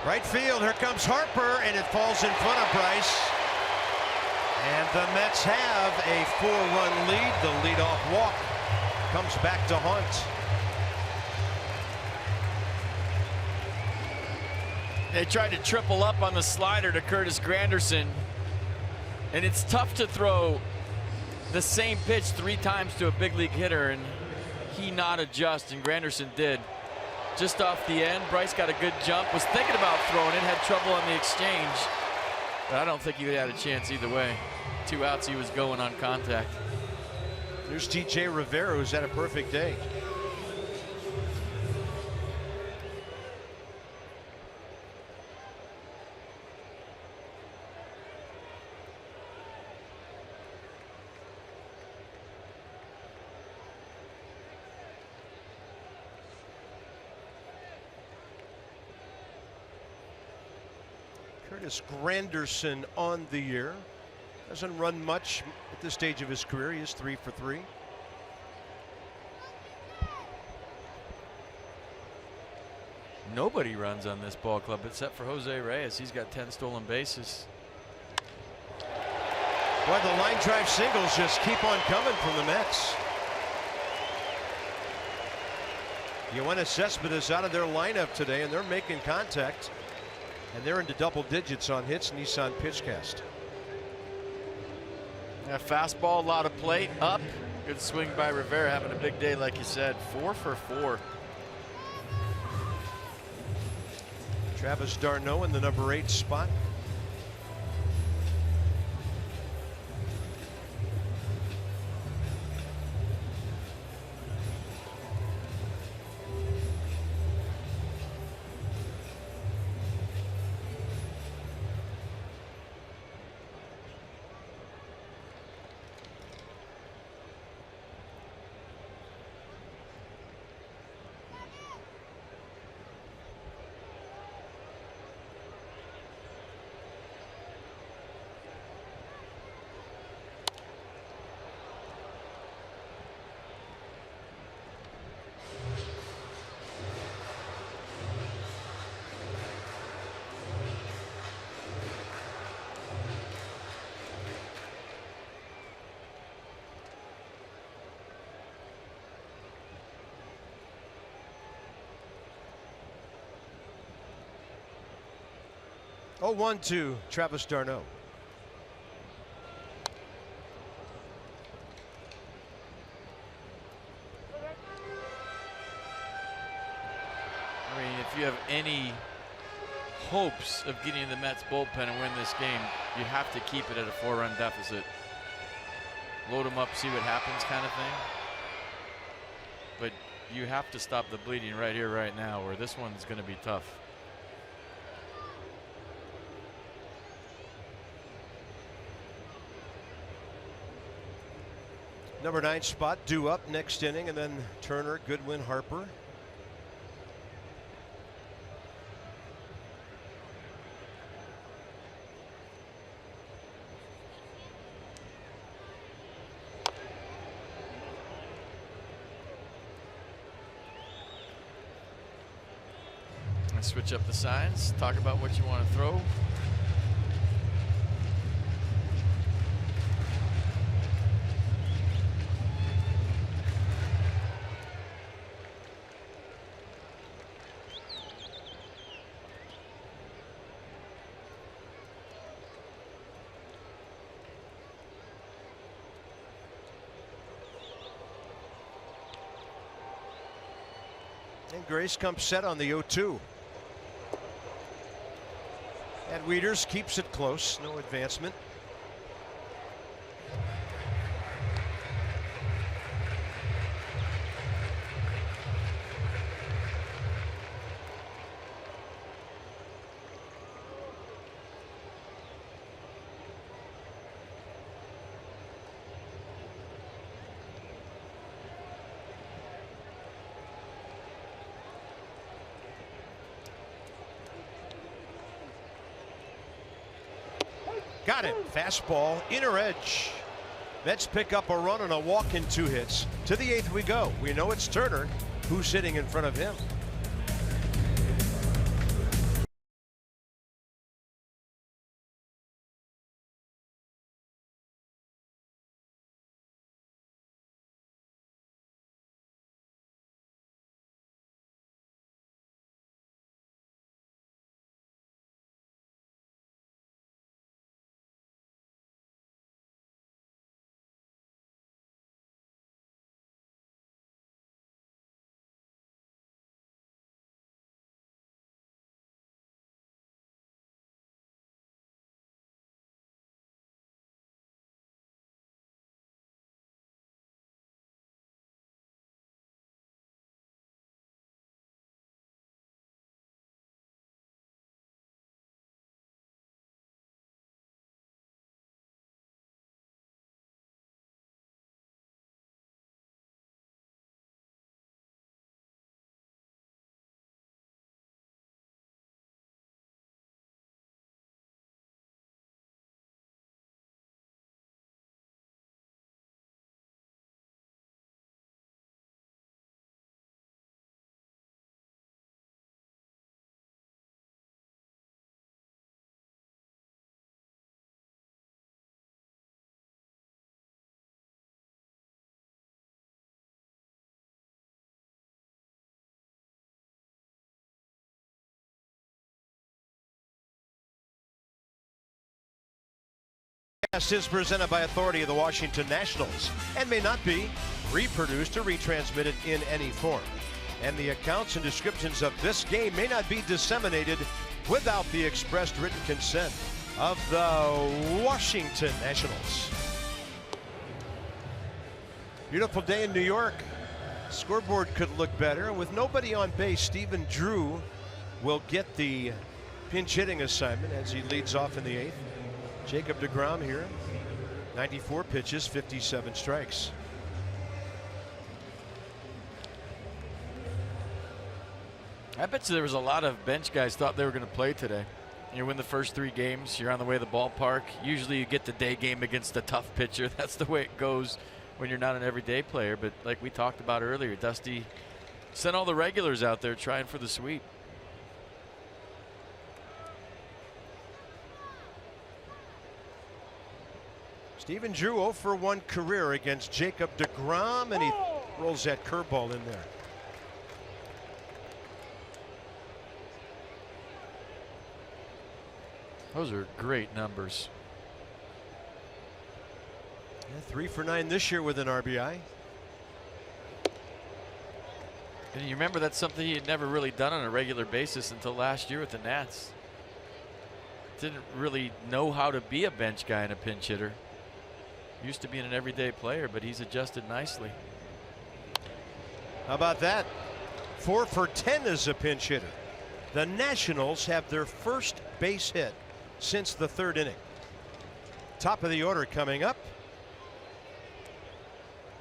Right field, here comes Harper, and it falls in front of Bryce. And the Mets have a 4-run lead. The leadoff walk comes back to haunt. They tried to triple up on the slider to Curtis Granderson. And it's tough to throw the same pitch 3 times to a big league hitter, and he not adjust, and Granderson did. Just off the end, Bryce got a good jump, was thinking about throwing it, had trouble on the exchange. But I don't think he would have had a chance either way. 2 outs, he was going on contact. There's TJ Rivera, who's had a perfect day. Curtis Granderson on the year. Doesn't run much at this stage of his career. He is 3 for 3. Nobody runs on this ball club except for Jose Reyes. He's got 10 stolen bases. Boy, the line drive singles just keep on coming from the Mets. Yoenis Cespedes out of their lineup today, and they're making contact. And they're into double digits on hits, Nissan Pitchcast. Yeah, fastball, a lot of plate, up. Good swing by Rivera, having a big day, like you said. 4 for 4. Travis d'Arnaud in the number 8 spot. 0-1 to Travis d'Arnaud. I mean, if you have any hopes of getting in the Mets bullpen and win this game, you have to keep it at a 4-run deficit. Load them up, see what happens kind of thing. But you have to stop the bleeding right here, right now, or this one's going to be tough. Number 9 spot due up next inning, and then Turner, Goodwin, Harper. Switch up the signs, talk about what you want to throw. And Grace comes set on the 0-2. And Wieters keeps it close, no advancement. Got him. Fastball, inner edge. Mets pick up a run and a walk in 2 hits. To the 8th we go. We know it's Turner who's sitting in front of him. Is presented by authority of the Washington Nationals and may not be reproduced or retransmitted in any form. And the accounts and descriptions of this game may not be disseminated without the expressed written consent of the Washington Nationals. Beautiful day in New York. Scoreboard could look better. With nobody on base, Stephen Drew will get the pinch hitting assignment as he leads off in the 8th. Jacob deGrom here, 94 pitches, 57 strikes. I bet you there was a lot of bench guys thought they were going to play today. You win the first 3 games, you're on the way to the ballpark. Usually you get the day game against a tough pitcher. That's the way it goes when you're not an everyday player. But like we talked about earlier, Dusty sent all the regulars out there trying for the sweep. Stephen Drew 0 for 1 career against Jacob deGrom, and he rolls that curveball in there. Those are great numbers. Yeah, 3 for 9 this year with an RBI. And you remember that's something he had never really done on a regular basis until last year with the Nats. Didn't really know how to be a bench guy and a pinch hitter. Used to being an everyday player, but he's adjusted nicely. How about that? 4 for 10 as a pinch hitter. The Nationals have their first base hit since the 3rd inning. Top of the order coming up.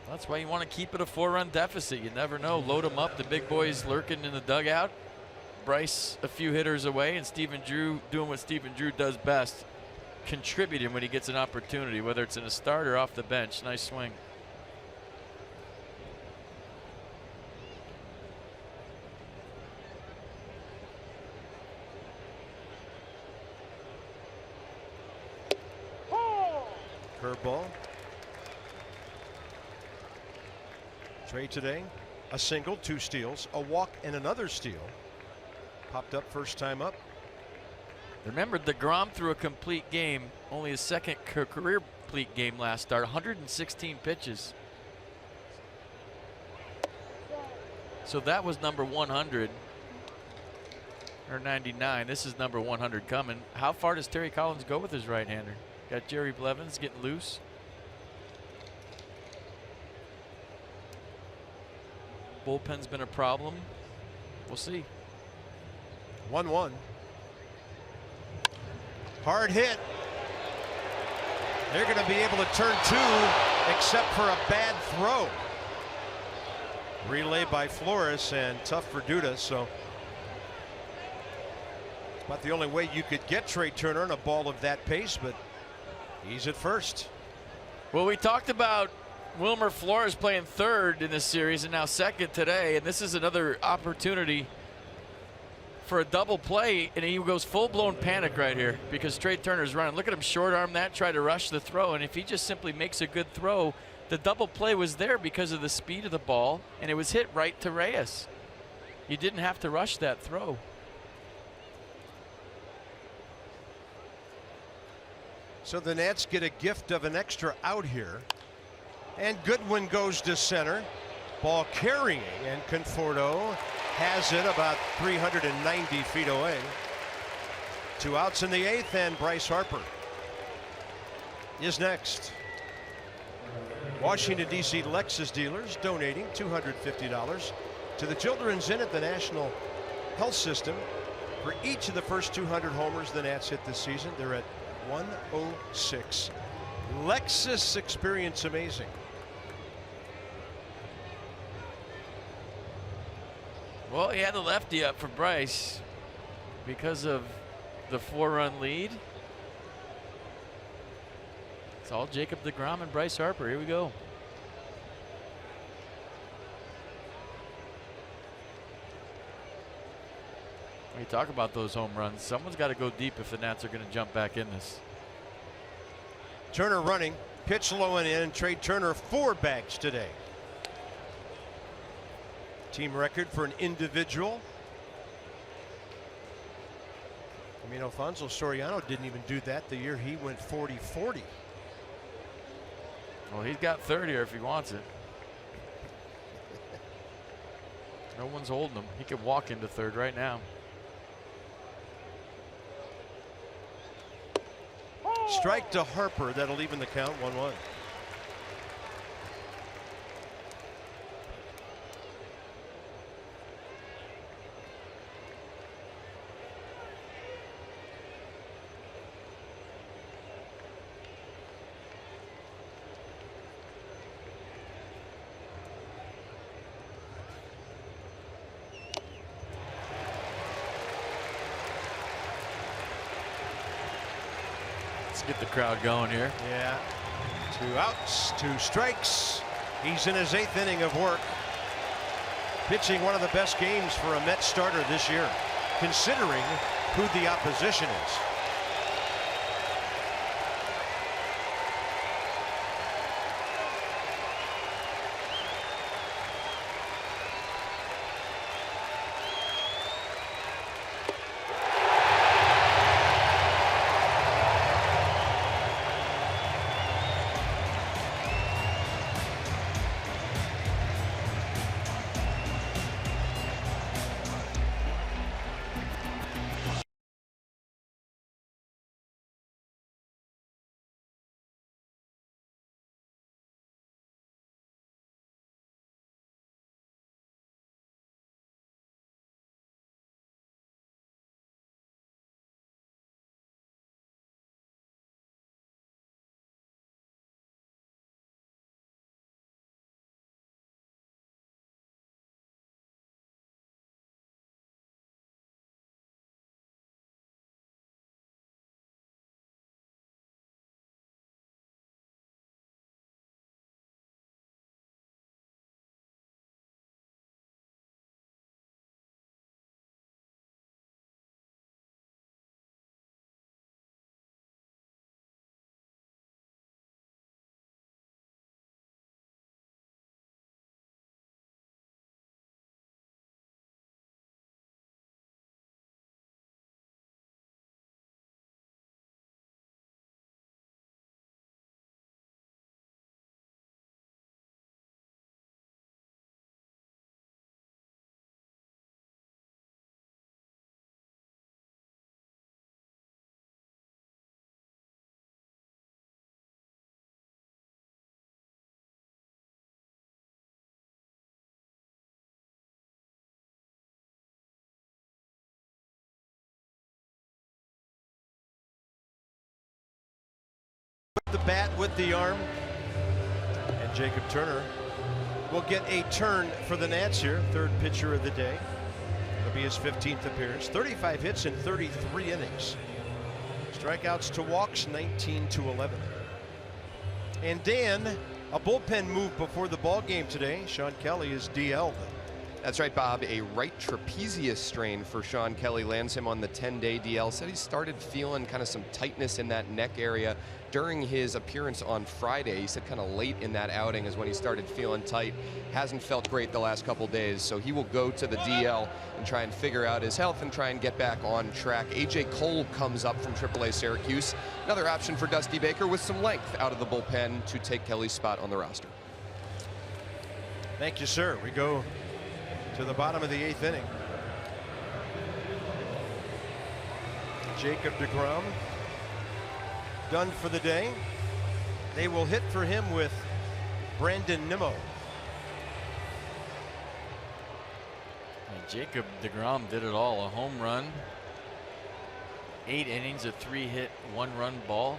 That's why you want to keep it a 4-run deficit. You never know. Load them up. The big boys lurking in the dugout. Bryce a few hitters away, and Stephen Drew doing what Stephen Drew does best, contributing when he gets an opportunity, whether it's in a start or off the bench. Nice swing. Curveball. Trey today, a single, 2 steals, a walk, and another steal. Popped up first time up. Remember, DeGrom threw a complete game, only his second career complete game last start, 116 pitches. So that was number 100 or 99. This is number 100 coming. How far does Terry Collins go with his right-hander? Got Jerry Blevins getting loose. Bullpen's been a problem. We'll see. 1-1. Hard hit. They're going to be able to turn 2, except for a bad throw. Relay by Flores, and tough for Duda. So about the only way you could get Trey Turner on a ball of that pace, but he's at first. Well, we talked about Wilmer Flores playing 3rd in this series and now 2nd today, and this is another opportunity for a double play, and he goes full-blown panic right here because Trey Turner's running. Look at him short arm that, try to rush the throw, and if he just simply makes a good throw, the double play was there because of the speed of the ball, and it was hit right to Reyes. You didn't have to rush that throw. So the Nats get a gift of an extra out here. And Goodwin goes to center. Ball carrying, and Conforto has it about 390 feet away. 2 outs in the 8th, and Bryce Harper is next. Washington, D.C. Lexus dealers donating $250 to the Children's Inn at the National Health System for each of the first 200 homers the Nats hit this season. They're at 106. Lexus, experience amazing. Well, he had the lefty up for Bryce because of the 4-run lead. It's all Jacob deGrom and Bryce Harper. Here we go. When you talk about those home runs, someone's got to go deep if the Nats are going to jump back in this. Turner running, pitch low and in. Trey Turner 4 bags today. Team record for an individual. I mean, Alfonso Soriano didn't even do that the year he went 40-40. Well, he's got 30 here if he wants it. No one's holding him. He could walk into 3rd right now. Strike to Harper. That'll even the count. 1-1. Get the crowd going here. Yeah. 2 outs, 2 strikes. He's in his 8th inning of work. Pitching one of the best games for a Mets starter this year, considering who the opposition is. the bat with the arm. And Jacob Turner will get a turn for the Nats here. Third pitcher of the day. It'll be his 15th appearance. 35 hits in 33 innings. Strikeouts to walks 19-11. And Dan, a bullpen move before the ball game today. Sean Kelly is DL'd. That's right, Bob. A right trapezius strain for Sean Kelly lands him on the 10-day DL. Said he started feeling kind of some tightness in that neck area during his appearance on Friday. He said kind of late in that outing is when he started feeling tight. Hasn't felt great the last couple days, so he will go to the DL and try and figure out his health and try and get back on track. AJ Cole comes up from AAA Syracuse. Another option for Dusty Baker with some length out of the bullpen to take Kelly's spot on the roster. Thank you, sir. We go to the bottom of the 8th inning. Jacob deGrom done for the day. They will hit for him with Brandon Nimmo. Jacob deGrom did it all. A home run, 8 innings, a 3-hit, 1-run ball.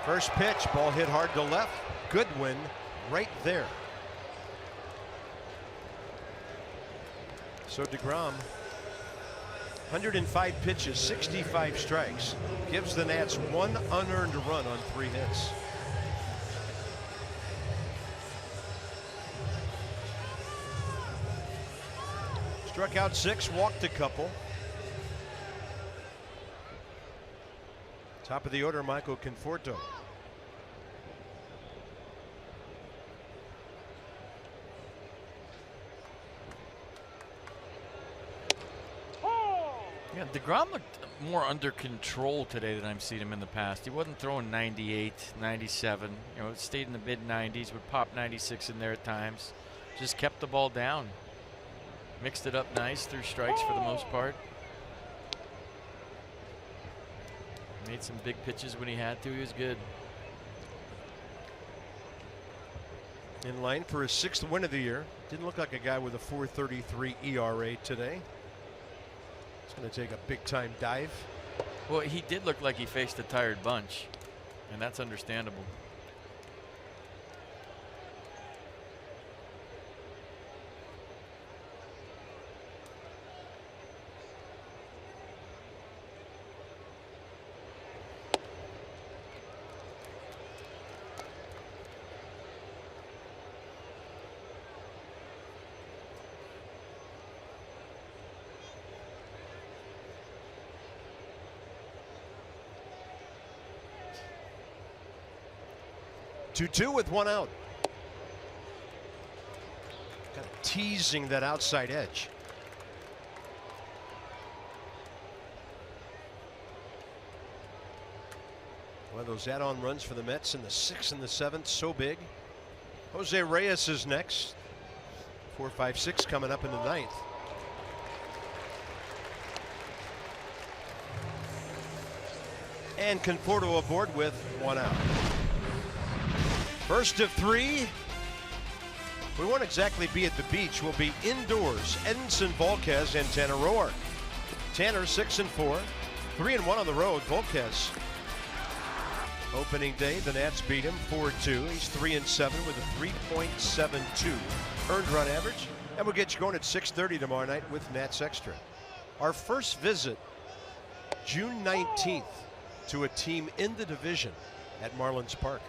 First pitch, ball hit hard to left. Goodwin right there. So deGrom, 105 pitches, 65 strikes, gives the Nats 1 unearned run on 3 hits. Struck out 6, walked a couple. Top of the order, Michael Conforto. Yeah, deGrom looked more under control today than I've seen him in the past. He wasn't throwing 98, 97. You know, it stayed in the mid-90s, would pop 96 in there at times. Just kept the ball down. Mixed it up nice, threw strikes for the most part. Made some big pitches when he had to. He was good. In line for his 6th win of the year. Didn't look like a guy with a 4.33 ERA today. It's going to take a big-time dive. Well, he did look like he faced a tired bunch, and that's understandable. Two with 1 out. Kind of teasing that outside edge. One of those add-on runs for the Mets in the 6th and the 7th, so big. Jose Reyes is next. 4, 5, 6 coming up in the 9th. And Conforto aboard with 1 out. First of 3. We won't exactly be at the beach. We'll be indoors. Edinson Volquez and Tanner Roark. Tanner 6-4, 3-1 on the road. Volquez. Opening day, the Nats beat him 4-2. He's 3-7 with a 3.72 earned run average. And we'll get you going at 6:30 tomorrow night with Nats Extra. Our first visit, June 19th, to a team in the division at Marlins Park.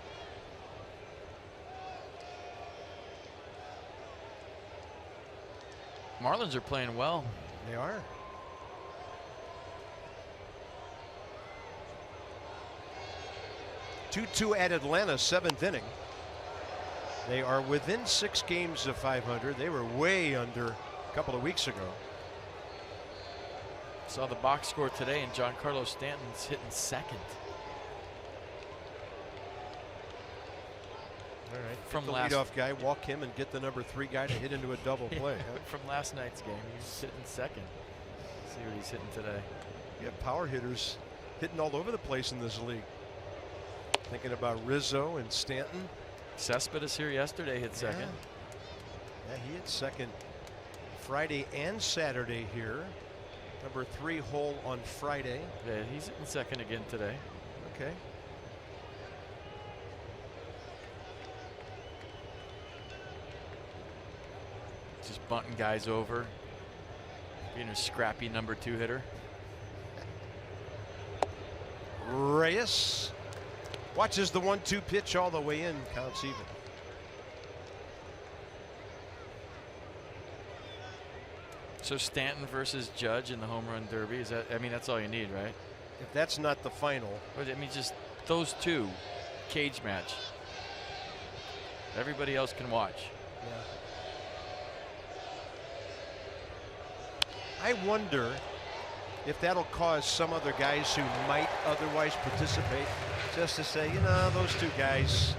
Marlins are playing well. They are. Two at Atlanta, 7th inning. They are within 6 games of 500. They were way under a couple of weeks ago. Saw the box score today, and Giancarlo Stanton's hitting 2nd. All right, from the leadoff guy, walk him and get the number 3 guy to hit into a double play. Huh? From last night's game, he's hitting 2nd. See what he's hitting today. You have power hitters hitting all over the place in this league. Thinking about Rizzo and Stanton. Cespedes here yesterday hit 2nd. Yeah, he hit 2nd Friday and Saturday here. Number 3 hole on Friday. Yeah, he's in second again today. Okay. Just bunting guys over. Being a scrappy number 2 hitter. Reyes watches the 1-2 pitch all the way in. Counts even. So Stanton versus Judge in the home run derby. Is that? I mean, that's all you need, right? If that's not the final. But I mean, just those two, cage match. Everybody else can watch. Yeah. I wonder if that'll cause some other guys who might otherwise participate just to say, you know, those 2 guys,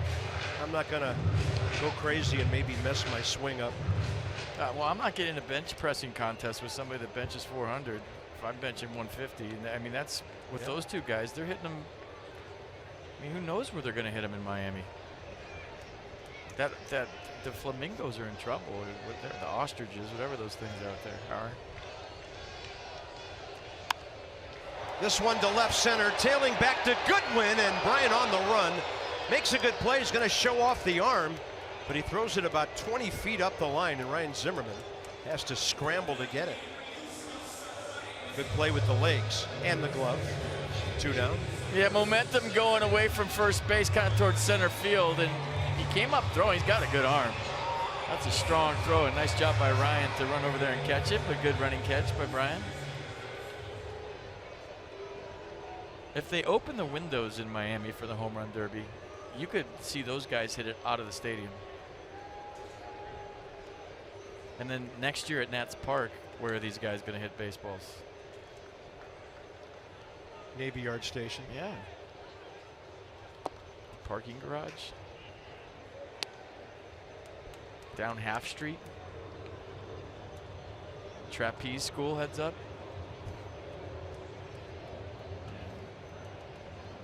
I'm not going to go crazy and maybe mess my swing up. Well, I'm not getting a bench pressing contest with somebody that benches 400. If I'm benching 150, and I mean, that's with those 2 guys, they're hitting them. I mean, who knows where they're going to hit them in Miami? That the flamingos are in trouble. The ostriches, whatever those things out there are. This one to left center, tailing back to Goodwin, and Bryant on the run. Makes a good play. He's going to show off the arm, but he throws it about 20 feet up the line, and Ryan Zimmerman has to scramble to get it. Good play with the legs and the glove. 2 down. Yeah, momentum going away from first base, kind of towards center field, and he came up throwing. He's got a good arm. That's a strong throw. A nice job by Ryan to run over there and catch it. A good running catch by Brian. If they open the windows in Miami for the home run derby, you could see those guys hit it out of the stadium. And then next year at Nats Park, where are these guys going to hit baseballs? Navy Yard Station. Yeah. Parking garage. Down Half Street. Trapeze School heads up.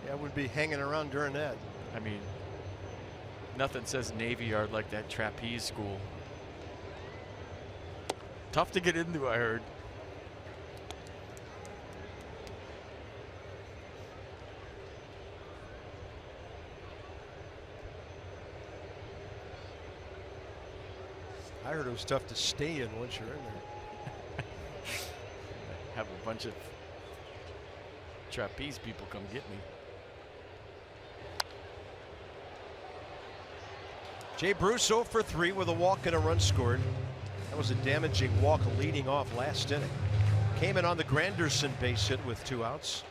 Yeah, I would be hanging around during that. I mean, nothing says Navy Yard like that Trapeze School. Tough to get into, I heard. I heard it was tough to stay in once you're in there. Have a bunch of trapeze people come get me. Jay Bruce 0 for 3 with a walk and a run scored. That was a damaging walk leading off last inning. Came in on the Granderson base hit with 2 outs.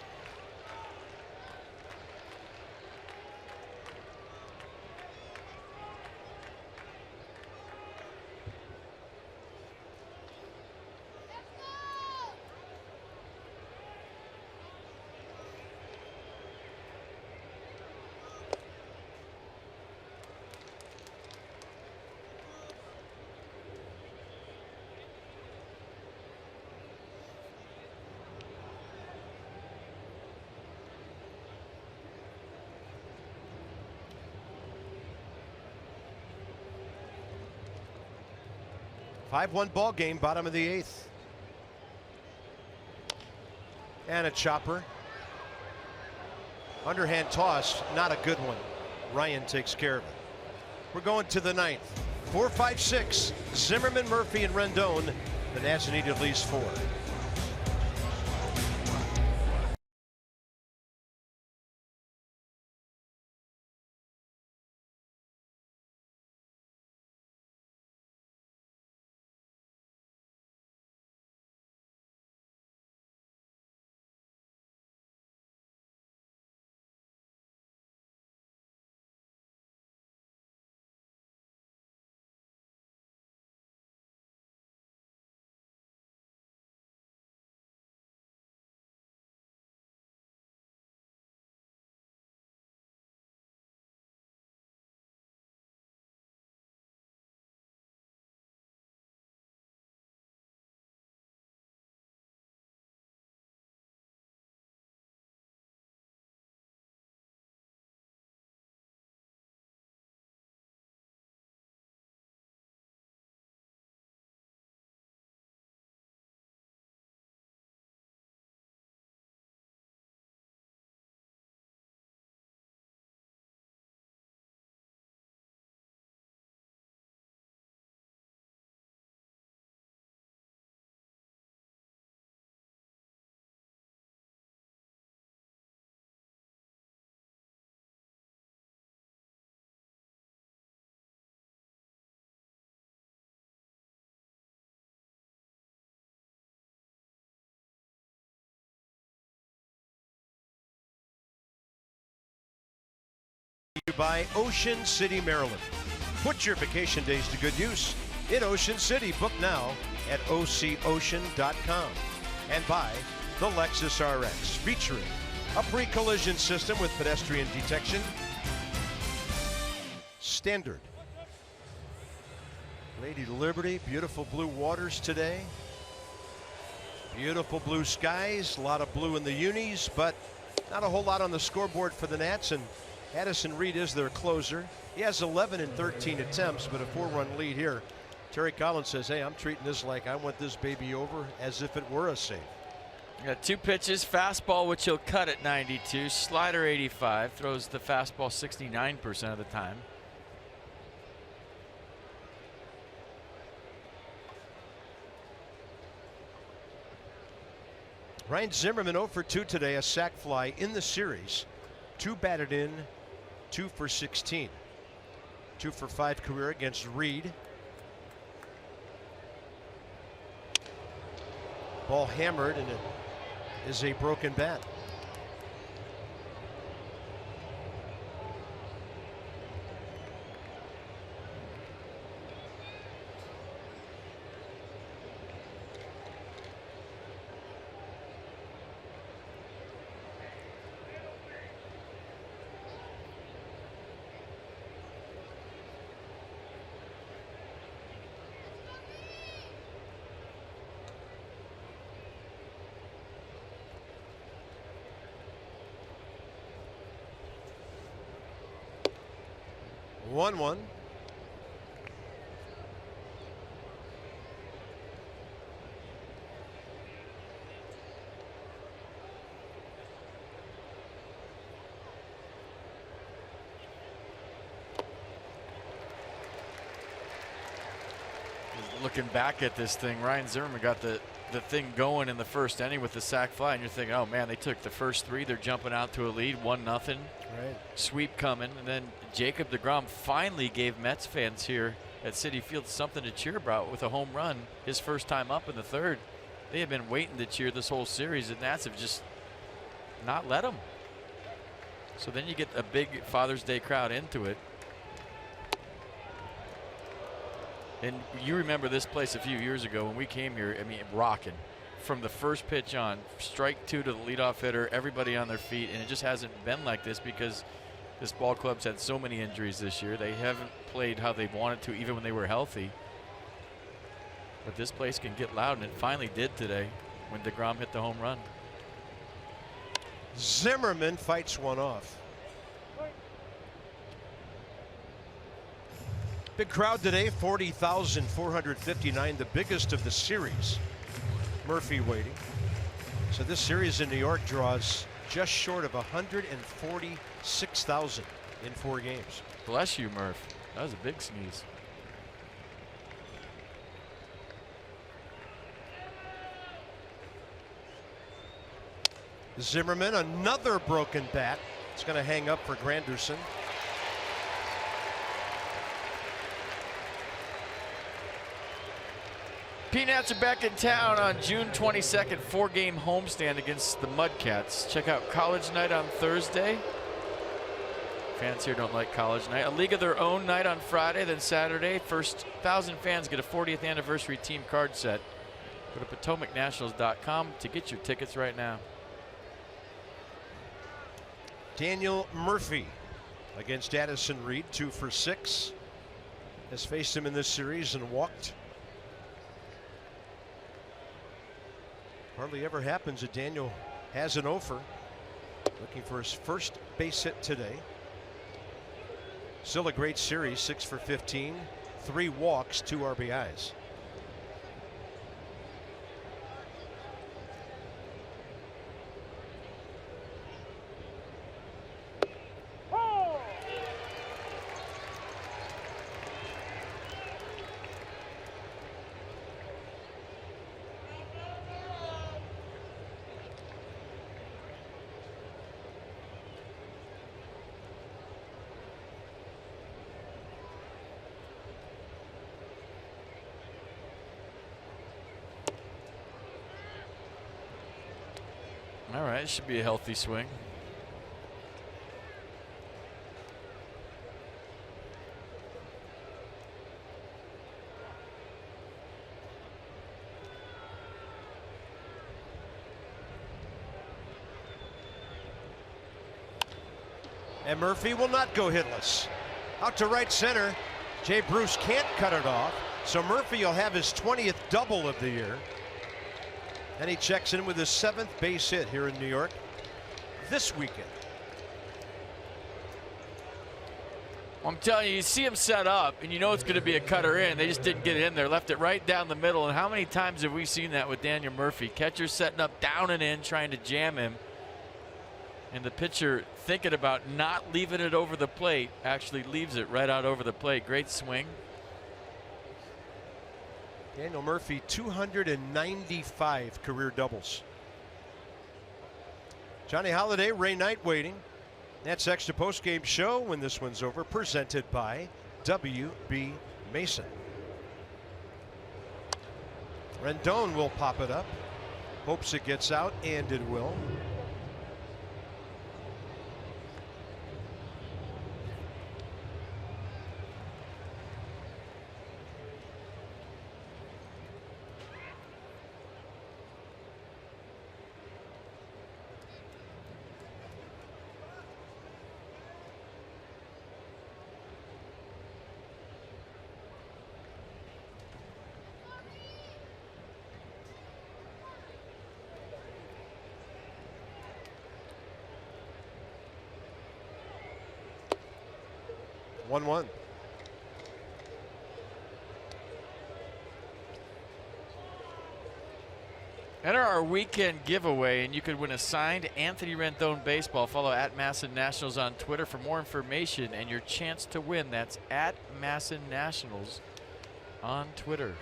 Five-one ball game, bottom of the 8th. And a chopper. Underhand toss, not a good one. Ryan takes care of it. We're going to the 9th. 4, 5, 6. Zimmerman, Murphy, and Rendon. The Nats need at least 4. By Ocean City, Maryland. Put your vacation days to good use in Ocean City. Book now at ococean.com. And by the Lexus RX, featuring a pre-collision system with pedestrian detection. Standard. Lady Liberty, beautiful blue waters today. Beautiful blue skies, a lot of blue in the unis, but not a whole lot on the scoreboard for the Nats. And Addison Reed is their closer. He has 11 and 13 attempts, but a 4-run lead here. Terry Collins says, hey, I'm treating this like I want this baby over as if it were a save. Got 2 pitches, fastball, which he'll cut at 92, slider 85, throws the fastball 69% of the time. Ryan Zimmerman 0 for 2 today, a sac fly in the series. 2 batted in, 2 for 16. 2 for 5 career against Reed. Ball hammered, and it is a broken bat. One. Looking back at this thing, Ryan Zimmerman got the thing going in the first inning with the sac fly, and you're thinking, oh man, they took the first 3, they're jumping out to a lead, 1-0. Right. Sweep coming, and then Jacob deGrom finally gave Mets fans here at Citi Field something to cheer about with a home run, his first time up in the 3rd. They have been waiting to cheer this whole series, and Nats have just not let them. So then you get a big Father's Day crowd into it. And you remember this place a few years ago when we came here, I mean, rocking from the first pitch on, strike 2 to the leadoff hitter, everybody on their feet, and it just hasn't been like this because this ball club's had so many injuries this year. They haven't played how they wanted to, even when they were healthy. But this place can get loud, and it finally did today when deGrom hit the home run. Zimmerman fights one off. Big crowd today, 40,459, the biggest of the series. Murphy waiting. So this series in New York draws just short of 146,000 in 4 games. Bless you, Murph. That was a big sneeze. Zimmerman, another broken bat. It's going to hang up for Granderson. Peanuts are back in town on June 22nd, 4-game homestand against the Mudcats. Check out College Night on Thursday. Fans here don't like College Night. A League of Their Own night on Friday, then Saturday. First 1,000 fans get a 40th anniversary team card set. Go to PotomacNationals.com to get your tickets right now. Daniel Murphy against Addison Reed, 2 for 6. Has faced him in this series and walked. Hardly ever happens that Daniel has an offer. Looking for his first base hit today. Still a great series, 6 for 15, 3 walks, 2 RBIs. All right, should be a healthy swing. And Murphy will not go hitless. Out to right center. Jay Bruce can't cut it off. So Murphy will have his 20th double of the year. And he checks in with his 7th base hit here in New York this weekend. I'm telling you, you see him set up, and you know it's going to be a cutter in. They just didn't get it in there, left it right down the middle. And how many times have we seen that with Daniel Murphy? Catcher setting up down and in, trying to jam him. And the pitcher thinking about not leaving it over the plate, actually leaves it right out over the plate. Great swing. Daniel Murphy, 295 career doubles. Johnny Holiday, Ray Knight waiting. That's Extra Postgame Show when this one's over, presented by W.B. Mason. Rendon will pop it up. Hopes it gets out, and it will. One. Enter our weekend giveaway, and you could win a signed Anthony Rendon baseball. Follow at Masson Nationals on Twitter for more information and your chance to win. That's at Masson Nationals on Twitter.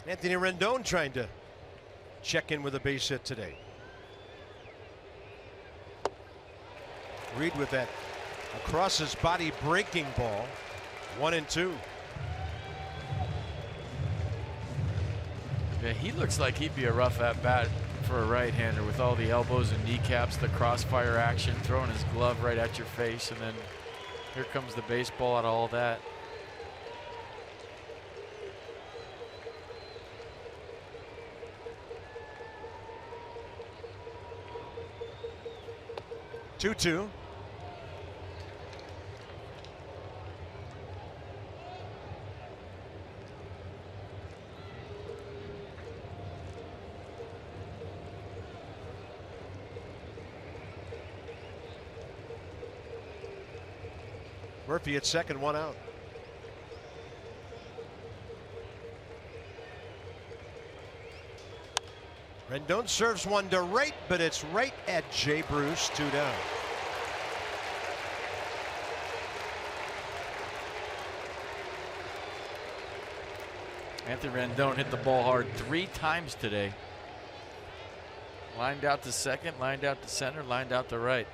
Anthony Rendon trying to check in with a base hit today. Reed with that across his body breaking ball. 1-2. Yeah, he looks like he'd be a rough at bat for a right-hander with all the elbows and kneecaps, the crossfire action, throwing his glove right at your face, and then here comes the baseball out of all that. Two. Murphy at second, 1 out. Rendon serves one to right, but it's right at Jay Bruce. 2 down. Anthony Rendon hit the ball hard 3 times today. Lined out to second, lined out to center, lined out to right.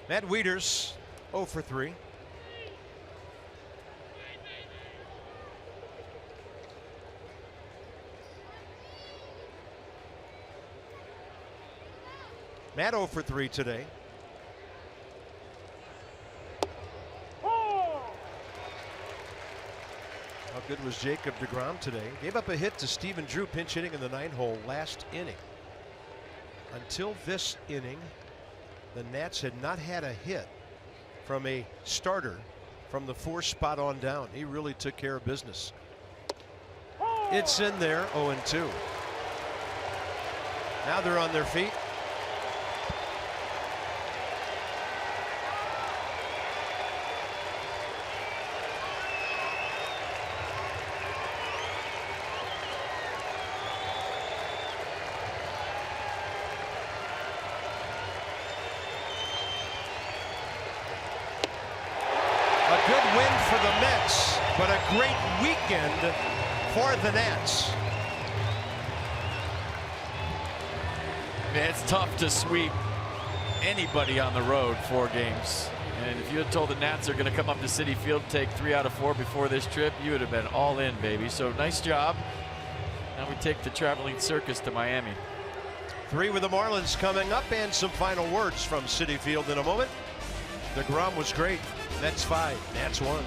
Matt Wieters 0 for 3. Matt 0 for 3 today. How good was Jacob deGrom today? Gave up a hit to Stephen Drew, pinch hitting in the 9-hole last inning. Until this inning, the Nats had not had a hit from a starter from the 4th spot on down. He really took care of business. It's in there, 0-2. Now they're on their feet. But a great weekend for the Nats. Man, it's tough to sweep anybody on the road 4 games. And if you had told the Nats are going to come up to Citi Field, take 3 out of 4 before this trip, you would have been all in, baby. So nice job. Now we take the traveling circus to Miami. 3 with the Marlins coming up, and some final words from Citi Field in a moment. DeGrom was great. Nets 5, Nats 1.